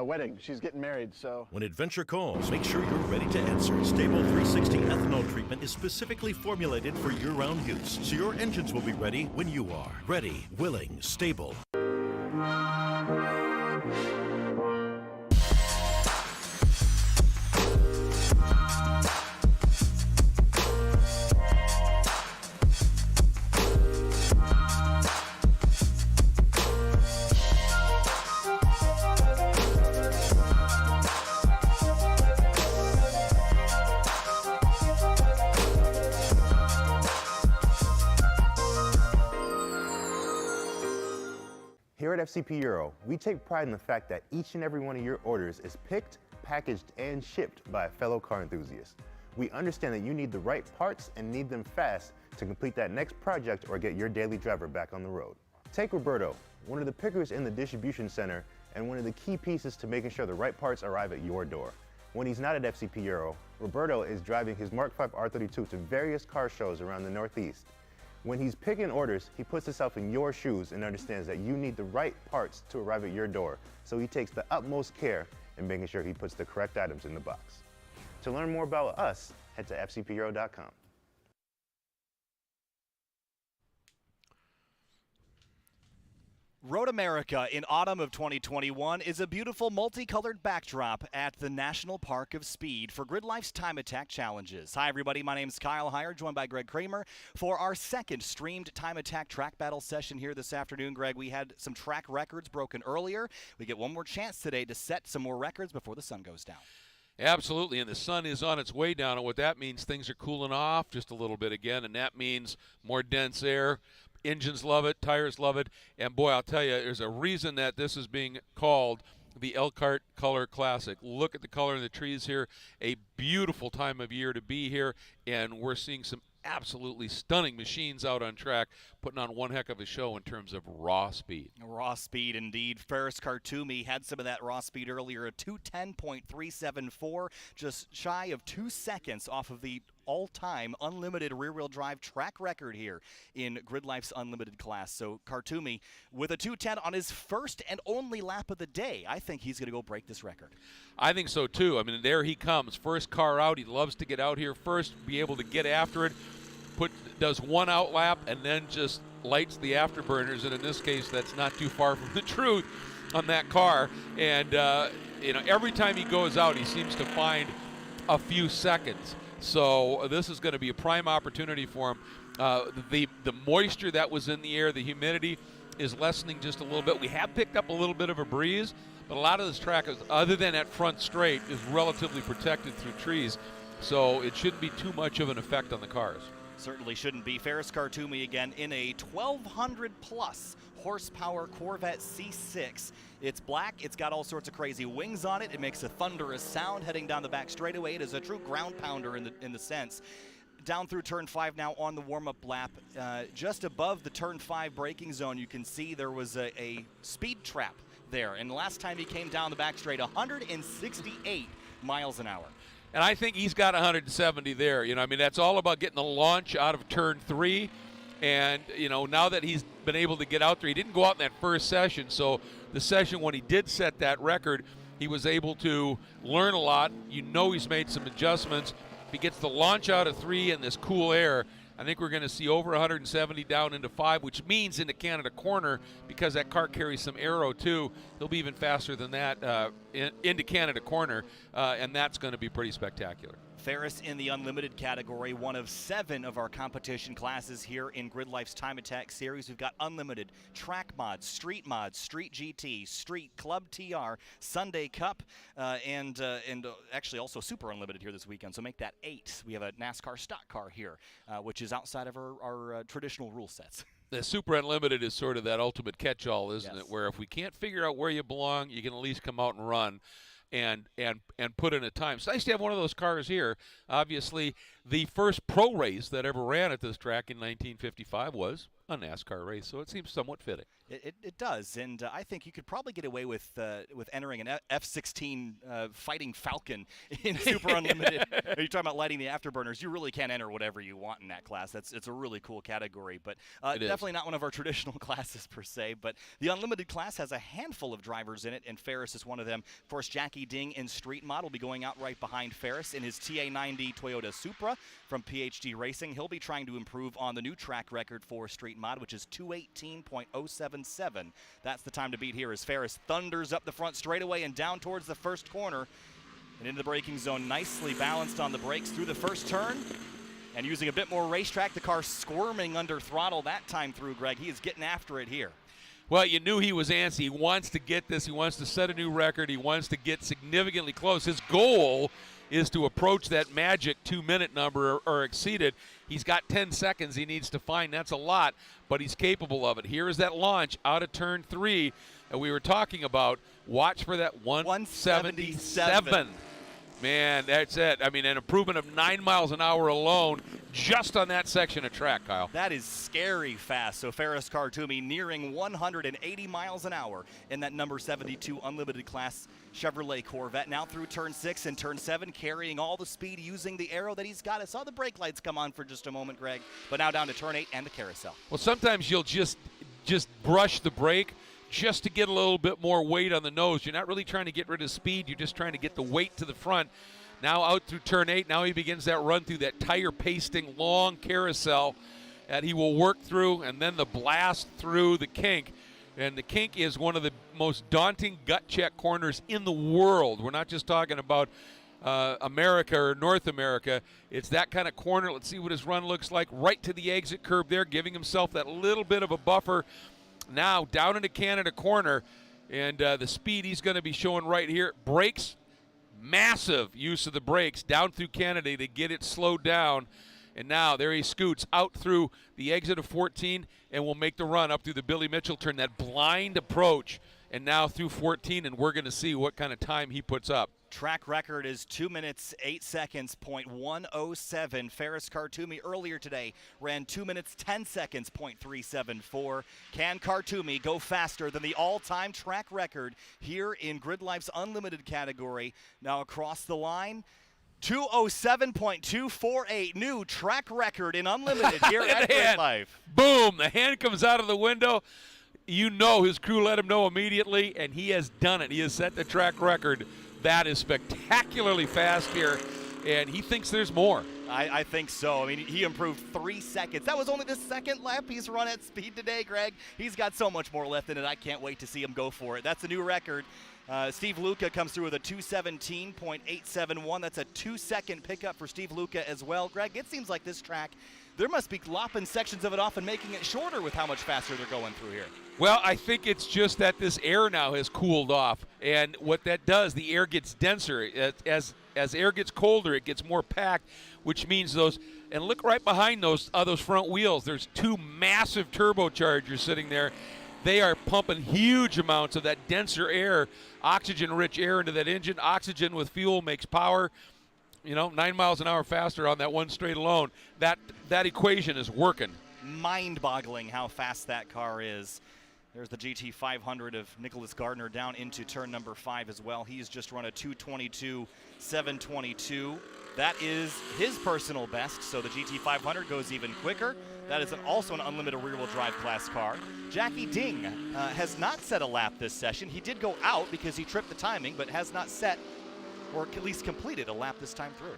wedding. She's getting married, so. When adventure calls, make sure you're ready to answer. Stable 360 ethanol treatment is specifically formulated for year-round use, so your engines will be ready when you are. Ready, willing, stable. Here at FCP Euro, we take pride in the fact that each and every one of your orders is picked, packaged, and shipped by a fellow car enthusiast. We understand that you need the right parts and need them fast to complete that next project or get your daily driver back on the road. Take Roberto, one of the pickers in the distribution center and one of the key pieces to making sure the right parts arrive at your door. When he's not at FCP Euro, Roberto is driving his Mark V R32 to various car shows around the Northeast. When he's picking orders, he puts himself in your shoes and understands that you need the right parts to arrive at your door, so he takes the utmost care in making sure he puts the correct items in the box. To learn more about us, head to fcpeuro.com. Road America in autumn of 2021 is a beautiful multicolored backdrop at the National Park of Speed for GRIDLIFE's Time Attack Challenges. Hi everybody, my name is Kyle Heyer, joined by Greg Kramer for our second streamed Time Attack track battle session here this afternoon. Greg, we had some track records broken earlier. We get one more chance today to set some more records before the sun goes down. Absolutely, and the sun is on its way down, and what that means, things are cooling off just a little bit again, and that means more dense air. Engines love it, tires love it, and boy, I'll tell you, there's a reason that this is being called the Elkhart Color Classic. Look at the color in the trees here. A beautiful time of year to be here, and we're seeing some absolutely stunning machines out on track, putting on one heck of a show in terms of raw speed. Raw speed indeed. Ferris Khartoumi had some of that raw speed earlier, a 210.374, just shy of 2 seconds off of the all-time unlimited rear-wheel drive track record here in GRIDLIFE's unlimited class. So Khartoumi with a 210 on his first and only lap of the day. I think he's going to go break this record. I think so too. I mean, there he comes. First car out. He loves to get out here first, be able to get after it, does one out lap, and then just lights the afterburners. And in this case, that's not too far from the truth on that car. And every time he goes out, he seems to find a few seconds. So this is going to be a prime opportunity for him. The moisture that was in the air, the humidity, is lessening just a little bit. We have picked up a little bit of a breeze, but a lot of this track, other than at front straight, is relatively protected through trees. So it shouldn't be too much of an effect on the cars. Certainly shouldn't be. Ferris Khartoumi again in a 1,200-plus horsepower Corvette C6. It's black. It's got all sorts of crazy wings on it. It makes a thunderous sound heading down the back straightaway. It is a true ground pounder in the sense. Down through turn 5 now on the warm-up lap. Just above the turn 5 braking zone, you can see there was a speed trap there. And last time he came down the back straight, 168 miles an hour. And I think he's got 170 there. That's all about getting the launch out of turn 3. And, now that he's been able to get out there, he didn't go out in that first session. So the session when he did set that record, he was able to learn a lot. He's made some adjustments. If he gets the launch out of 3 and this cool air, I think we're going to see over 170 down into 5, which means into Canada Corner, because that car carries some aero too. He'll be even faster than that into Canada Corner, and that's going to be pretty spectacular. Ferris in the unlimited category, one of 7 of our competition classes here in GridLife's Time Attack series. We've got unlimited, track mods, street GT, street club TR, Sunday Cup, and actually also super unlimited here this weekend. So make that 8. We have a NASCAR stock car here, which is outside of our traditional rule sets. The Super Unlimited is sort of that ultimate catch-all, isn't Yes. it? Where if we can't figure out where you belong, you can at least come out and run and put in a time. It's nice to have one of those cars here. Obviously, the first pro race that ever ran at this track in 1955 was a NASCAR race, so it seems somewhat fitting. It does, and I think you could probably get away with entering an F-16 fighting Falken in Super Unlimited. You're talking about lighting the afterburners. You really can enter whatever you want in that class. It's a really cool category, but definitely not one of our traditional classes per se. But the Unlimited class has a handful of drivers in it, and Ferris is one of them. Of course, Jackie Ding in Street Mod will be going out right behind Ferris in his TA90 Toyota Supra from PhD Racing. He'll be trying to improve on the new track record for Street Mod, which is 2:18.077. That's the time to beat here as Ferris thunders up the front straightaway and down towards the first corner and into the braking zone, nicely balanced on the brakes through the first turn and using a bit more racetrack. The car squirming under throttle that time through, Greg. He is getting after it here. Well, you knew he was antsy. He wants to get this. He wants to set a new record. He wants to get significantly close. His goal is to approach that magic 2-minute number or exceed it. He's got 10 seconds he needs to find. That's a lot, but he's capable of it. Here is that launch out of turn 3 that we were talking about. Watch for that 177. Man, that's it. I mean, an improvement of 9 miles an hour alone just on that section of track, Kyle. That is scary fast. So Ferris Khartoumi nearing 180 miles an hour in that number 72 Unlimited class Chevrolet Corvette. Now through turn 6 and turn 7, carrying all the speed using the aero that he's got. I saw the brake lights come on for just a moment, Greg, but now down to turn 8 and the carousel. Well, sometimes you'll just brush the brake just to get a little bit more weight on the nose. You're not really trying to get rid of speed. You're just trying to get the weight to the front. Now out through turn 8. Now he begins that run through that tire pasting long carousel that he will work through, and then the blast through the kink. And the kink is one of the most daunting gut check corners in the world. We're not just talking about America or North America. It's that kind of corner. Let's see what his run looks like. Right to the exit curb there, giving himself that little bit of a buffer. Now down into Canada Corner, and the speed he's going to be showing right here. Brakes, massive use of the brakes down through Canada to get it slowed down. And now there he scoots out through the exit of 14 and will make the run up through the Billy Mitchell turn, that blind approach, and now through 14, and we're going to see what kind of time he puts up. Track record is 2 minutes, 8 seconds, .107. Ferris Khartoumi earlier today ran 2 minutes, 10 seconds, .374. Can Khartoumi go faster than the all-time track record here in GridLife's Unlimited category? Now across the line, 2:07.248, new track record in Unlimited here at GridLife. Boom, the hand comes out of the window. You know his crew let him know immediately, and he has done it. He has set the track record. That is spectacularly fast here, and he thinks there's more. I think so. I mean, he improved 3 seconds. That was only the second lap he's run at speed today, Greg. He's got so much more left in it. I can't wait to see him go for it. That's a new record. Steve Luca comes through with a 2:17.871. That's a 2-second pickup for Steve Luca as well. Greg, it seems like this track, there must be lopping sections of it off and making it shorter with how much faster they're going through here. Well, I think it's just that this air now has cooled off, and what that does, the air gets denser. As air gets colder, it gets more packed, which means those, and look right behind those front wheels. There's 2 massive turbochargers sitting there. They are pumping huge amounts of that denser air, oxygen-rich air into that engine. Oxygen with fuel makes power. 9 miles an hour faster on that one straight alone. That equation is working. Mind-boggling how fast that car is. There's the GT500 of Nicholas Gardner down into turn number 5 as well. He's just run a 2:22.722. That is his personal best, so the GT500 goes even quicker. That is also an unlimited rear-wheel drive class car. Jackie Ding has not set a lap this session. He did go out because he tripped the timing, but has not set or at least completed a lap this time through.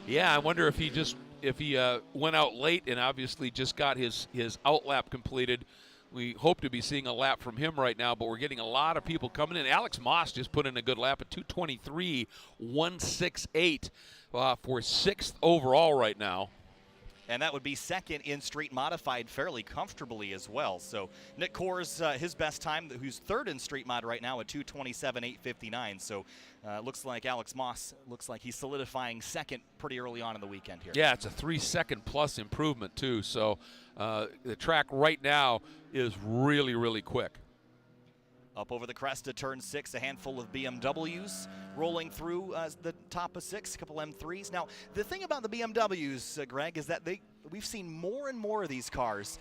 Yeah, I wonder if he just if he went out late and obviously just got his out lap completed, we hope to be seeing a lap from him right now, but we're getting a lot of people coming in. Alex Moss just put in a good lap at 2:23.168 for 6th overall right now. And that would be second in street modified fairly comfortably as well. So Nick Kors, his best time, who's third in street mod right now at 2:27.859. So looks like Alex Moss looks like he's solidifying second pretty early on in the weekend here. Yeah, it's a 3-second plus improvement too. So the track right now is really, really quick. Up over the crest of turn 6, a handful of BMWs rolling through the top of 6, a couple M3s. Now, the thing about the BMWs, Greg, is that we've seen more and more of these cars.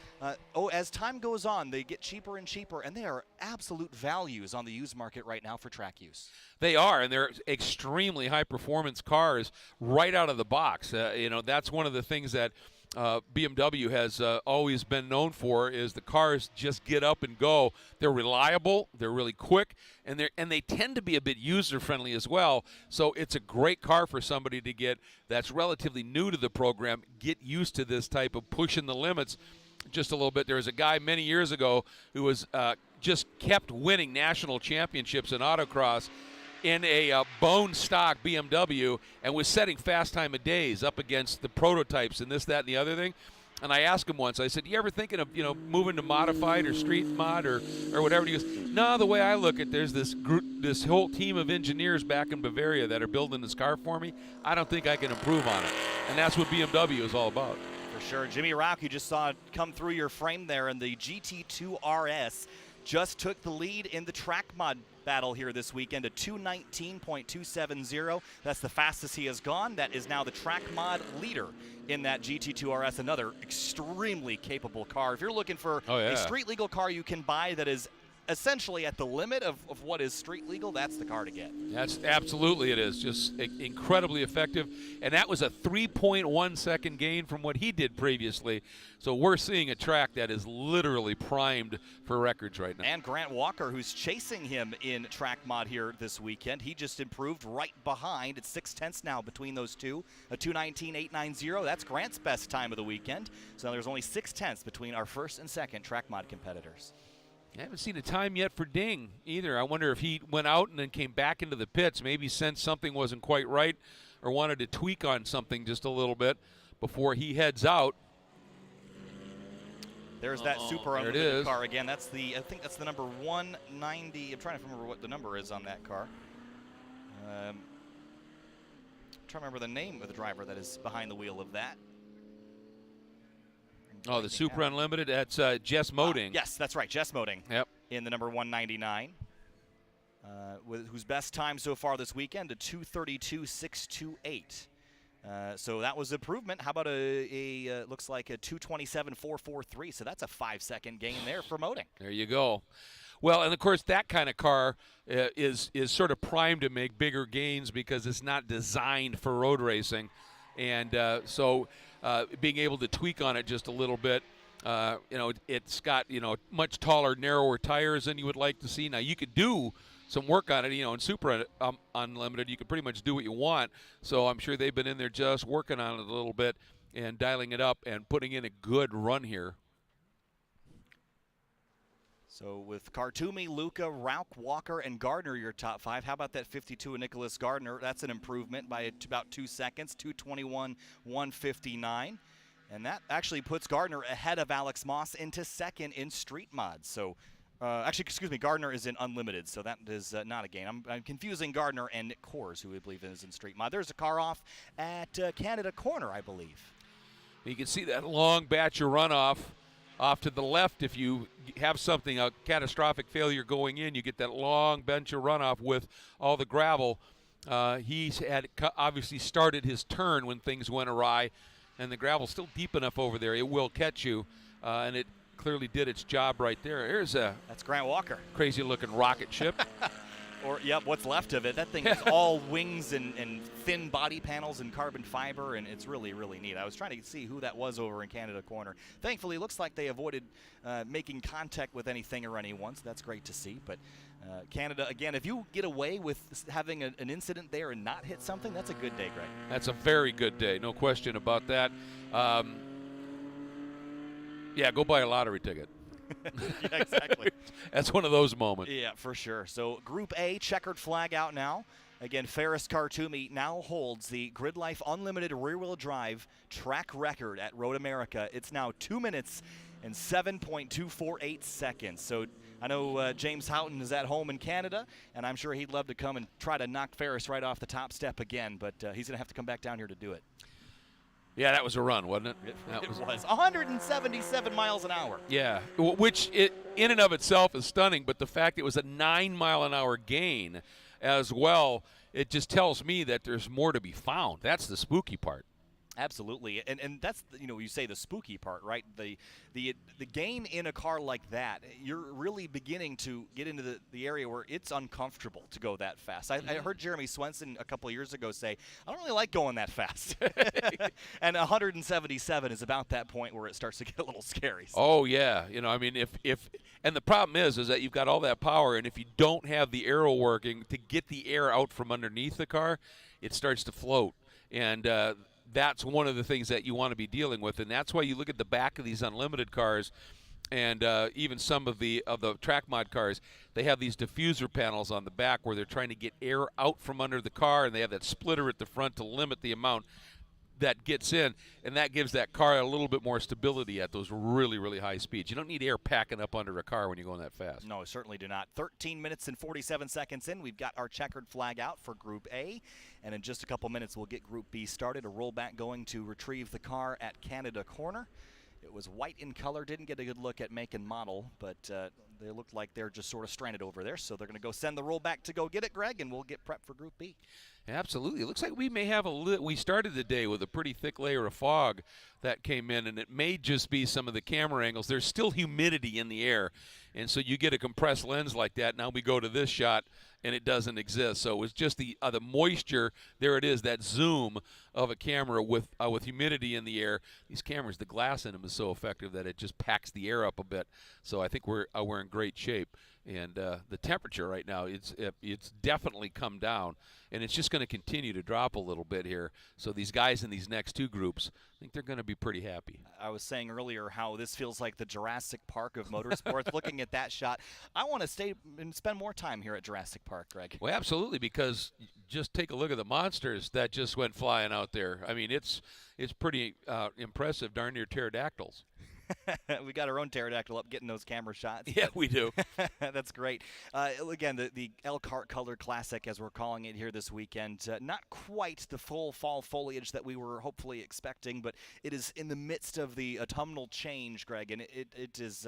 As time goes on, they get cheaper and cheaper, and they are absolute values on the used market right now for track use. They are, and they're extremely high-performance cars right out of the box. That's one of the things that BMW has always been known for, is the cars just get up and go. They're reliable, they're really quick, and they tend to be a bit user-friendly as well. So it's a great car for somebody to get that's relatively new to the program, get used to this type of pushing the limits just a little bit. There was a guy many years ago who was just kept winning national championships in autocross in a bone stock BMW, and was setting fast time of days up against the prototypes and this, that, and the other thing. And I asked him once, I said, you ever thinking of, moving to modified or street mod or whatever? And he goes, no, the way I look at it, there's this group, this whole team of engineers back in Bavaria that are building this car for me. I don't think I can improve on it. And that's what BMW is all about. For sure. Jimmy Rock, you just saw it come through your frame there, and the GT2 RS just took the lead in the track mod battle here this weekend at 2:19.270. That's the fastest he has gone. That is now the track mod leader in that GT2 RS, another extremely capable car. If you're looking for a street legal car you can buy that is essentially at the limit of what is street legal, that's the car to get. That's absolutely, it is just incredibly effective, and that was a 3.1 second gain from what he did previously. So we're seeing a track that is literally primed for records right now. And Grant Walker, who's chasing him in track mod here this weekend, he just improved right behind. It's 6/10 now between those two, a 2:19.890. That's Grant's best time of the weekend. So there's only 6/10 between our first and second track mod competitors. I haven't seen a time yet for Ding either. I wonder if he went out and then came back into the pits, maybe sensed something wasn't quite right or wanted to tweak on something just a little bit before he heads out. There's that super unlimited car again. That's I think that's the number 190. I'm trying to remember what the number is on that car. I'm trying to remember the name of the driver that is behind the wheel of that. Oh, the Super Unlimited, that's Jess Moding. Yes, that's right, Jess Moding. Yep. In the number 199, whose best time so far this weekend, a 2:32.628. So that was improvement. How about looks like a 2:27.443, so that's a 5-second gain there for Moding. There you go. Well, and of course that kind of car is sort of primed to make bigger gains because it's not designed for road racing. And so being able to tweak on it just a little bit, it's got, much taller, narrower tires than you would like to see. Now, you could do some work on it, in Super Unlimited. You can pretty much do what you want. So I'm sure they've been in there just working on it a little bit and dialing it up and putting in a good run here. So with Kartumi, Luca, Rauch, Walker, and Gardner, your top 5. How about that 52 of Nicholas Gardner? That's an improvement by about 2 seconds, 2:21.159. And that actually puts Gardner ahead of Alex Moss into second in street mod. So, Gardner is in unlimited, so that is not a gain. I'm confusing Gardner and Nick Kors, who we believe is in street mod. There's a car off at Canada Corner, I believe. You can see that long batch of runoff. Off to the left, if you have something, a catastrophic failure going in, you get that long bench of runoff with all the gravel. He's had obviously started his turn when things went awry, and the gravel's still deep enough over there. It will catch you, and it clearly did its job right there. That's Grant Walker. Crazy-looking rocket ship. Or, yep, what's left of it. That thing is all wings and thin body panels and carbon fiber, and it's really, really neat. I was trying to see who that was over in Canada Corner. Thankfully, it looks like they avoided making contact with anything or anyone, so that's great to see. But Canada, again, if you get away with having an incident there and not hit something, that's a good day, Greg. That's a very good day, no question about that. Yeah, go buy a lottery ticket. Yeah, exactly. That's one of those moments. Yeah, for sure. So Group A, checkered flag out now. Again, Ferris Khartoumi now holds the GRIDLIFE Unlimited rear-wheel drive track record at Road America. It's now 2 minutes and 7.248 seconds. So I know James Houghton is at home in Canada, and I'm sure he'd love to come and try to knock Ferris right off the top step again, but he's going to have to come back down here to do it. Yeah, that was a run, wasn't it? It was 177 miles an hour. Yeah, which in and of itself is stunning, but the fact it was a 9-mile-an-hour gain as well, it just tells me that there's more to be found. That's the spooky part. Absolutely, and that's, you say the spooky part, right? The gain in a car like that, you're really beginning to get into the area where it's uncomfortable to go that fast. I heard Jeremy Swenson a couple of years ago say, I don't really like going that fast. And 177 is about that point where it starts to get a little scary. So. Oh, yeah. I mean, and the problem is that you've got all that power, and if you don't have the aero working to get the air out from underneath the car, it starts to float. And that's one of the things that you want to be dealing with, and that's why you look at the back of these unlimited cars and even some of the track mod cars. They have these diffuser panels on the back where they're trying to get air out from under the car, and they have that splitter at the front to limit the amount that gets in, and that gives that car a little bit more stability at those really, really high speeds. You don't need air packing up under a car when you're going that fast. No, certainly do not. 13 minutes and 47 seconds in. We've got our checkered flag out for Group A, and in just a couple minutes we'll get Group B started. A rollback going to retrieve the car at Canada Corner. It was white in color. Didn't get a good look at make and model, but they look like they're just sort of stranded over there. So they're going to go send the rollback to go get it, Greg, and we'll get prepped for Group B. Absolutely. It looks like we may have we started the day with a pretty thick layer of fog that came in, and it may just be some of the camera angles. There's still humidity in the air, and so you get a compressed lens like that. Now we go to this shot, and it doesn't exist. So it was just the moisture. There it is, that zoom of a camera with humidity in the air. These cameras, the glass in them is so effective that it just packs the air up a bit. So I think we're in great shape. And the temperature right now, it's definitely come down, and it's just going to continue to drop a little bit here. So these guys in these next two groups, I think they're going to be pretty happy. I was saying earlier how this feels like the Jurassic Park of motorsports. Looking at that shot, I want to stay and spend more time here at Jurassic Park, Greg. Well, absolutely, because just take a look at the monsters that just went flying out there. I mean, it's pretty impressive, darn near pterodactyls. We got our own pterodactyl up getting those camera shots. Yeah, we do. That's great. Again, the Elkhart Color Classic, as we're calling it here this weekend, not quite the full fall foliage that we were hopefully expecting, but it is in the midst of the autumnal change, Greg, and it is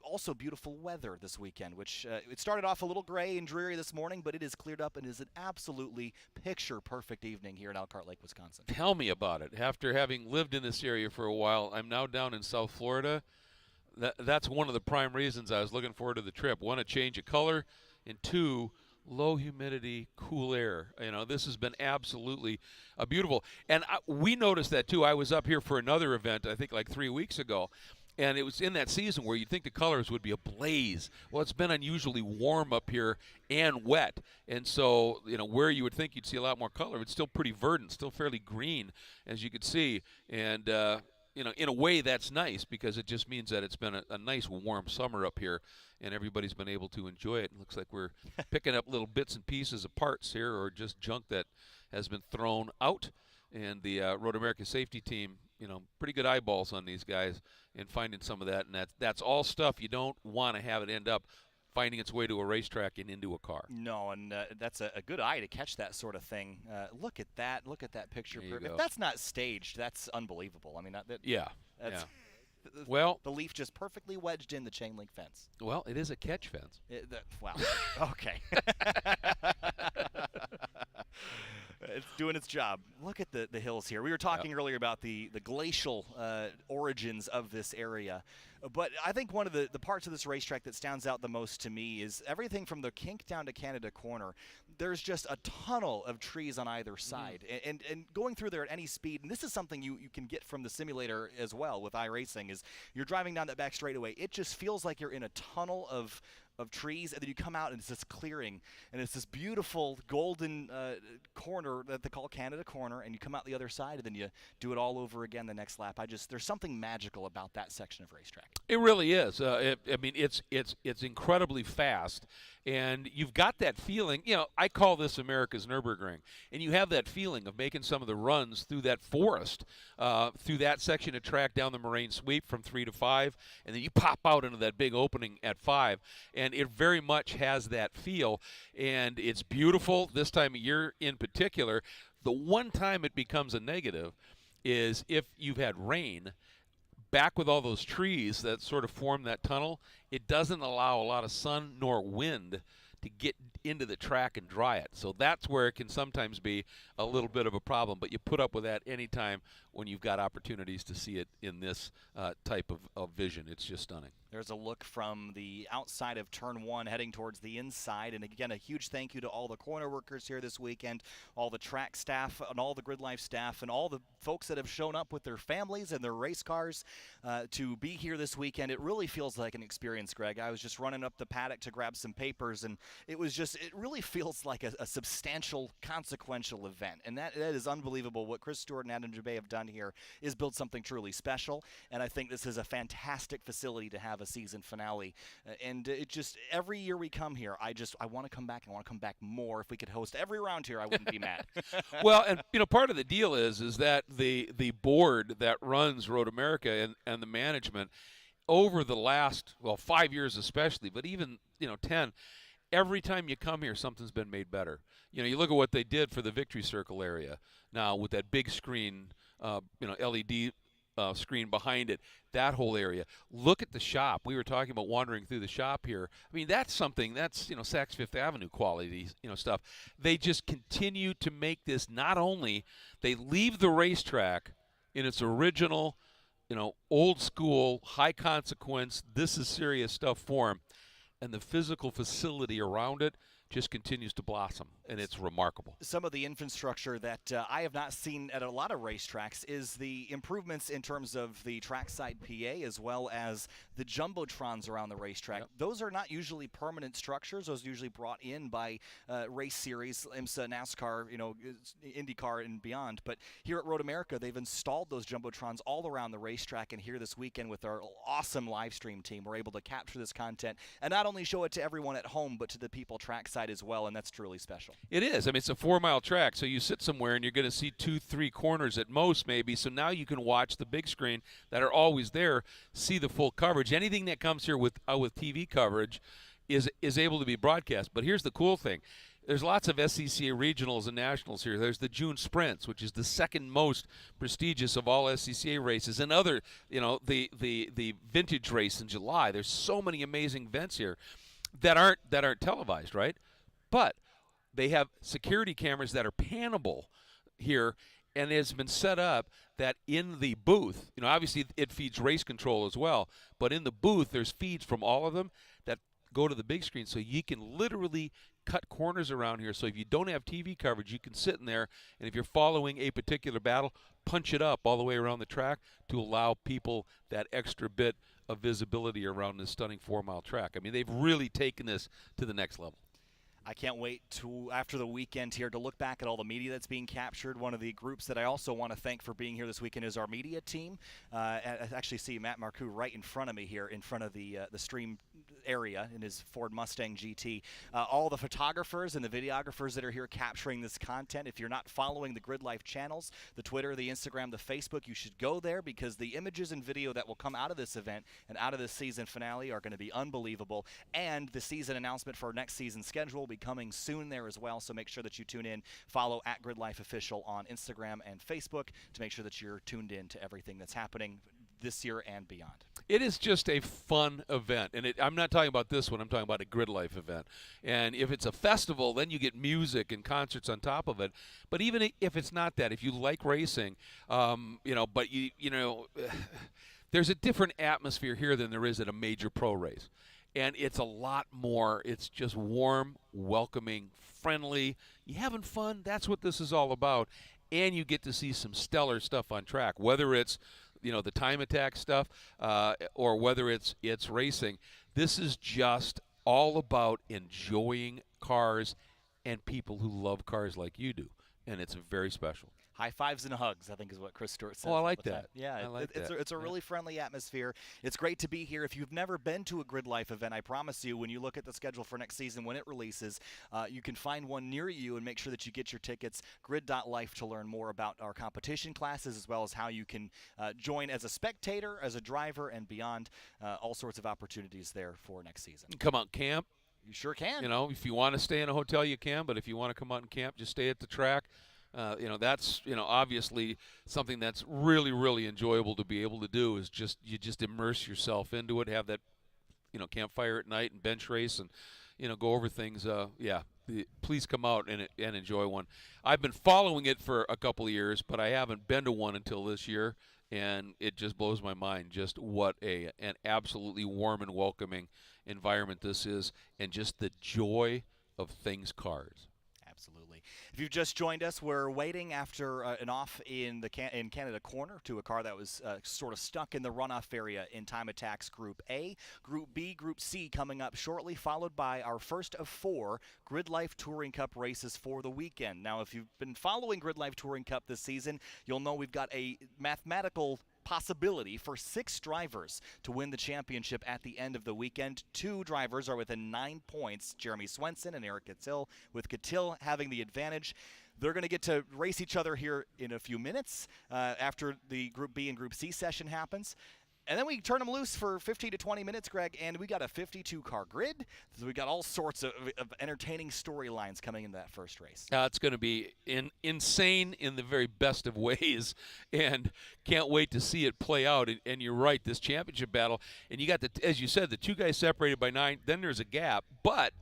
also beautiful weather this weekend, which it started off a little gray and dreary this morning, but it is cleared up and is an absolutely picture-perfect evening here in Elkhart Lake, Wisconsin. Tell me about it. After having lived in this area for a while, I'm now down in South Florida. That's one of the prime reasons I was looking forward to the trip. One, a change of color, and two, low humidity, cool air. This has been absolutely beautiful. And we noticed that too. I was up here for another event, I think like 3 weeks ago, and it was in that season where you'd think the colors would be ablaze. Well, it's been unusually warm up here and wet, and so where you would think you'd see a lot more color, it's still pretty verdant, still fairly green, as you could see, and in a way that's nice because it just means that it's been a nice warm summer up here and everybody's been able to enjoy it. It looks like we're picking up little bits and pieces of parts here or just junk that has been thrown out. And the Road America safety team, pretty good eyeballs on these guys and finding some of that. And that's all stuff you don't want to have it end up finding its way to a racetrack and into a car. No, and that's a good eye to catch that sort of thing. Look at that. Look at that picture. If that's not staged, that's unbelievable. I mean, that's well, the leaf just perfectly wedged in the chain link fence. Well, it is a catch fence. Wow. Okay. It's doing its job. Look at the hills here. We were talking earlier about the glacial origins of this area. But I think one of the parts of this racetrack that stands out the most to me is everything from the kink down to Canada Corner. There's just a tunnel of trees on either side. And going through there at any speed, and this is something you can get from the simulator as well with iRacing, is you're driving down that back straightaway. It just feels like you're in a tunnel of trees, and then you come out and it's this clearing, and it's this beautiful golden corner that they call Canada Corner, and you come out the other side, and then you do it all over again the next lap. There's something magical about that section of racetrack. It really is. I mean, it's incredibly fast, and you've got that feeling. You know, I call this America's Nürburgring, and you have that feeling of making some of the runs through that forest, through that section of track down the Moraine Sweep from 3 to 5, and then you pop out into that big opening at 5, and it very much has that feel, and it's beautiful this time of year in particular. The one time it becomes a negative is if you've had rain. Back with all those trees that sort of form that tunnel, it doesn't allow a lot of sun nor wind to get into the track and dry it. So that's where it can sometimes be a little bit of a problem, but you put up with that anytime when you've got opportunities to see it in this type of vision. It's just stunning. There's a look from the outside of Turn 1 heading towards the inside. And again, a huge thank you to all the corner workers here this weekend, all the track staff and all the GRIDLIFE staff and all the folks that have shown up with their families and their race cars to be here this weekend. It really feels like an experience, Greg. I was just running up the paddock to grab some papers, and it really feels like a substantial, consequential event. And that is unbelievable. What Chris Stewart and Adam Jabay have done here is build something truly special. And I think this is a fantastic facility to have a season finale, and it just every year we come here, I want to come back. I want to come back more. If we could host every round here, I wouldn't be mad. Well, and you know, part of the deal is that the board that runs Road America and the management over the last 5 years especially, but even 10. Every time you come here, something's been made better. You know, you look at what they did for the Victory Circle area now with that big screen, LED screen behind it, that whole area. Look at the shop. We were talking about wandering through the shop here. I mean, that's something, that's, Saks Fifth Avenue quality, stuff. They just continue to make this, not only, they leave the racetrack in its original, old school, high consequence, this is serious stuff form, and the physical facility around it just continues to blossom, and it's remarkable. Some of the infrastructure that I have not seen at a lot of racetracks is the improvements in terms of the trackside PA as well as the jumbotrons around the racetrack. Yep. Those are not usually permanent structures. Those are usually brought in by race series, IMSA, NASCAR, IndyCar and beyond. But here at Road America, they've installed those jumbotrons all around the racetrack, and here this weekend with our awesome live stream team, we're able to capture this content and not only show it to everyone at home, but to the people trackside as well, and that's truly special. It is. I mean, it's a 4-mile track, so you sit somewhere and you're going to see 2-3 corners at most maybe, so now you can watch the big screen that are always there, see the full coverage. Anything that comes here with TV coverage is able to be broadcast. But here's the cool thing. There's lots of SCCA regionals and nationals here. There's the June Sprints, which is the second most prestigious of all SCCA races, and other, the vintage race in July. There's so many amazing events here that aren't televised, right? But they have security cameras that are panable here, and it has been set up that in the booth, obviously it feeds race control as well, but in the booth there's feeds from all of them that go to the big screen, so you can literally cut corners around here. So if you don't have TV coverage, you can sit in there, and if you're following a particular battle, punch it up all the way around the track to allow people that extra bit of visibility around this stunning 4-mile track. I mean, they've really taken this to the next level. I can't wait to, after the weekend here, to look back at all the media that's being captured. One of the groups that I also want to thank for being here this weekend is our media team. I actually see Matt Marcoux right in front of me here, in front of the stream area in his Ford Mustang GT. All the photographers and the videographers that are here capturing this content. If you're not following the GRIDLIFE channels, the Twitter, the Instagram, the Facebook, you should go there, because the images and video that will come out of this event and out of this season finale are going to be unbelievable. And the season announcement for our next season schedule will be coming soon there as well, so make sure that you tune in. Follow at GRIDLIFE Official on Instagram and Facebook to make sure that you're tuned in to everything that's happening this year and beyond. It is just a fun event, and I'm not talking about this one. I'm talking about a GRIDLIFE event. And if it's a festival, then you get music and concerts on top of it. But even if it's not that, if you like racing, but there's a different atmosphere here than there is at a major pro race. And it's a lot more. It's just warm, welcoming, friendly. You having fun? That's what this is all about. And you get to see some stellar stuff on track, whether it's the time attack stuff, or whether it's racing. This is just all about enjoying cars and people who love cars like you do, and it's very special. High fives and hugs, I think, is what Chris Stewart says. Oh, I like that. Yeah, I like that. It's a really friendly atmosphere. It's great to be here. If you've never been to a GRIDLIFE event, I promise you, when you look at the schedule for next season when it releases, you can find one near you and make sure that you get your tickets. Grid.life to learn more about our competition classes, as well as how you can join as a spectator, as a driver, and beyond. All sorts of opportunities there for next season. Come out and camp. You sure can. If you want to stay in a hotel, you can. But if you want to come out and camp, just stay at the track. That's obviously something that's really, really enjoyable to be able to do. Is you just immerse yourself into it, have that campfire at night and bench race, and go over things. Please come out and enjoy one. I've been following it for a couple of years, but I haven't been to one until this year, and it just blows my mind just what an absolutely warm and welcoming environment this is, and just the joy of things cars. Absolutely. If you've just joined us, we're waiting after an off in Canada Corner to a car that was sort of stuck in the runoff area in Time Attack's Group A. Group B, Group C coming up shortly, followed by our first of 4 GRIDLIFE Touring Cup races for the weekend. Now, if you've been following GRIDLIFE Touring Cup this season, you'll know we've got a mathematical possibility for 6 drivers to win the championship at the end of the weekend. 2 drivers are within 9 points, Jeremy Swenson and Eric Catil, with Catil having the advantage. They're going to get to race each other here in a few minutes after the Group B and Group C session happens. And then we turn them loose for 15 to 20 minutes, Greg, and we got a 52-car grid. So we got all sorts of entertaining storylines coming into that first race. It's going to be insane in the very best of ways, and can't wait to see it play out. And you're right, this championship battle, and you got, as you said, the 2 guys separated by 9. Then there's a gap, but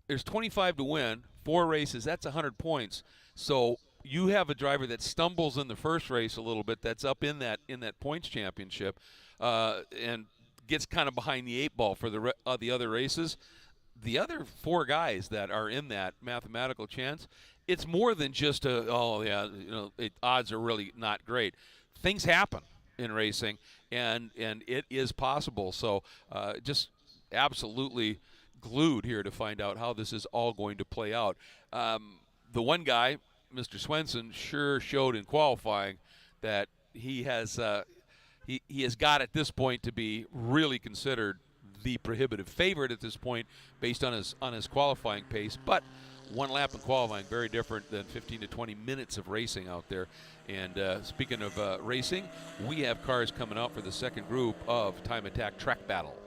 there's 25 to win, 4 races. That's 100 points. So you have a driver that stumbles in the first race a little bit, that's up in that points championship, and gets kind of behind the 8 ball for the other races. The other 4 guys that are in that mathematical chance, it's more than just odds are really not great. Things happen in racing, and it is possible. So just absolutely glued here to find out how this is all going to play out. The one guy, Mr. Swenson, sure showed in qualifying that he has got at this point to be really considered the prohibitive favorite at this point based on his qualifying pace. But 1 lap in qualifying, very different than 15 to 20 minutes of racing out there. And speaking of racing, we have cars coming out for the second group of Time Attack Track Battle.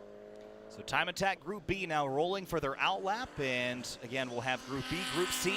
So Time Attack Group B now rolling for their outlap, and again we'll have Group B, Group C,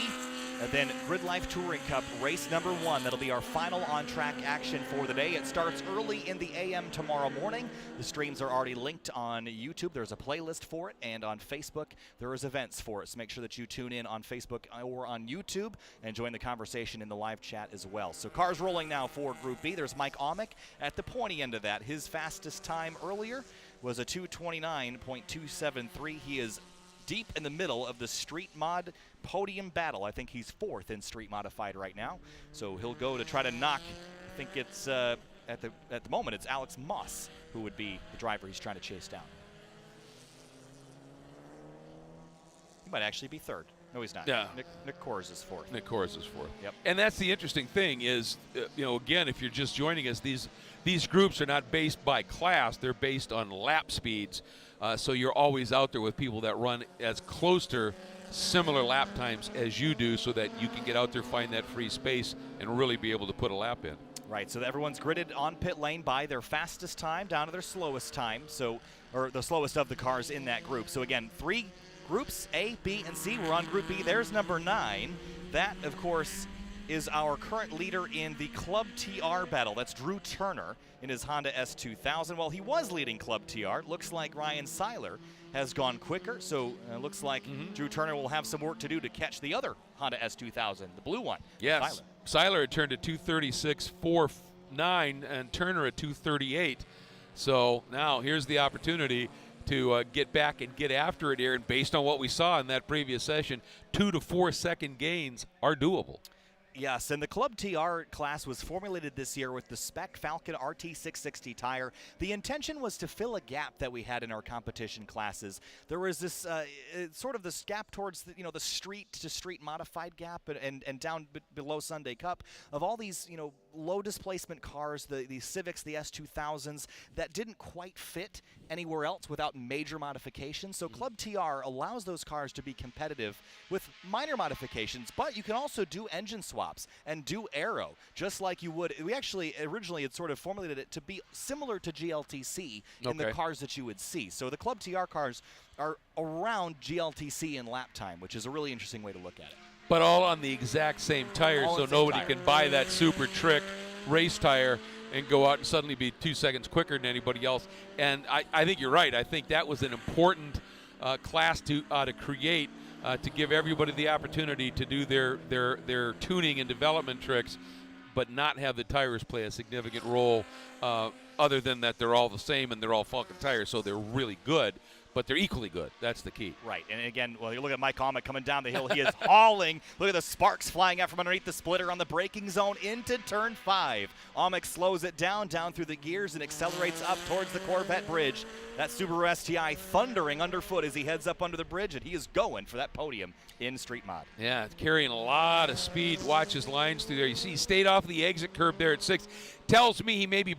and then GRIDLIFE Touring Cup race number 1. That'll be our final on-track action for the day. It starts early in the AM tomorrow morning. The streams are already linked on YouTube. There's a playlist for it, and on Facebook there is events for it. So make sure that you tune in on Facebook or on YouTube and join the conversation in the live chat as well. So cars rolling now for Group B. There's Mike Amick at the pointy end of that. His fastest time earlier was a 2:29.273. He is deep in the middle of the Street Mod podium battle. I think he's 4th in Street Modified right now. So he'll go to try to knock, I think it's, at the moment, it's Alex Moss who would be the driver he's trying to chase down. He might actually be 3rd. No, he's not. Yeah. Nick Kors is 4th. Nick Kors is 4th. Yep. And that's the interesting thing is, again, if you're just joining us, these groups are not based by class. They're based on lap speeds. So you're always out there with people that run as close to similar lap times as you do, so that you can get out there, find that free space, and really be able to put a lap in. Right, so everyone's gridded on pit lane by their fastest time down to their slowest time, or the slowest of the cars in that group. So again, 3 groups, A, B, and C. We're on Group B. There's number 9. That, of course, is our current leader in the Club TR battle. That's Drew Turner in his Honda S2000. Well, he was leading Club TR. Looks like Ryan Seiler has gone quicker, so it looks like Drew Turner will have some work to do to catch the other Honda S2000, the blue one. Yes, Seiler had turned to 236.49 and Turner at 238. So now here's the opportunity to get back and get after it here. And based on what we saw in that previous session, 2 to 4 second gains are doable. Yes, and the Club TR class was formulated this year with the spec Falken RT660 tire. The intention was to fill a gap that we had in our competition classes. There was this sort of this gap towards the, the street-to-street modified gap and down below Sunday Cup of all these, low displacement cars, the Civics, the S2000s, that didn't quite fit anywhere else without major modifications. So Club TR allows those cars to be competitive with minor modifications, but you can also do engine swaps and do aero, just like you would. We actually originally had sort of formulated it to be similar to GLTC in the cars that you would see. So the Club TR cars are around GLTC in lap time, which is a really interesting way to look at it. But all on the exact same tire, so nobody can buy that super trick race tire and go out and suddenly be 2 seconds quicker than anybody else. And I think you're right. I think that was an important class to create, to give everybody the opportunity to do their tuning and development tricks, but not have the tires play a significant role, other than that they're all the same and they're all Falken tires, so they're really good. But they're equally good. That's the key. Right. And again, well, you look at Mike Omick coming down the hill. He is hauling. Look at the sparks flying out from underneath the splitter on the braking zone into turn 5. Omick slows it down through the gears and accelerates up towards the Corvette bridge. That Subaru STI thundering underfoot as he heads up under the bridge, and he is going for that podium in street mod. Yeah, carrying a lot of speed. Watch his lines through there. You see he stayed off the exit curb there at 6. Tells me he maybe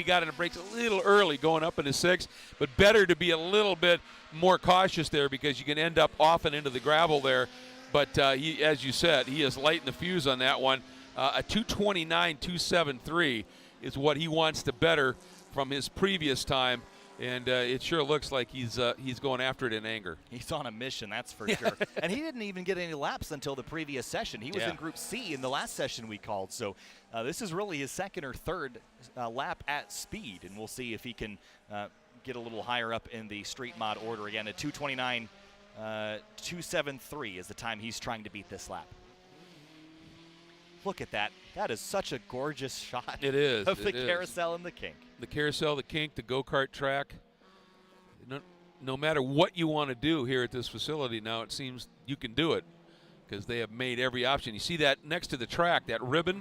got into brakes a little early going up into 6, but better to be a little bit more cautious there because you can end up off and into the gravel there. But he, as you said, he is lighting the fuse on that one. A 229.273 is what he wants to better from his previous time, and it sure looks like he's going after it in anger. He's on a mission, that's for sure. And he didn't even get any laps until the previous session. He was in Group C in the last session we called. So this is really his second or third lap at speed, and we'll see if he can get a little higher up in the street mod order again. At 229.273 is the time he's trying to beat this lap. Look at that. That is such a gorgeous shot. It is. Of the carousel and the kink. The carousel, the kink, the go-kart track. No matter what you want to do here at this facility now, it seems you can do it because they have made every option. You see that next to the track, that ribbon?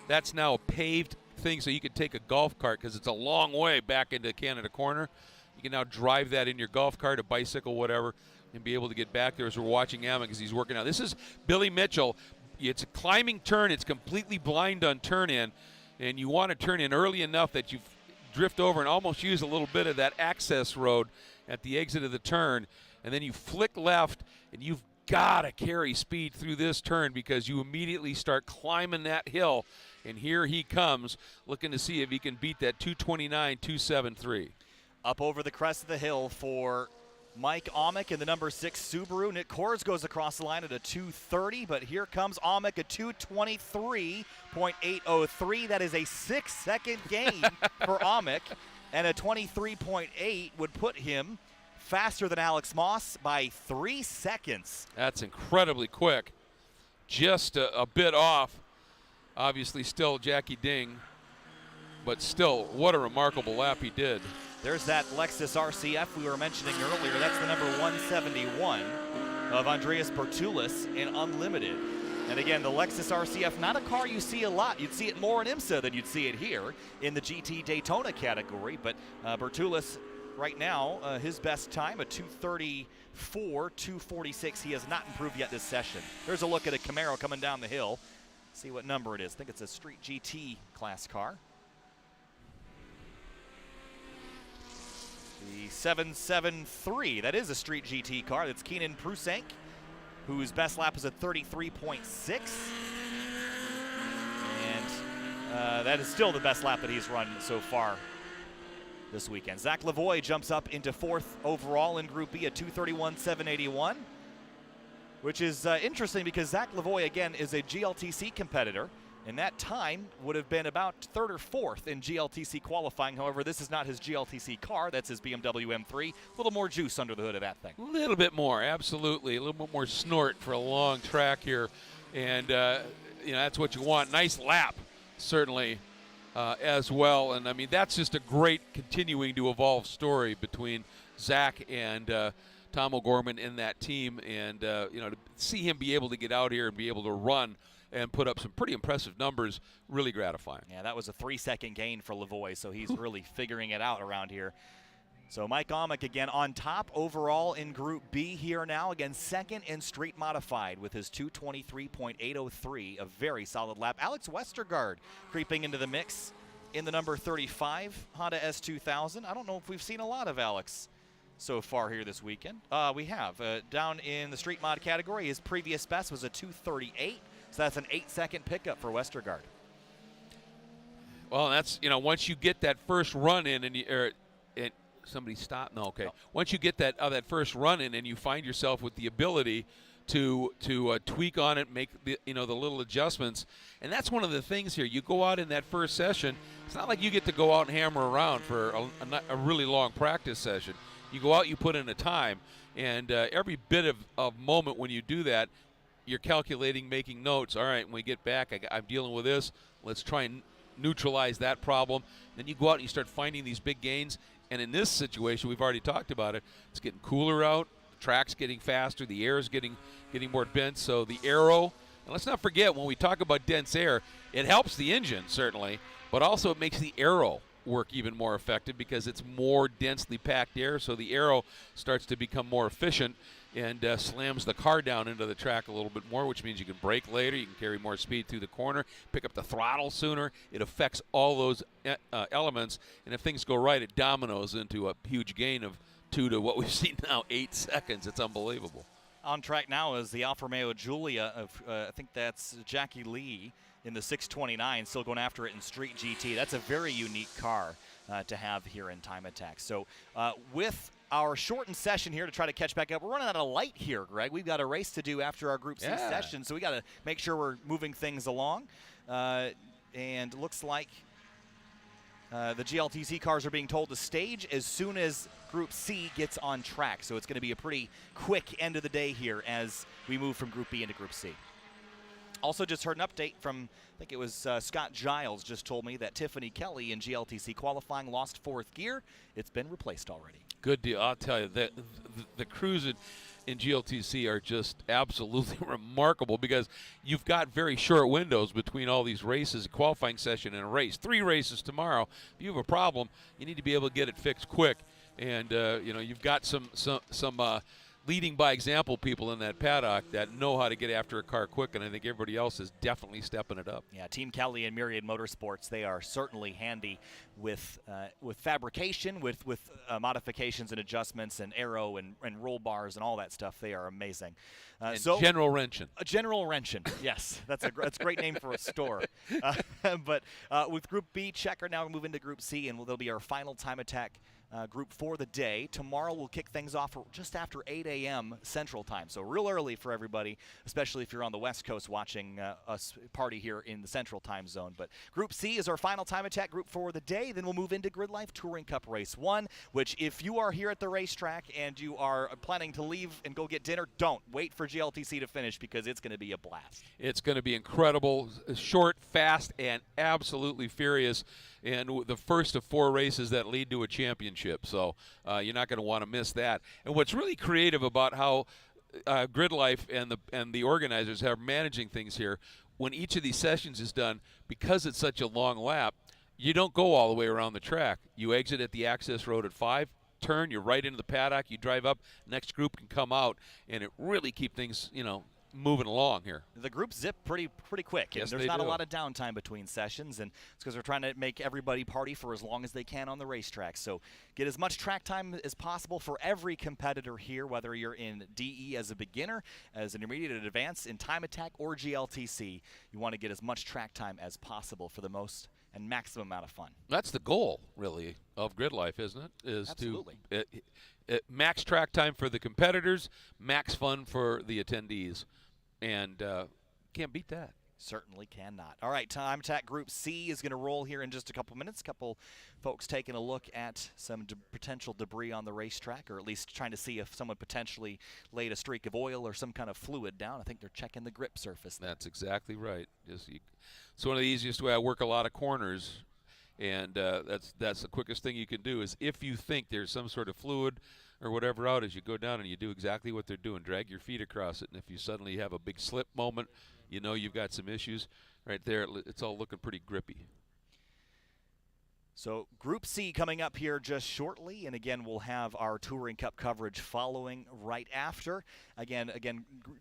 That's now a paved thing so you can take a golf cart because it's a long way back into Canada Corner. You can now drive that in your golf cart, a bicycle, whatever, and be able to get back there as we're watching Emmett because he's working out. This is Billy Mitchell. It's a climbing turn. It's completely blind on turn in, and you want to turn in early enough that you drift over and almost use a little bit of that access road at the exit of the turn, and then you flick left, and you've got to carry speed through this turn because you immediately start climbing that hill, and here he comes looking to see if he can beat that 229.273. Up over the crest of the hill for Mike Omick in the number 6 Subaru. Nick Kors goes across the line at a 230, but here comes Omick at 223.803. That is a 6-second gain for Omick, and a 23.8 would put him faster than Alex Moss by 3 seconds. That's incredibly quick. Just a bit off. Obviously still Jackie Ding, but still, what a remarkable lap he did. There's that Lexus RCF we were mentioning earlier. That's the number 171 of Andreas Bertulis in Unlimited. And again, the Lexus RCF, not a car you see a lot. You'd see it more in IMSA than you'd see it here in the GT Daytona category. But Bertulis right now, his best time, a 234.246. He has not improved yet this session. There's a look at a Camaro coming down the hill. See what number it is. I think it's a Street GT class car. The 773, that is a Street GT car. That's Keenan Prusank, whose best lap is a 33.6. And that is still the best lap that he's run so far this weekend. Zach Lavoie jumps up into 4th overall in Group B at 231.781. which is interesting because Zach Lavoie, again, is a GLTC competitor, and that time would have been about 3rd or 4th in GLTC qualifying. However, this is not his GLTC car. That's his BMW M3. A little more juice under the hood of that thing. A little bit more, absolutely. A little bit more snort for a long track here. And, you know, that's what you want. Nice lap, certainly, as well. And, I mean, that's just a great continuing to evolve story between Zach and Tom O'Gorman in that team. And, you know, to see him be able to get out here and be able to run and put up some pretty impressive numbers, really gratifying. Yeah, that was a 3-second gain for Lavoie, so he's really figuring it out around here. So Mike Omick again on top overall in Group B here now. Again, 2nd in street modified with his 2:23.803, a very solid lap. Alex Westergaard creeping into the mix in the number 35 Honda S2000. I don't know if we've seen a lot of Alex so far here this weekend. We have. Down in the street mod category, his previous best was a 2:38. So that's an 8-second pickup for Westergaard. Well, that's, you know, once you get that first run in and somebody stop. No, okay. No. Once you get that first run in and you find yourself with the ability to tweak on it, make the little adjustments, and that's one of the things here. You go out in that first session. It's not like you get to go out and hammer around for a really long practice session. You go out, you put in a time, and every bit of moment when you do that, you're calculating, making notes. All right, when we get back, I'm dealing with this. Let's try and neutralize that problem. Then you go out and you start finding these big gains. And in this situation, we've already talked about it. It's getting cooler out. The track's getting faster. The air is getting more dense. So the aero, and let's not forget, when we talk about dense air, it helps the engine, certainly, but also it makes the aero work even more effective because it's more densely packed air. So the aero starts to become more efficient and slams the car down into the track a little bit more, which means you can brake later, you can carry more speed through the corner, pick up the throttle sooner. It affects all those elements, and if things go right, it dominoes into a huge gain of 2 to what we've seen now, 8 seconds. It's unbelievable. On track now is the Alfa Romeo Giulia of, I think that's Jackie Lee in the 629, still going after it in Street GT. That's a very unique car to have here in Time Attack. So with our shortened session here to try to catch back up. We're running out of light here, Greg. We've got a race to do after our Group C session, so we got to make sure we're moving things along. And looks like the GLTC cars are being told to stage as soon as Group C gets on track. So it's going to be a pretty quick end of the day here as we move from Group B into Group C. Also just heard an update from, I think it was Scott Giles just told me that Tiffany Kelly in GLTC qualifying lost 4th gear. It's been replaced already. Good deal. I'll tell you, the crews in GLTC are just absolutely remarkable because you've got very short windows between all these races, a qualifying session and a race. 3 races tomorrow. If you have a problem, you need to be able to get it fixed quick. And, you know, you've got some leading by example people in that paddock that know how to get after a car quick, and I think everybody else is definitely stepping it up. Yeah, Team Kelly and Myriad Motorsports, they are certainly handy with fabrication, with modifications and adjustments and aero and roll bars and all that stuff. They are amazing. And so General Wrenching. General Wrenching, yes. That's a great name for a store. But with Group B, checker now move into Group C, and there'll be our final Time Attack group for the day. Tomorrow we'll kick things off just after 8 a.m. Central Time, so real early for everybody, especially if you're on the West Coast watching us party here in the Central Time Zone. But Group C is our final Time Attack group for the day. Then we'll move into GRIDLIFE Touring Cup Race 1, which if you are here at the racetrack and you are planning to leave and go get dinner, don't. Wait for GLTC to finish because it's going to be a blast. It's going to be incredible, short, fast, and absolutely furious. And the first of 4 races that lead to a championship. So you're not going to want to miss that. And what's really creative about how GRIDLIFE and the organizers are managing things here, when each of these sessions is done, because it's such a long lap, you don't go all the way around the track. You exit at the access road at 5, turn, you're right into the paddock, you drive up, next group can come out, and it really keep things, you know, moving along here. The groups zip pretty quick. Yes, there's not a lot of downtime between sessions, and it's because we're trying to make everybody party for as long as they can on the racetrack. So get as much track time as possible for every competitor here, whether you're in DE as a beginner, as an intermediate and advanced, in Time Attack or GLTC. You want to get as much track time as possible for the most and maximum amount of fun. That's the goal, really, of GRIDLIFE, isn't it? Absolutely. max track time for the competitors, max fun for the attendees, and can't beat that. Certainly cannot. All right, Time Attack Group C is going to roll here in just a couple minutes. A couple folks taking a look at some potential debris on the racetrack, or at least trying to see if someone potentially laid a streak of oil or some kind of fluid down. I think they're checking the grip surface there. That's exactly right. It's one of the easiest way. I work a lot of corners, and that's the quickest thing you can do is if you think there's some sort of fluid or whatever out, as you go down and you do exactly what they're doing. Drag your feet across it, and if you suddenly have a big slip moment, you know you've got some issues right there. It's all looking pretty grippy. So Group C coming up here just shortly, and again we'll have our Touring Cup coverage following right after. Again,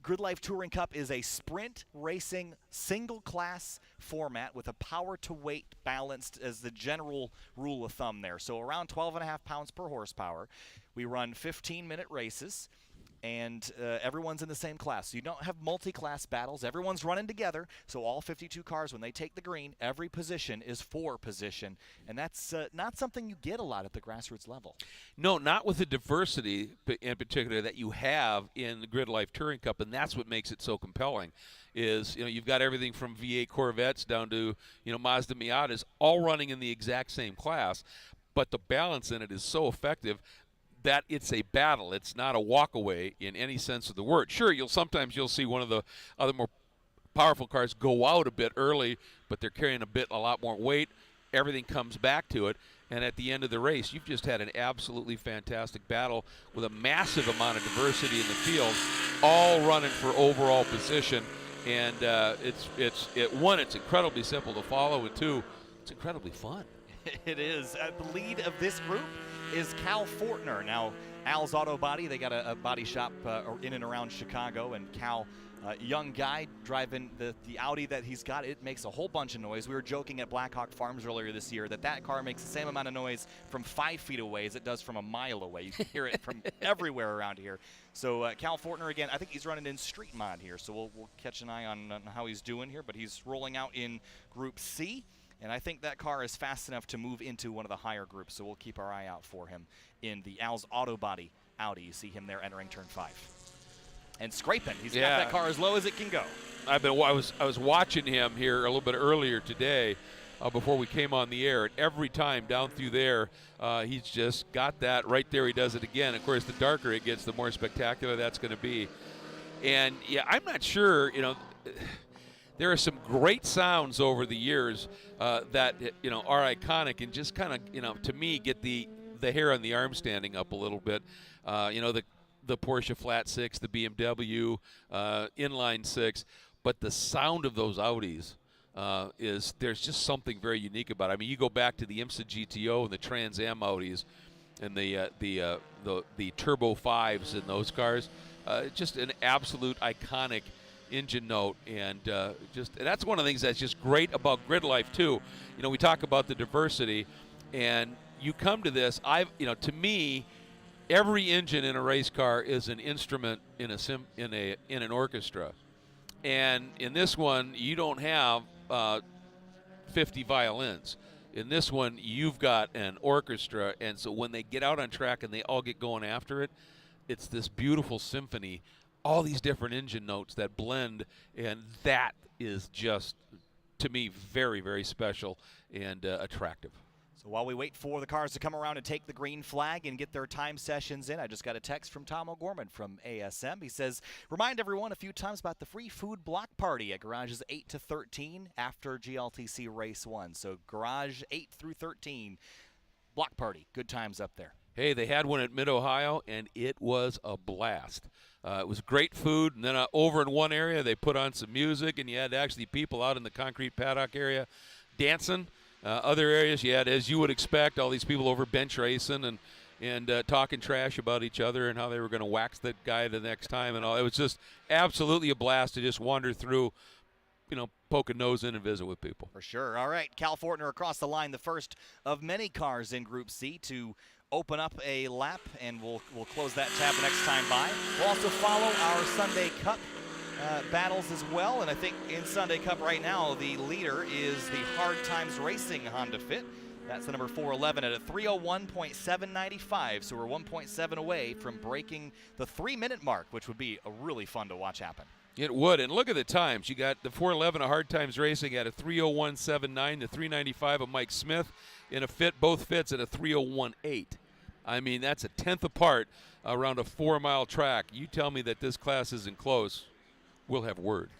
GridLife Touring Cup is a sprint racing single class format with a power to weight balanced as the general rule of thumb there. So around 12.5 pounds per horsepower. We run 15-minute races, and everyone's in the same class. So you don't have multi-class battles. Everyone's running together. So all 52 cars, when they take the green, every position is for position. And that's not something you get a lot at the grassroots level. No, not with the diversity in particular that you have in the GridLife Touring Cup, and that's what makes it so compelling. Is you've got everything from V8 Corvettes down to Mazda Miatas, all running in the exact same class, but the balance in it is so effective that it's a battle. It's not a walkaway in any sense of the word. Sure, sometimes you'll see one of the other more powerful cars go out a bit early, but they're carrying a lot more weight. Everything comes back to it, and at the end of the race, you've just had an absolutely fantastic battle with a massive amount of diversity in the field, all running for overall position. And it's incredibly simple to follow, and two, it's incredibly fun. It is. The lead of this group is Cal Fortner. Now, Al's Auto Body, they got a body shop in and around Chicago, and Cal, young guy driving the Audi that he's got, it makes a whole bunch of noise. We were joking at Blackhawk Farms earlier this year that car makes the same amount of noise from 5 feet away as it does from a mile away. You can hear it from everywhere around here. So Cal Fortner, again, I think he's running in street mod here, so we'll catch an eye on how he's doing here, but he's rolling out in Group C. And I think that car is fast enough to move into one of the higher groups, so we'll keep our eye out for him in the Al's Auto Body Audi. You see him there entering turn 5. And scraping. He's got that car as low as it can go. I was watching him here a little bit earlier today before we came on the air, and every time down through there, he's just got that right there. He does it again. Of course, the darker it gets, the more spectacular that's going to be. And, yeah, I'm not sure, there are some great sounds over the years that are iconic and just kind of to me get the hair on the arm standing up a little bit. The Porsche Flat 6, the BMW Inline 6, but the sound of those Audis there's just something very unique about it. I mean, you go back to the IMSA GTO and the Trans Am Audis and the Turbo 5s in those cars, just an absolute iconic engine note, and that's one of the things that's just great about GridLife too. We talk about the diversity, and you come to this. To me, every engine in a race car is an instrument in an orchestra, and in this one, you don't have 50 violins. In this one, you've got an orchestra, and so when they get out on track and they all get going after it, it's this beautiful symphony. All these different engine notes that blend, and that is just, to me, very, very special and attractive. So while we wait for the cars to come around and take the green flag and get their time sessions in, I just got a text from Tom O'Gorman from ASM. He says, remind everyone a few times about the free food block party at garages 8 to 13 after GLTC Race 1. So garage 8 through 13, block party. Good times up there. Hey, they had one at Mid-Ohio, and it was a blast. It was great food, and then over in one area they put on some music, and you had actually people out in the concrete paddock area dancing. Other areas you had, as you would expect, all these people over bench racing and talking trash about each other and how they were going to wax that guy the next time and all. It was just absolutely a blast to just wander through, poke a nose in and visit with people. For sure. All right, Cal Fortner across the line, the first of many cars in Group C to open up a lap, and we'll close that tab the next time by. We'll also follow our Sunday Cup battles as well, and I think in Sunday Cup right now the leader is the Hard Times Racing Honda Fit That's the number 411 at a 3:01.795. So we're 1.7 away from breaking the 3-minute mark, which would be really fun to watch happen. It would, and look at the times. You got the 411 of Hard Times Racing at a 3:01.79, the 395 of Mike Smith in a both fits at a 3:01.8. I mean, that's a tenth apart around a 4-mile track. You tell me that this class isn't close, we'll have words.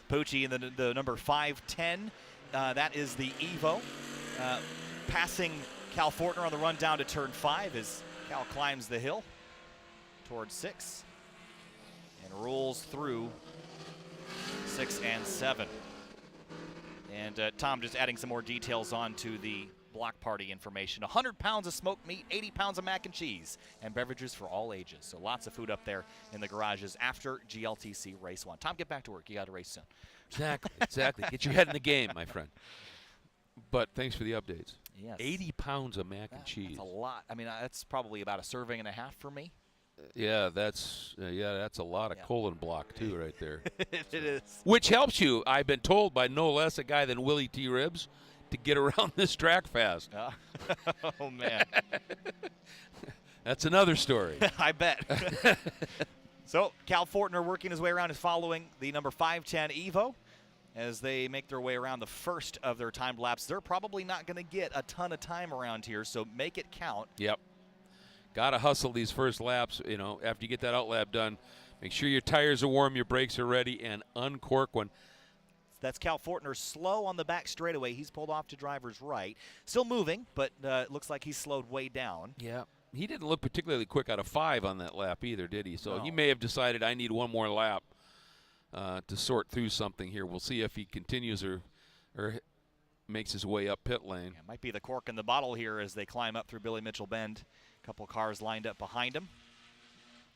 Pucci in the number 510. That is the Evo. Passing Cal Fortner on the run down to turn 5 as Cal climbs the hill towards 6 and rolls through 6 and 7. And Tom just adding some more details on to the block party information. 100 pounds of smoked meat, 80 pounds of mac and cheese, and beverages for all ages. So lots of food up there in the garages after GLTC Race 1. Tom, get back to work. You got to race soon. Exactly. Get your head in the game, my friend. But thanks for the updates. Yes. 80 pounds of mac and cheese. That's a lot. I mean, that's probably about a serving and a half for me. Yeah, that's a lot of colon block too, right there. It is. Which helps you, I've been told, by no less a guy than Willie T. Ribbs, to get around this track fast. Oh man, that's another story. I bet. So Cal Fortner working his way around is following the number 510 Evo. As they make their way around the first of their timed laps. They're probably not going to get a ton of time around here, so make it count. Yep. Got to hustle these first laps, you know, after you get that out lap done. Make sure your tires are warm, your brakes are ready, and uncork one. That's Cal Fortner slow on the back straightaway. He's pulled off to driver's right. Still moving, but it looks like he's slowed way down. Yeah. He didn't look particularly quick out of 5 on that lap either, did he? So No. he may have decided I need one more lap to sort through something here. We'll see if he continues or makes his way up pit lane. Yeah, might be the cork in the bottle here as they climb up through Billy Mitchell Bend. A couple cars lined up behind him.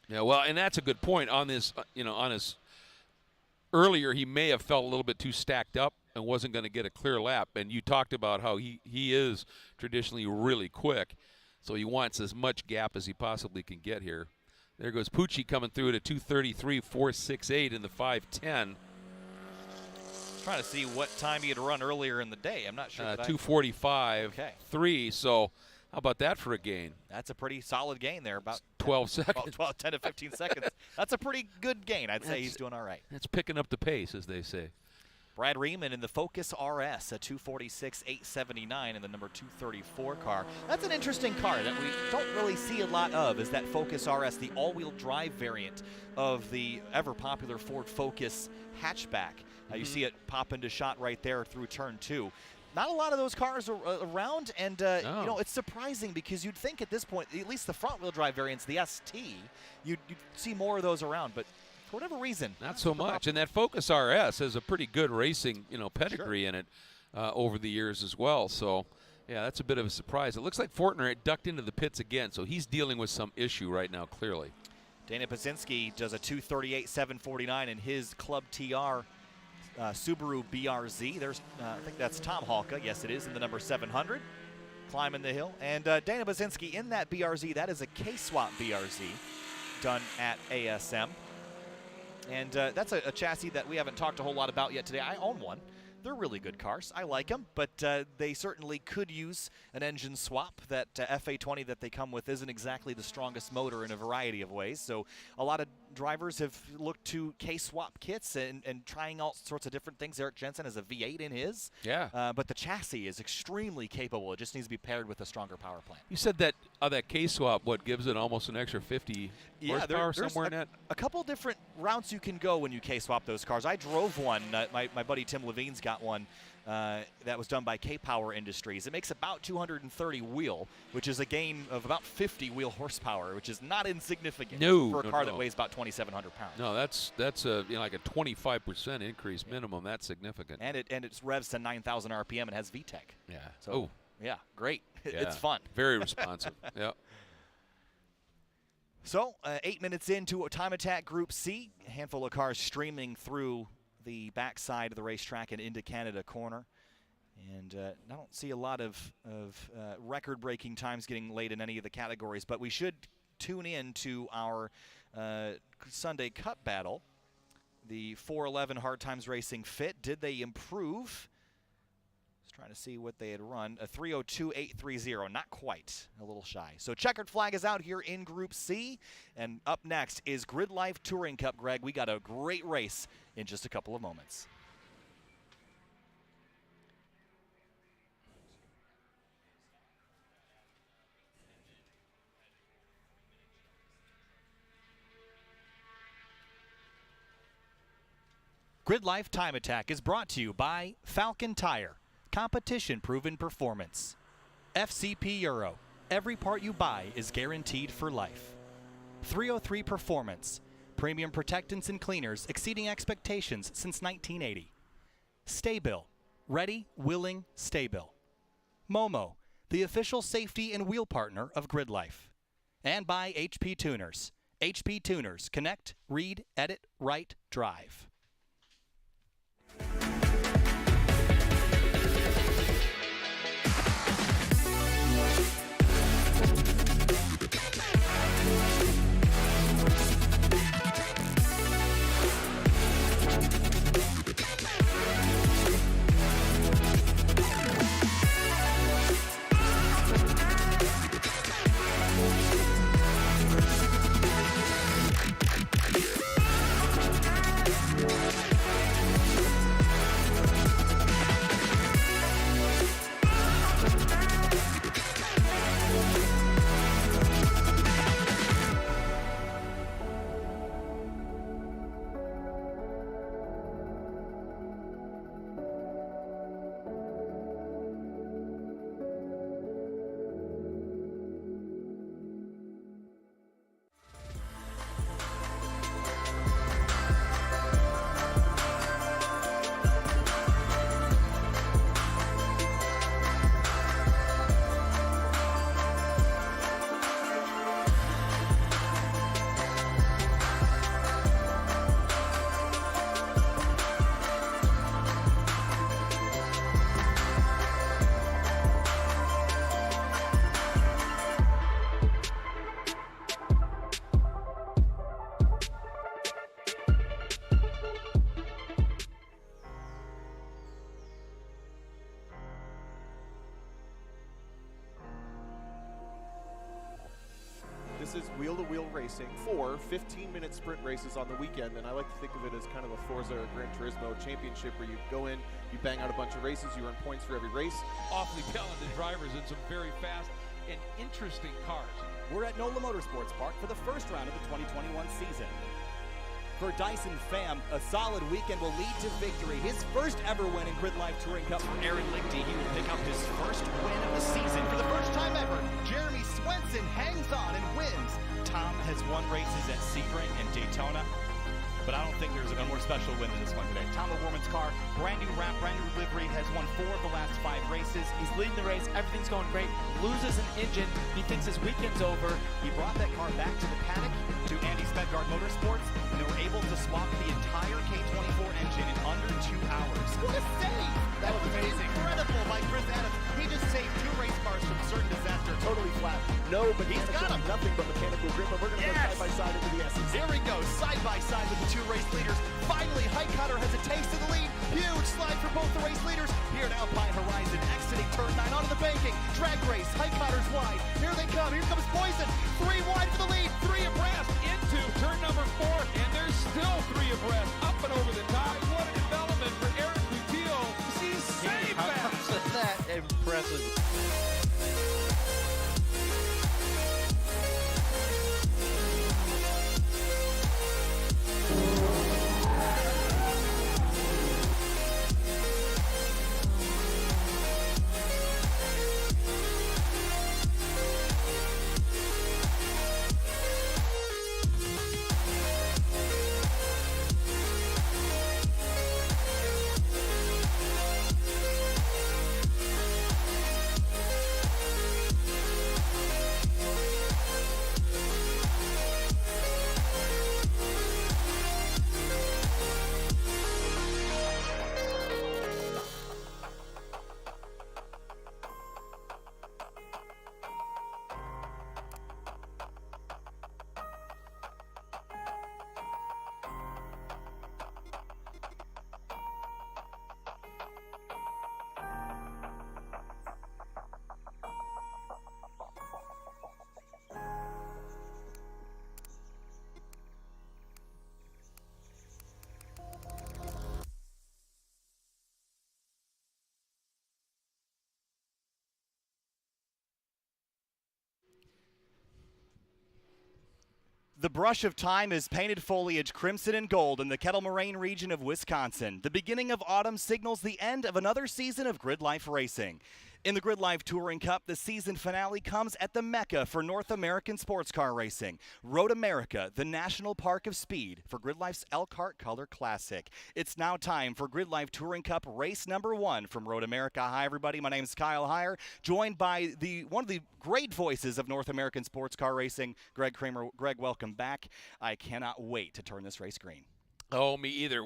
Yeah, well, and that's a good point on this. On his earlier, he may have felt a little bit too stacked up and wasn't going to get a clear lap. And you talked about how he is traditionally really quick, so he wants as much gap as he possibly can get here. There goes Pucci coming through at a 2:33.468 in the 5:10. Trying to see what time he had run earlier in the day. I'm not sure. 2:45.3. So how about that for a gain? That's a pretty solid gain there. About 12 seconds. 10 to 15 seconds. That's a pretty good gain. I'd say he's doing all right. That's picking up the pace, as they say. Brad Riemann in the Focus RS, a 246.879 in the number 234 car. That's an interesting car that we don't really see a lot of, is that Focus RS, the all-wheel drive variant of the ever-popular Ford Focus hatchback. You see it pop into shot right there through turn 2. Not a lot of those cars are around, and you know, it's surprising because you'd think at this point, at least the front-wheel drive variants, the ST, you'd see more of those around, but for whatever reason, not so much. And that Focus RS has a pretty good racing, pedigree in it over the years as well. So, yeah, that's a bit of a surprise. It looks like Fortner had ducked into the pits again, so he's dealing with some issue right now, clearly. Dana Pazinski does a 238.749 in his Club TR Subaru BRZ. There's, I think that's Tom Halka. Yes, it is in the number 700. Climbing the hill. And Dana Pazinski in that BRZ, that is a K-Swap BRZ done at ASM. And that's a chassis that we haven't talked a whole lot about yet today. I own one. They're really good cars. I like them, but they certainly could use an engine swap. That FA20 that they come with isn't exactly the strongest motor in a variety of ways. So a lot of drivers have looked to K-swap kits and trying all sorts of different things. Eric Jensen has a V8 in his. Yeah. But the chassis is extremely capable. It just needs to be paired with a stronger power plant. You said that that K-swap, what gives it almost an extra 50 horsepower somewhere in that? A couple different routes you can go when you K-swap those cars. I drove one. My buddy Tim Levine's got one that was done by K-Power Industries. It makes about 230 wheel, which is a gain of about 50 wheel horsepower, which is not insignificant for a car that weighs about 2,700 pounds. No, that's like a 25% increase minimum. That's significant. And it revs to 9,000 RPM and has VTEC. Yeah. So, yeah, great. Yeah. It's fun. Very responsive. Yeah. So 8 minutes into a Time Attack Group C, a handful of cars streaming through the backside of the racetrack and into Canada Corner. And I don't see a lot of record-breaking times getting laid in any of the categories, but we should tune in to our Sunday Cup battle. The 411 Hard Times Racing Fit. Did they improve? Let's Trying to see what they had run. A 3:02.830, not quite, a little shy. So checkered flag is out here in Group C. And up next is GRIDLIFE Touring Cup, Greg. We got a great race in just a couple of moments. GRIDLIFE Time Attack is brought to you by Falken Tire, competition-proven performance. FCP Euro, every part you buy is guaranteed for life. 303 Performance, premium protectants and cleaners exceeding expectations since 1980. STA-BIL, ready, willing, STA-BIL. MOMO, the official safety and wheel partner of GRIDLIFE. And by HP Tuners. HP Tuners, connect, read, edit, write, drive. This is wheel-to-wheel racing, 4 15-minute sprint races on the weekend, and I like to think of it as kind of a Forza or Gran Turismo championship where you go in, you bang out a bunch of races, you earn points for every race. Awfully talented drivers and some very fast and interesting cars. We're at NOLA Motorsports Park for the first round of the 2021 season. For Dyson Pham, a solid weekend will lead to victory. His first ever win in GRIDLIFE Touring Cup. For Aaron Lichty, he will pick up his first win of the season. For the first time ever, Jeremy Swenson hangs on and wins. Tom has won races at Sebring and Daytona, but I don't think there's a more special win than this one today. Tom O'Gorman's car, brand new wrap, brand new livery, has won 4 of the last 5 races. He's leading the race, everything's going great, loses an engine, he thinks his weekend's over. He brought that car back to the paddock, to Andy Spedgard Motorsports, and they were able to swap the entire K24 engine in under 2 hours. What a save! That was amazing. Incredible by Chris Adams. He just saved 2 race cars from certain disaster. Totally flat. No, but he's got him. Nothing but mechanical grip, and we're going to go side by side into the SEC. There we go, side by side with the 2 race leaders. Finally, Highcutter has a taste of the lead. Huge slide for both the race leaders. Here at Alpine Horizon, exiting turn 9 onto the banking. Drag race, Highcutter's wide. Here they come. Here comes Poison. 3 wide for the lead. 3 abreast into turn number 4, and there's still 3 abreast. Up and over the top. What a development for Eric Butil. He's saved that. That impressive. The brush of time has painted foliage crimson and gold in the Kettle Moraine region of Wisconsin. The beginning of autumn signals the end of another season of Grid Life racing. In the Grid Life Touring Cup, the season finale comes at the Mecca for North American sports car racing. Road America, the national park of speed, for Grid Life's Elkhart Color Classic. It's now time for Grid Life Touring Cup race number 1 from Road America. Hi, everybody. My name is Kyle Heyer, joined by one of the great voices of North American sports car racing, Greg Kramer. Greg, welcome back. I cannot wait to turn this race green. Oh, me either.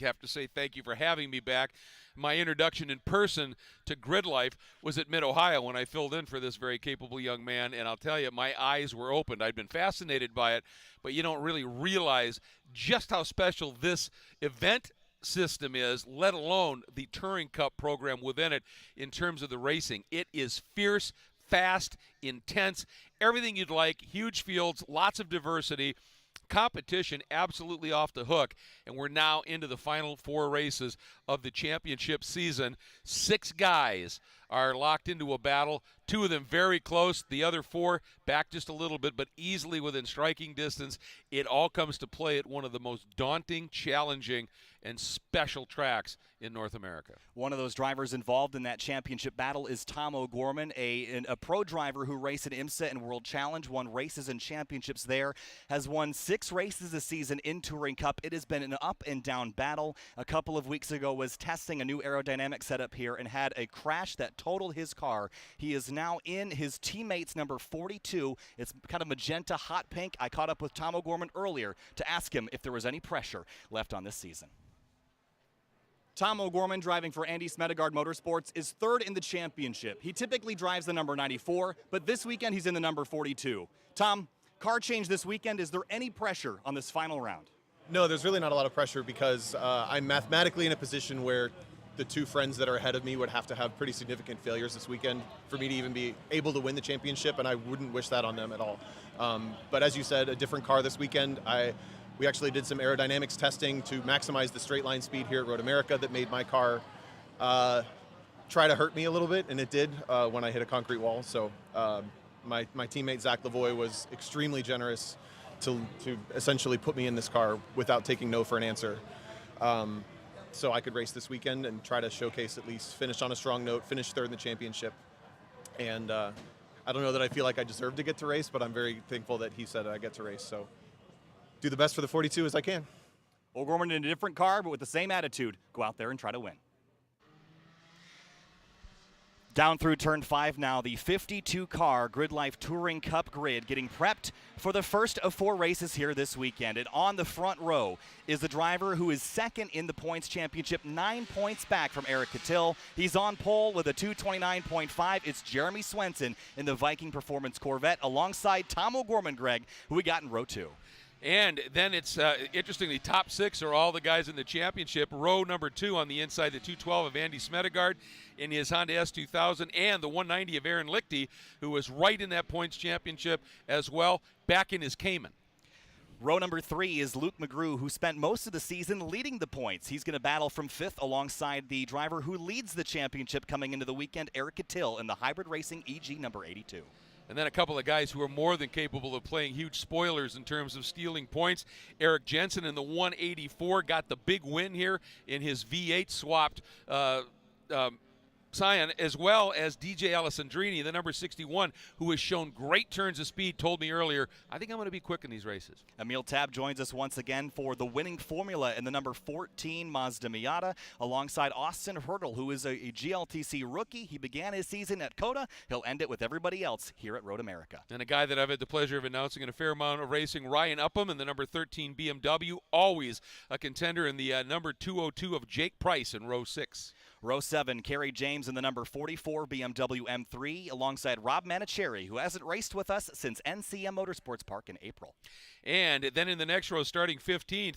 Have to say thank you for having me back. My introduction in person to Grid Life was at Mid-Ohio when I filled in for this very capable young man, and I'll tell you, my eyes were opened. I'd been fascinated by it, but you don't really realize just how special this event system is, let alone the Touring Cup program within it in terms of the racing. It is fierce, fast, intense, everything you'd like, huge fields, lots of diversity. Competition absolutely off the hook, and we're now into the final 4 races of the championship season. 6 guys are locked into a battle, 2 of them very close, the other 4 back just a little bit, but easily within striking distance. It all comes to play at one of the most daunting, challenging, and special tracks in North America. One of those drivers involved in that championship battle is Tom O'Gorman, a pro driver who raced at IMSA and World Challenge, won races and championships there, has won 6 races this season in Touring Cup. It has been an up and down battle. A couple of weeks ago was testing a new aerodynamic setup here and had a crash that totaled his car. He is now in his teammate's number 42. It's kind of magenta, hot pink. I caught up with Tom O'Gorman earlier to ask him if there was any pressure left on this season. Tom O'Gorman, driving for Andy Smedegard Motorsports, is 3rd in the championship. He typically drives the number 94, but this weekend he's in the number 42. Tom, car change this weekend. Is there any pressure on this final round? No, there's really not a lot of pressure because I'm mathematically in a position where the 2 friends that are ahead of me would have to have pretty significant failures this weekend for me to even be able to win the championship, and I wouldn't wish that on them at all. But as you said, a different car this weekend. We actually did some aerodynamics testing to maximize the straight line speed here at Road America that made my car try to hurt me a little bit, and it did when I hit a concrete wall. So my teammate Zach Lavoie was extremely generous to essentially put me in this car without taking no for an answer. So I could race this weekend and try to showcase, at least finish on a strong note, finish 3rd in the championship. And I don't know that I feel like I deserve to get to race, but I'm very thankful that he said I get to race. So do the best for the 42 as I can. O'Gorman in a different car, but with the same attitude. Go out there and try to win. Down through turn 5 now, the 52-car Grid Life Touring Cup grid getting prepped for the first of 4 races here this weekend. And on the front row is the driver who is 2nd in the points championship, 9 points back from Eric Cattell. He's on pole with a 229.5. It's Jeremy Swenson in the Viking Performance Corvette alongside Tom O'Gorman, Greg, who we got in row 2. And then it's interestingly, top 6 are all the guys in the championship. Row number 2 on the inside, the 212 of Andy Smedegard in his Honda S2000, and the 190 of Aaron Lichty, who was right in that points championship as well, back in his Cayman. Row number 3 is Luke McGrew, who spent most of the season leading the points. He's going to battle from 5th alongside the driver who leads the championship coming into the weekend, Eric Cattell, in the Hybrid Racing EG number 82. And then a couple of guys who are more than capable of playing huge spoilers in terms of stealing points. Eric Jensen in the 184 got the big win here in his V8 swapped Scion, as well as DJ Alessandrini, the number 61, who has shown great turns of speed, told me earlier, I think I'm going to be quick in these races. Emil Tabb joins us once again for the winning formula in the number 14 Mazda Miata, alongside Austin Hurdle, who is a GLTC rookie. He began his season at COTA. He'll end it with everybody else here at Road America. And a guy that I've had the pleasure of announcing in a fair amount of racing, Ryan Upham in the number 13 BMW, always a contender in the number 202 of Jake Price in row 6. Row 7, Kerry James in the number 44 BMW M3, alongside Rob Manicherry, who hasn't raced with us since NCM Motorsports Park in April. And then in the next row, starting 15th,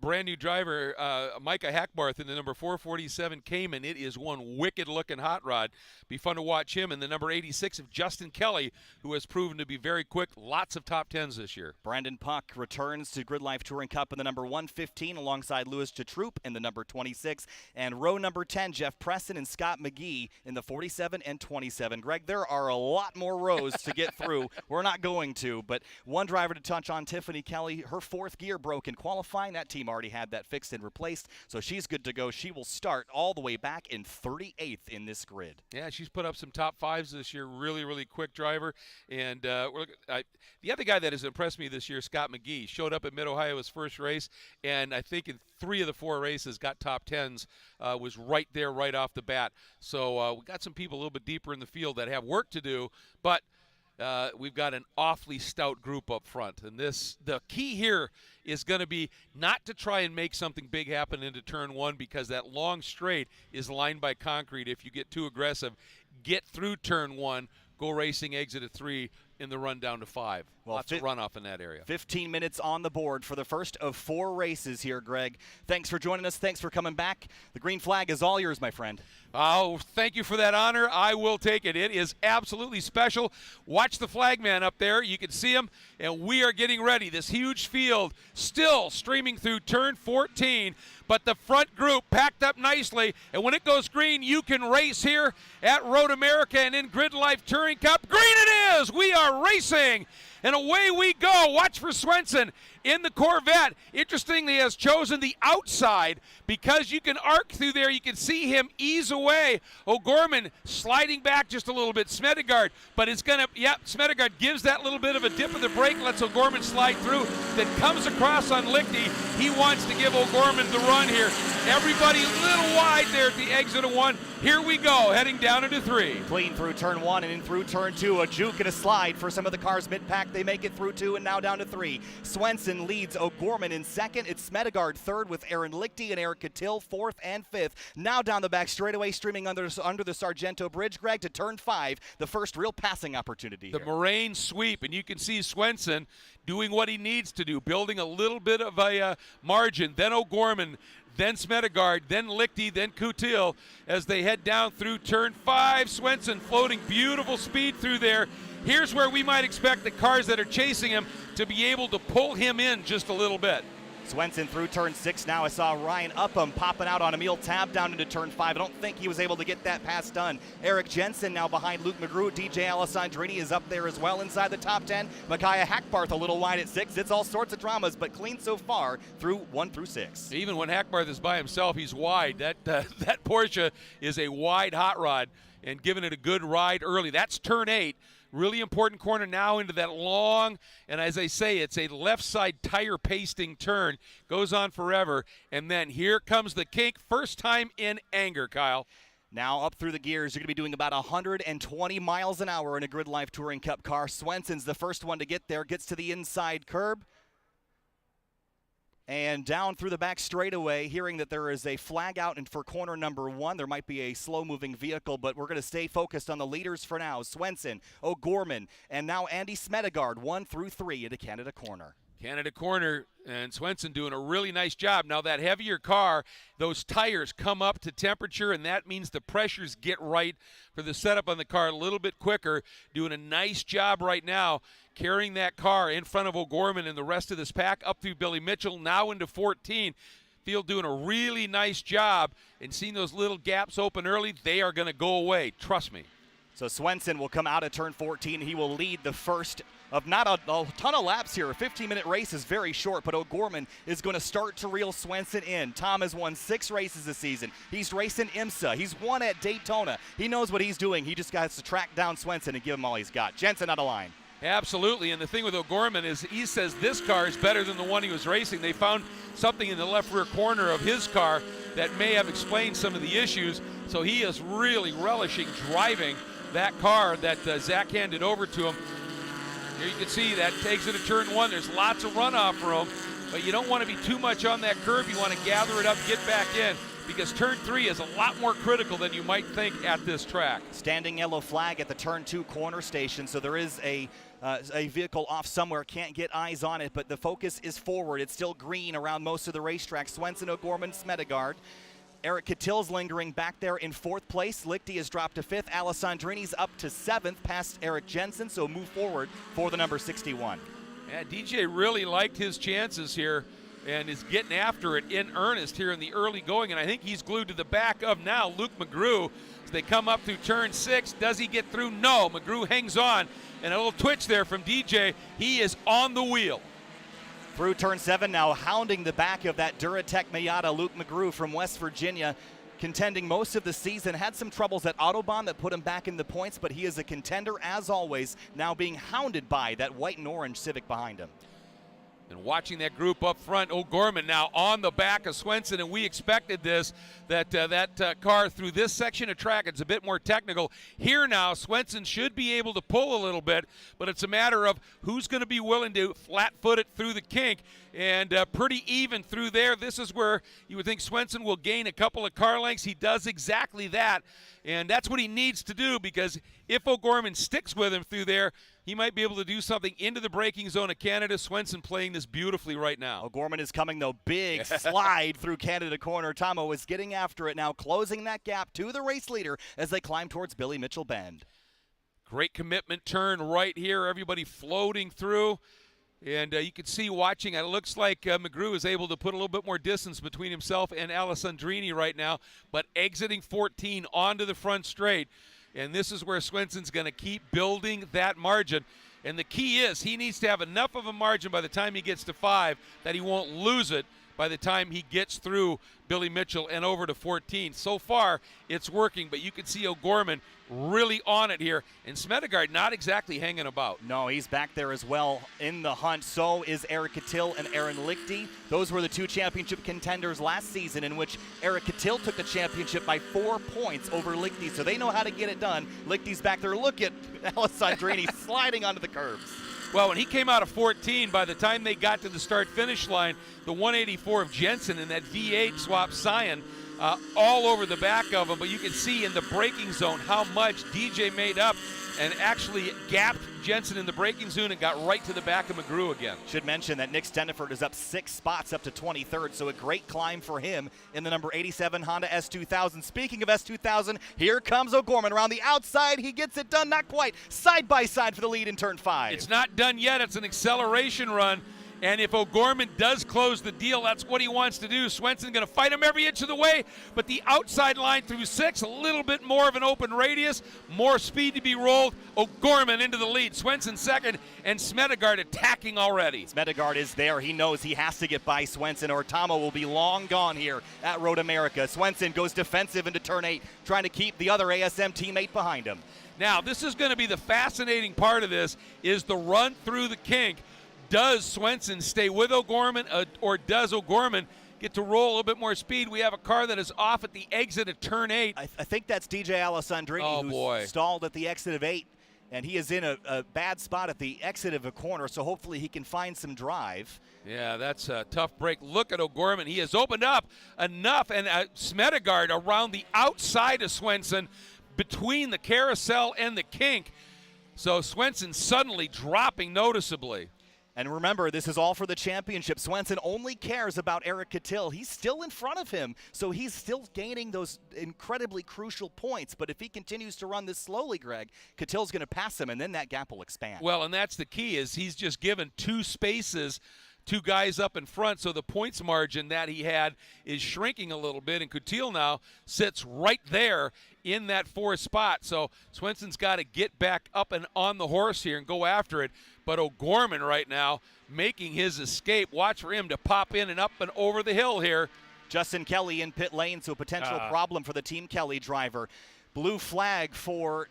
brand new driver Micah Hackbarth in the number 447 Cayman. It is one wicked-looking hot rod. Be fun to watch him. In the number 86 of Justin Kelly, who has proven to be very quick. Lots of top 10s this year. Brandon Puck returns to Grid Life Touring Cup in the number 115, alongside Louis Chatroup in the number 26. And row number 10, Jeff Preston and Scott McGee in the 47 and 27. Greg, there are a lot more rows to get through. We're not going to, but one driver to touch on, Tiffany Kelly. Her fourth gear broke in qualifying. That team already had that fixed and replaced, so she's good to go. She will start all the way back in 38th in this grid. Yeah, she's put up some top fives this year. Really, really quick driver. And the other guy that has impressed me this year, Scott McGee, showed up at Mid-Ohio his first race, and I think in 3 of the 4 races got top 10s, was right there right off the bat. So we got some people a little bit deeper in the field that have work to do, but we've got an awfully stout group up front. And the key here is going to be not to try and make something big happen into turn 1, because that long straight is lined by concrete. If you get too aggressive, get through turn 1, go racing exit at 3 in the run down to 5. Well, lots of runoff in that area. 15 minutes on the board for the first of 4 races here, Greg. Thanks for joining us. Thanks for coming back. The green flag is all yours, my friend. Oh, thank you for that honor. I will take it. It is absolutely special. Watch the flagman up there. You can see him, and we are getting ready. This huge field still streaming through turn 14, but the front group packed up nicely, and when it goes green, you can race here at Road America and in GridLife Touring Cup. Green it is! We are racing! And away we go. Watch for Swenson in the Corvette. Interestingly, has chosen the outside because you can arc through there. You can see him ease away. O'Gorman sliding back just a little bit. Smedegard, but it's going to, Smedegard gives that little bit of a dip of the brake, lets O'Gorman slide through, then comes across on Lichty. He wants to give O'Gorman the run here. Everybody a little wide there at the exit of 1. Here we go, heading down into 3. Clean through turn 1 and in through turn 2. A juke and a slide for some of the cars mid-pack. They make it through 2 and now down to 3. Swenson leads O'Gorman in second. It's Smedegard third with Aaron Lichty and Eric Catil fourth and fifth. Now down the back straightaway, streaming under the Sargento Bridge, Greg, to turn 5, the first real passing opportunity The here. Moraine sweep, and you can see Swenson doing what he needs to do, building a little bit of a margin. Then O'Gorman, then Smedegard, then Lichty, then Coutil as they head down through turn 5. Swenson floating beautiful speed through there. Here's where we might expect the cars that are chasing him to be able to pull him in just a little bit. Swenson through turn 6 now. I saw Ryan Upham popping out on Emil Tab down into turn 5. I don't think he was able to get that pass done. Eric Jensen now behind Luke McGrew. DJ Alessandrini is up there as well inside the top 10. Micaiah Hackbarth a little wide at 6. It's all sorts of dramas, but clean so far through 1 through 6. Even when Hackbarth is by himself, he's wide. That Porsche is a wide hot rod and giving it a good ride early. That's turn 8. Really important corner now into that long, and as I say, it's a left side tire pasting turn. Goes on forever, and then here comes the kink. First time in anger, Kyle. Now up through the gears, you're going to be doing about 120 miles an hour in a GridLife Touring Cup car. Swenson's the first one to get there, gets to the inside curb. And down through the back straightaway, hearing that there is a flag out and for corner number 1. There might be a slow-moving vehicle, but we're going to stay focused on the leaders for now. Swenson, O'Gorman, and now Andy Smedegard, 1 through 3 into Canada Corner. Canada Corner, and Swenson doing a really nice job. Now that heavier car, those tires come up to temperature, and that means the pressures get right for the setup on the car a little bit quicker. Doing a nice job right now carrying that car in front of O'Gorman and the rest of this pack up through Billy Mitchell, now into 14. Field doing a really nice job, and seeing those little gaps open early, they are going to go away. Trust me. So Swenson will come out of turn 14. He will lead the first of not a ton of laps here. A 15-minute race is very short, but O'Gorman is going to start to reel Swenson in. Tom has won 6 races this season. He's racing IMSA. He's won at Daytona. He knows what he's doing. He just got to track down Swenson and give him all he's got. Jensen out of line. Absolutely, and the thing with O'Gorman is he says this car is better than the one he was racing. They found something in the left rear corner of his car that may have explained some of the issues, so he is really relishing driving that car that Zach handed over to him. Here you can see that takes it to turn 1. There's lots of runoff for him, but you don't want to be too much on that curve. You want to gather it up, get back in, because turn 3 is a lot more critical than you might think at this track. Standing yellow flag at the turn 2 corner station, so there is a vehicle off somewhere. Can't get eyes on it, but the focus is forward. It's still green around most of the racetrack. Swenson, O'Gorman, Smedegard. Eric Catil's lingering back there in 4th place. Lichty has dropped to 5th. Alessandrini's up to 7th past Eric Jensen, so move forward for the number 61. Yeah, DJ really liked his chances here and is getting after it in earnest here in the early going, and I think he's glued to the back of now Luke McGrew as they come up through turn 6. Does he get through? No. McGrew hangs on, and a little twitch there from DJ. He is on the wheel. Through turn 7 now, hounding the back of that Duratec Miata, Luke McGrew from West Virginia, contending most of the season. Had some troubles at Autobahn that put him back in the points, but he is a contender as always, now being hounded by that white and orange Civic behind him. And watching that group up front, O'Gorman now on the back of Swenson, and we expected this, that car through this section of track, it's a bit more technical. Here now, Swenson should be able to pull a little bit, but it's a matter of who's going to be willing to flat-foot it through the kink, and pretty even through there. This is where you would think Swenson will gain a couple of car lengths. He does exactly that, and that's what he needs to do, because if O'Gorman sticks with him through there, he might be able to do something into the braking zone of Canada. Swenson playing this beautifully right now. O'Gorman is coming, though. Big slide through Canada corner. Tomo is getting after it now, closing that gap to the race leader as they climb towards Billy Mitchell Bend. Great commitment turn right here. Everybody floating through. And you can see watching, it looks like McGrew is able to put a little bit more distance between himself and Alessandrini right now, but exiting 14 onto the front straight. And this is where Swenson's going to keep building that margin. And the key is he needs to have enough of a margin by the time he gets to 5 that he won't lose it by the time he gets through Billy Mitchell and over to 14. So far, it's working, but you can see O'Gorman really on it here, and Smedegaard not exactly hanging about. No, he's back there as well in the hunt. So is Eric Catil and Aaron Lichty. Those were the 2 championship contenders last season, in which Eric Catil took the championship by 4 points over Lichty, so they know how to get it done. Lichty's back there. Look at Alessandrini sliding onto the curbs. Well, when he came out of 14, by the time they got to the start-finish line, the 184 of Jensen and that V8 swap Scion all over the back of him. But you can see in the braking zone how much DJ made up and actually gapped Jensen in the braking zone and got right to the back of McGrew again. Should mention that Nick Steniford is up 6 spots up to 23rd, so a great climb for him in the number 87 Honda S2000. Speaking of S2000, here comes O'Gorman around the outside. He gets it done, not quite. Side by side for the lead in turn 5. It's not done yet. It's an acceleration run. And if O'Gorman does close the deal, that's what he wants to do. Swenson going to fight him every inch of the way, but the outside line through 6, a little bit more of an open radius, more speed to be rolled. O'Gorman into the lead. Swenson second, and Smedegaard attacking already. Smedegaard is there. He knows he has to get by Swenson, or Tomo will be long gone here at Road America. Swenson goes defensive into turn 8, trying to keep the other ASM teammate behind him. Now, this is going to be the fascinating part of this, is the run through the kink. Does Swenson stay with O'Gorman, or does O'Gorman get to roll a little bit more speed? We have a car that is off at the exit of turn 8. I think that's DJ Alessandrini, who's stalled at the exit of 8, and he is in a bad spot at the exit of a corner, so hopefully he can find some drive. Yeah, that's a tough break. Look at O'Gorman. He has opened up enough, and Smedegaard around the outside of Swenson between the carousel and the kink. So Swenson suddenly dropping noticeably. And remember, this is all for the championship. Swenson only cares about Eric Catil. He's still in front of him, so he's still gaining those incredibly crucial points. But if he continues to run this slowly, Greg, Catil's going to pass him, and then that gap will expand. Well, and that's the key, is he's just given 2 spaces, 2 guys up in front, so the points margin that he had is shrinking a little bit, and Catil now sits right there in that 4th spot. So Swenson's got to get back up and on the horse here and go after it. But O'Gorman right now making his escape. Watch for him to pop in and up and over the hill here. Justin Kelly in pit lane, so potential problem for the Team Kelly driver. Blue flag for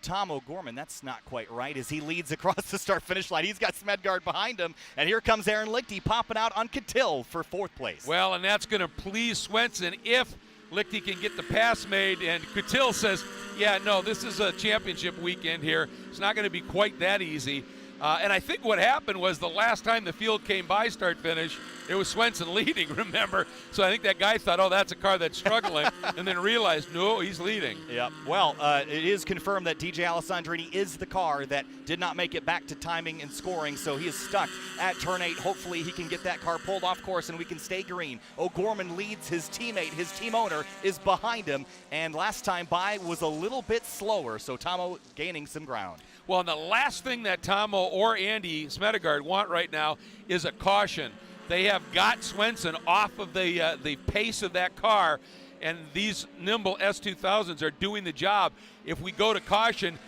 Tom O'Gorman. That's not quite right as he leads across the start-finish line. He's got Smedegaard behind him, and here comes Aaron Lichty popping out on Catil for 4th place. Well, and that's going to please Swenson if Lichty can get the pass made, and Catil says, yeah, no, this is a championship weekend here. It's not going to be quite that easy. And I think what happened was the last time the field came by start-finish, it was Swenson leading, remember? So I think that guy thought, oh, that's a car that's struggling, and then realized, no, he's leading. Yeah, well, it is confirmed that DJ Alessandrini is the car that did not make it back to timing and scoring, so he is stuck at turn 8. Hopefully he can get that car pulled off course and we can stay green. O'Gorman leads his teammate. His team owner is behind him, and last time by was a little bit slower, so Tomo gaining some ground. Well, and the last thing that Tomo or Andy Smedegaard want right now is a caution. They have got Swenson off of the pace of that car, and these nimble S2000s are doing the job. If we go to caution,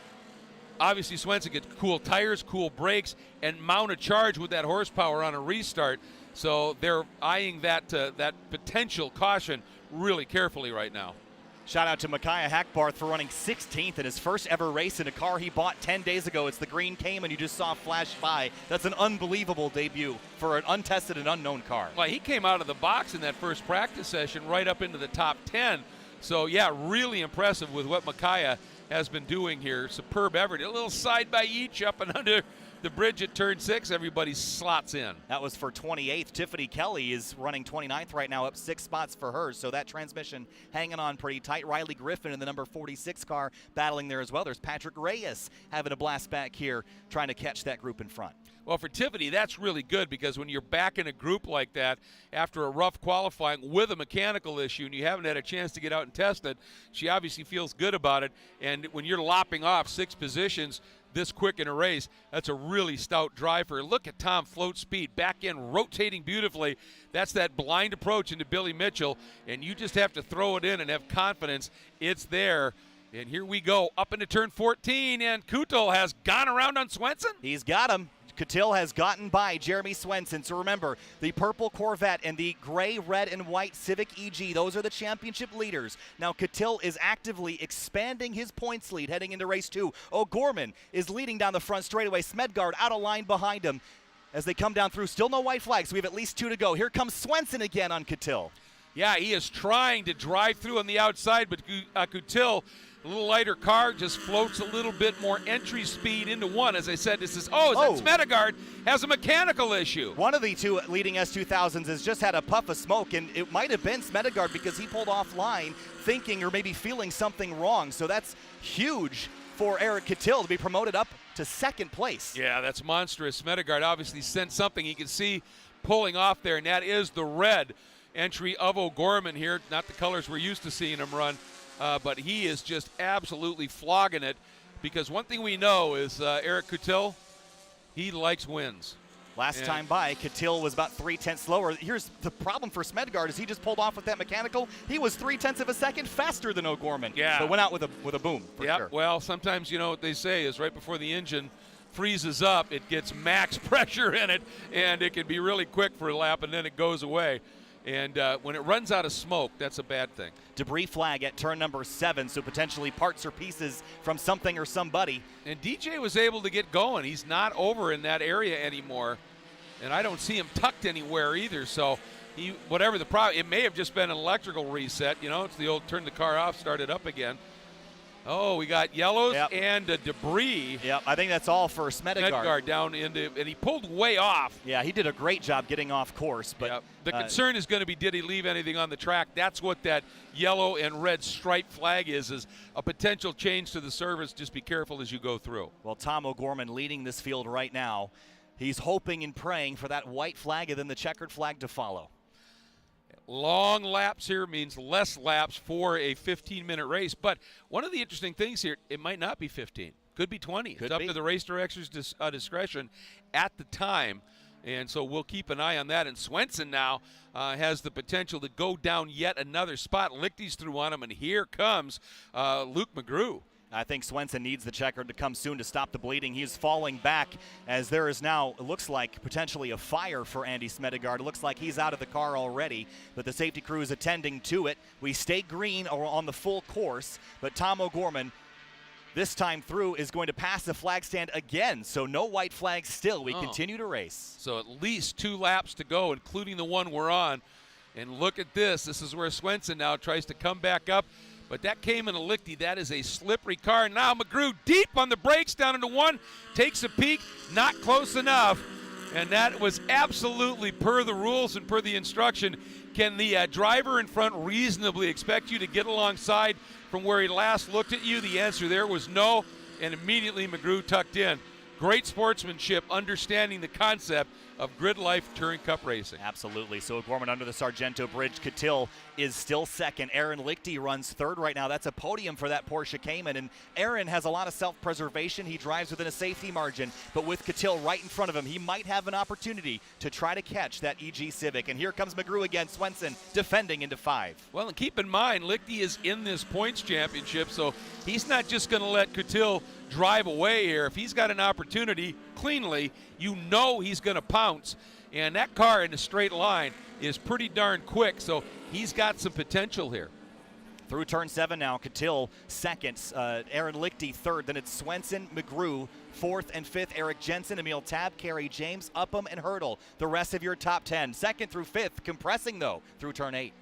obviously Swenson gets cool tires, cool brakes, and mount a charge with that horsepower on a restart. So they're eyeing that potential caution really carefully right now. Shout out to Micaiah Hackbarth for running 16th in his first ever race in a car he bought 10 days ago. It's the green Cayman you just saw flash by. That's an unbelievable debut for an untested and unknown car. Well, he came out of the box in that first practice session right up into the top 10. So, yeah, really impressive with what Micaiah has been doing here. Superb effort. A little side by each up and under the bridge at turn 6. Everybody slots in. That was for 28th. Tiffany Kelly is running 29th right now, up 6 spots for her. So that transmission hanging on pretty tight. Riley Griffin in the number 46 car battling there as well. There's Patrick Reyes having a blast back here, trying to catch that group in front. Well, for Tiffany, that's really good because when you're back in a group like that after a rough qualifying with a mechanical issue and you haven't had a chance to get out and test it, she obviously feels good about it. And when you're lopping off 6 positions this quick in a race, that's a really stout driver. Look at Tom float speed, back in, rotating beautifully. That's that blind approach into Billy Mitchell, and you just have to throw it in and have confidence it's there. And here we go, up into turn 14, and Kutel has gone around on Swenson. He's got him. Kutil has gotten by Jeremy Swenson. So remember, the purple Corvette and the gray, red, and white Civic EG, those are the championship leaders. Now Kutil is actively expanding his points lead heading into race 2. O'Gorman is leading down the front straightaway. Smedgard out of line behind him as they come down through. Still no white flags. So we have at least 2 to go. Here comes Swenson again on Kutil. Yeah, he is trying to drive through on the outside, but Kutil, a little lighter car, just floats a little bit more entry speed into one. As I said, this is, Smedegard has a mechanical issue. One of the 2 leading S2000s has just had a puff of smoke, and it might have been Smedegard because he pulled offline thinking or maybe feeling something wrong. So that's huge for Eric Kutil to be promoted up to 2nd place. Yeah, that's monstrous. Smedegard obviously sensed something he could see pulling off there, and that is the red entry of O'Gorman here. Not the colors we're used to seeing him run. But he is just absolutely flogging it because one thing we know is Eric Kutil, he likes wins. Last time by, Kutil was about 3/10 slower. Here's the problem for Smedgard is he just pulled off with that mechanical. He was 0.3 of a second faster than O'Gorman. Yeah. So went out with a boom for sure. Well, sometimes you know what they say is right before the engine freezes up, it gets max pressure in it, and it can be really quick for a lap, and then it goes away. And when it runs out of smoke, that's a bad thing. Debris flag at turn number 7, so potentially parts or pieces from something or somebody. And DJ was able to get going. He's not over in that area anymore. And I don't see him tucked anywhere either. So whatever the problem, it may have just been an electrical reset. You know, it's the old turn the car off, start it up again. Oh, we got yellows and debris. Yep, I think that's all for Smedegard. Smedgard down into, and he pulled way off. Yeah, he did a great job getting off course. But the concern is going to be, did he leave anything on the track? That's what that yellow and red stripe flag is a potential change to the service. Just be careful as you go through. Well, Tom O'Gorman leading this field right now. He's hoping and praying for that white flag and then the checkered flag to follow. Long laps here means less laps for a 15-minute race. But one of the interesting things here, it might not be 15. Could be 20. It's up to the race director's discretion at the time. And so we'll keep an eye on that. And Swenson now has the potential to go down yet another spot. Lichty's through on him, and here comes Luke McGrew. I think Swenson needs the checker to come soon to stop the bleeding. He's falling back as there is now, it looks like, potentially a fire for Andy Smedegard. It looks like he's out of the car already, but the safety crew is attending to it. We stay green on the full course, but Tom O'Gorman, this time through, is going to pass the flag stand again, so no white flags still. We continue to race. So at least 2 laps to go, including the one we're on. And look at this. This is where Swenson now tries to come back up. But that came in a Lichty. That is a slippery car. Now McGrew deep on the brakes down into 1. Takes a peek. Not close enough. And that was absolutely per the rules and per the instruction. Can the driver in front reasonably expect you to get alongside from where he last looked at you? The answer there was no. And immediately McGrew tucked in. Great sportsmanship, understanding the concept of Grid Life Touring Cup racing. Absolutely. So O'Gorman under the Sargento Bridge. Catil is still second. Aaron Lichty runs third right now. That's a podium for that Porsche Cayman. And Aaron has a lot of self-preservation. He drives within a safety margin. But with Catil right in front of him, he might have an opportunity to try to catch that EG Civic. And here comes McGrew again. Swenson defending into 5. Well, and keep in mind, Lichty is in this points championship, so he's not just going to let Catil drive away here. If he's got an opportunity cleanly, you know he's going to pounce. And that car in a straight line is pretty darn quick, so he's got some potential here. Through turn 7 now, Catil second, Aaron Lichty third, then it's Swenson, McGrew, 4th and 5th, Eric Jensen, Emil Tab, Carey James, Upham, and Hurdle. The rest of your top 10. 2nd through 5th, compressing though, through turn 8.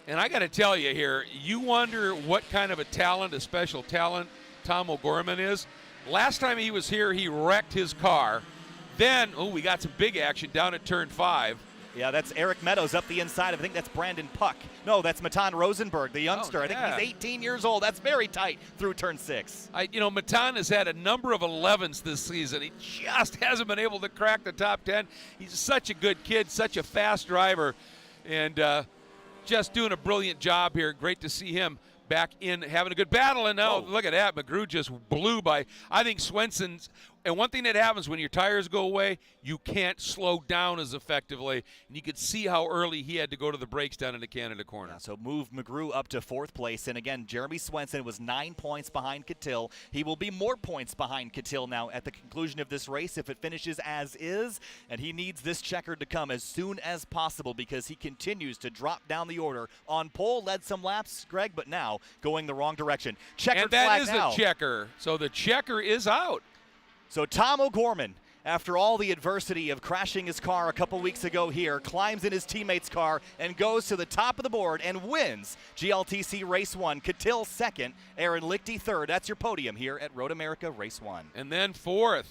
And I got to tell you here, you wonder what kind of a special talent Tom O'Gorman is. Last time he was here, he wrecked his car. Then, we got some big action down at turn 5. Yeah, that's Eric Meadows up the inside. I think that's Brandon Puck. No, that's Matan Rosenberg, the youngster. I think he's 18 years old. That's very tight through turn 6. Matan has had a number of 11s this season. He just hasn't been able to crack the top 10. He's such a good kid, such a fast driver, and just doing a brilliant job here. Great to see him back in having a good battle. And now, look at that. McGrew just blew by, I think, Swenson's. And one thing that happens when your tires go away, you can't slow down as effectively. And you could see how early he had to go to the brakes down into Canada Corner. Yeah, so move McGrew up to 4th place. And again, Jeremy Swenson was 9 points behind Catil. He will be more points behind Catil now at the conclusion of this race if it finishes as is. And he needs this checker to come as soon as possible because he continues to drop down the order. On pole, led some laps, Greg, but now going the wrong direction. Checkered and that flag is now. a checker. So the checker is out. So Tom O'Gorman, after all the adversity of crashing his car a couple weeks ago here, climbs in his teammate's car and goes to the top of the board and wins GLTC Race 1. Catil 2nd, Aaron Lichty 3rd. That's your podium here at Road America Race 1. And then 4th,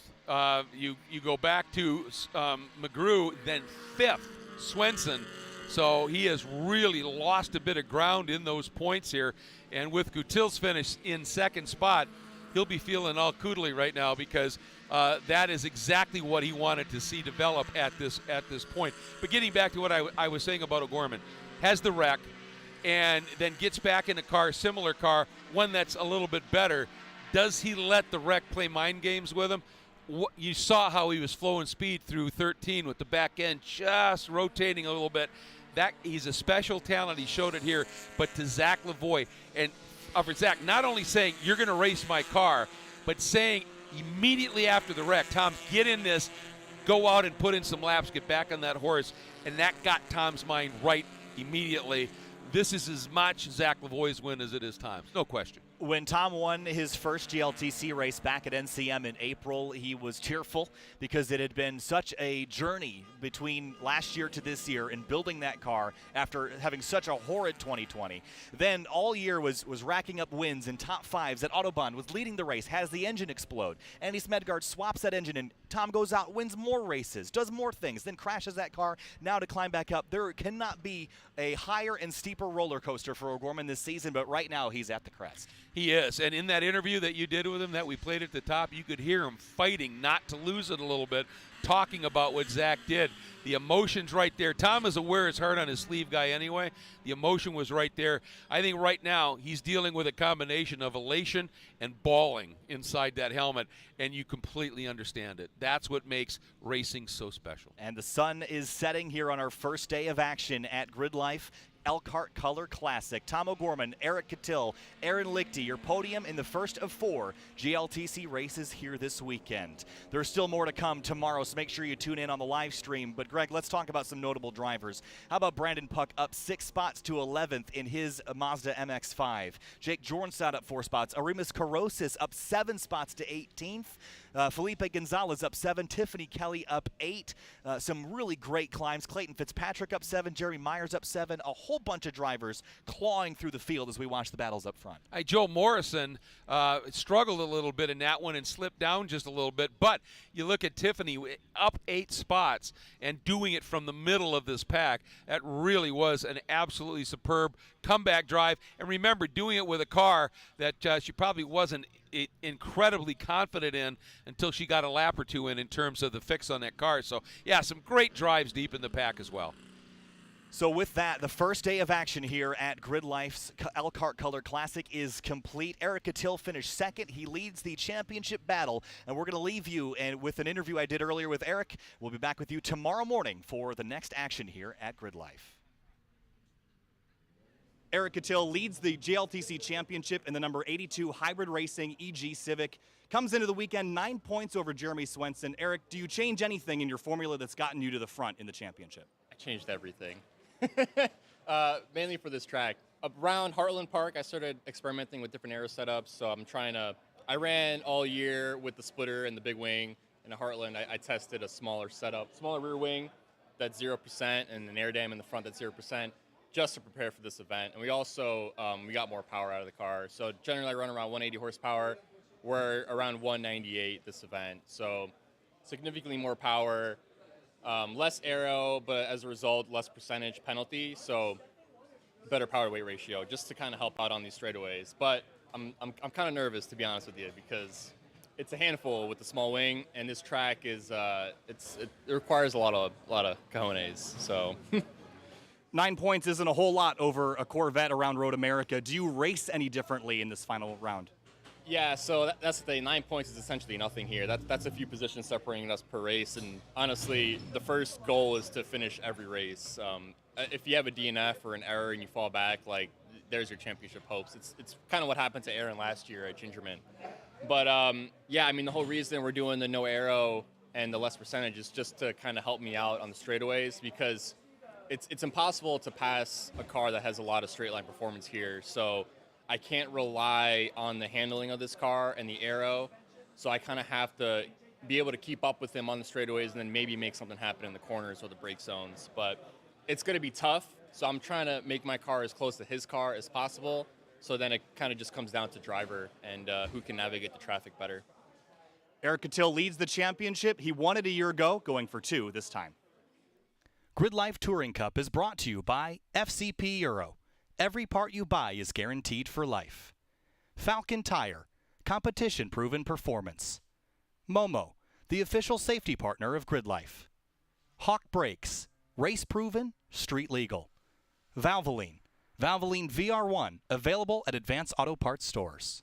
you go back to McGrew, then 5th, Swenson. So he has really lost a bit of ground in those points here. And with Catil's finish in 2nd spot, he'll be feeling all coodly right now because that is exactly what he wanted to see develop at this point. But getting back to what I was saying about O'Gorman, has the wreck and then gets back in a car, similar car, one that's a little bit better. Does he let the wreck play mind games with him? You saw how he was flowing speed through 13 with the back end just rotating a little bit. He's a special talent. He showed it here. But to Zach Lavoie, and for Zach, not only saying, you're going to race my car, but saying immediately after the wreck, Tom, get in this, go out and put in some laps, get back on that horse. And that got Tom's mind right immediately. This is as much Zach Lavoie's win as it is Tom's, no question. When Tom won his first GLTC race back at NCM in April, he was tearful because it had been such a journey between last year to this year in building that car after having such a horrid 2020. Then all year was racking up wins in top 5s at Autobahn, was leading the race, has the engine explode. Andy Smedgaard swaps that engine and Tom goes out, wins more races, does more things, then crashes that car. Now to climb back up, there cannot be a higher and steeper roller coaster for O'Gorman this season, but right now he's at the crest. He is, and in that interview that you did with him that we played at the top, you could hear him fighting not to lose it a little bit, talking about what Zach did. The emotion's right there. Tom is a wear his heart on his sleeve guy anyway. The emotion was right there. I think right now he's dealing with a combination of elation and bawling inside that helmet, and you completely understand it. That's what makes racing so special. And the sun is setting here on our first day of action at GridLife Elkhart Color Classic. Tom O'Gorman, Eric Catil, Aaron Lichty, your podium in the first of 4 GLTC races here this weekend. There's still more to come tomorrow, so make sure you tune in on the live stream. But Greg, let's talk about some notable drivers. How about Brandon Puck up 6 spots to 11th in his Mazda MX-5? Jake Jornstad up 4 spots. Arimas Korosis up 7 spots to 18th. Felipe Gonzalez up 7. Tiffany Kelly up 8. Some really great climbs. Clayton Fitzpatrick up 7. Jerry Myers up 7. A whole whole bunch of drivers clawing through the field as we watch the battles up front. Hey, Joe Morrison struggled a little bit in that one and slipped down just a little bit, but you look at Tiffany up 8 spots and doing it from the middle of this pack. That really was an absolutely superb comeback drive. And remember, doing it with a car that she probably wasn't incredibly confident in until she got a lap or two in terms of the fix on that car. So, yeah, some great drives deep in the pack as well. So with that, the first day of action here at GridLife's Elkhart Color Classic is complete. Eric Catil finished second. He leads the championship battle, and we're going to leave you with an interview I did earlier with Eric. We'll be back with you tomorrow morning for the next action here at GridLife. Eric Catil leads the GLTC Championship in the number 82 Hybrid Racing EG Civic. Comes into the weekend 9 points over Jeremy Swenson. Eric, do you change anything in your formula that's gotten you to the front in the championship? I changed everything. Mainly for this track. Around Heartland Park, I started experimenting with different aero setups. So I ran all year with the splitter and the big wing. In the Heartland, I tested a smaller setup, smaller rear wing that's 0% and an air dam in the front that's 0%, just to prepare for this event. And we also, we got more power out of the car. So generally I run around 180 horsepower. We're around 198 this event. So significantly more power. Less aero, but as a result, less percentage penalty, so better power weight ratio, just to kind of help out on these straightaways. But I'm kind of nervous, to be honest with you, because it's a handful with the small wing, and this track is it requires a lot of cojones. So 9 points isn't a whole lot over a Corvette around Road America. Do you race any differently in this final round? Yeah, so that's the thing. 9 points is essentially nothing here. That's a few positions separating us per race, and honestly, the first goal is to finish every race. If you have a DNF or an error and you fall back, like, there's your championship hopes. It's kind of what happened to Aaron last year at Gingerman. But yeah, I mean, the whole reason we're doing the no aero and the less percentage is just to kind of help me out on the straightaways, because it's impossible to pass a car that has a lot of straight line performance here. So I can't rely on the handling of this car and the aero, so I kind of have to be able to keep up with him on the straightaways and then maybe make something happen in the corners or the brake zones. But it's going to be tough, so I'm trying to make my car as close to his car as possible, so then it kind of just comes down to driver and who can navigate the traffic better. Eric Catil leads the championship. He won it a year ago, going for 2 this time. GridLife Touring Cup is brought to you by FCP Euro. Every part you buy is guaranteed for life. Falken Tire, competition-proven performance. MOMO, the official safety partner of GridLife. Hawk Brakes, race-proven, street-legal. Valvoline, Valvoline VR1, available at Advance Auto Parts stores.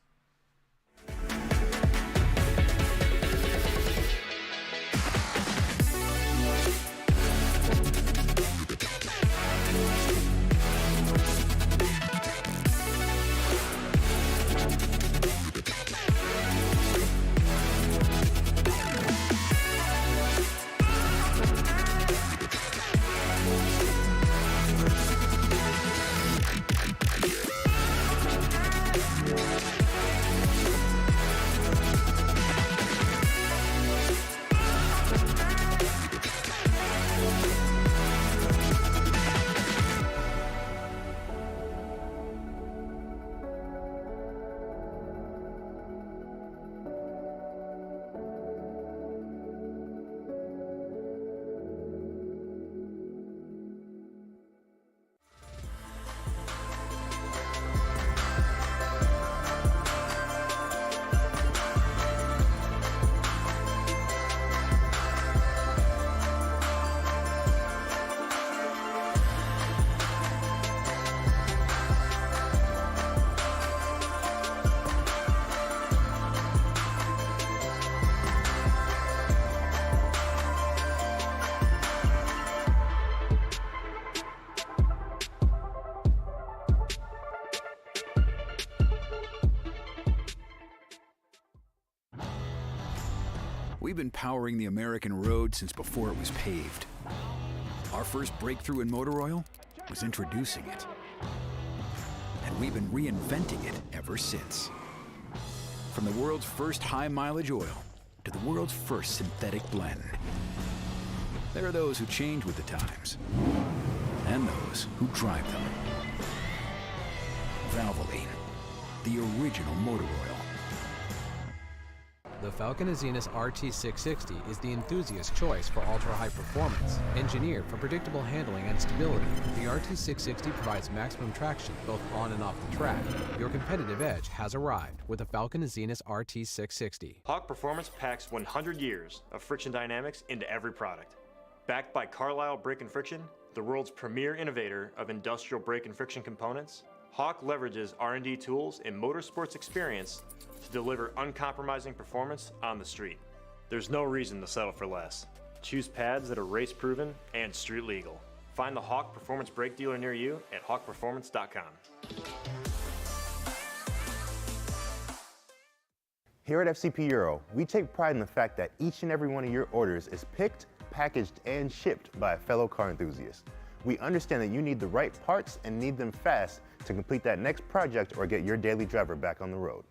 We've been powering the American road since before it was paved. Our first breakthrough in motor oil was introducing it. And we've been reinventing it ever since. From the world's first high-mileage oil to the world's first synthetic blend. There are those who change with the times. and those who drive them. Valvoline, the original motor oil. The Falken Azenis RT660 is the enthusiast's choice for ultra-high performance. Engineered for predictable handling and stability, the RT660 provides maximum traction both on and off the track. Your competitive edge has arrived with the Falken Azenis RT660. Hawk Performance packs 100 years of friction dynamics into every product. Backed by Carlisle Brake and Friction, the world's premier innovator of industrial brake and friction components, Hawk leverages R&D tools and motorsports experience to deliver uncompromising performance on the street. There's no reason to settle for less. Choose pads that are race proven and street legal. Find the Hawk Performance brake dealer near you at hawkperformance.com. Here at FCP Euro, we take pride in the fact that each and every one of your orders is picked, packaged, and shipped by a fellow car enthusiast. We understand that you need the right parts and need them fast to complete that next project or get your daily driver back on the road.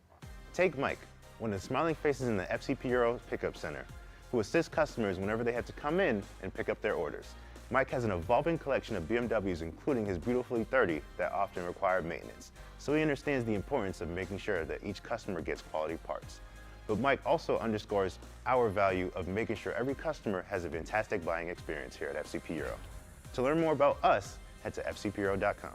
Take Mike, one of the smiling faces in the FCP Euro Pickup Center, who assists customers whenever they have to come in and pick up their orders. Mike has an evolving collection of BMWs, including his beautiful E30, that often require maintenance, so he understands the importance of making sure that each customer gets quality parts. But Mike also underscores our value of making sure every customer has a fantastic buying experience here at FCP Euro. To learn more about us, head to fcpeuro.com.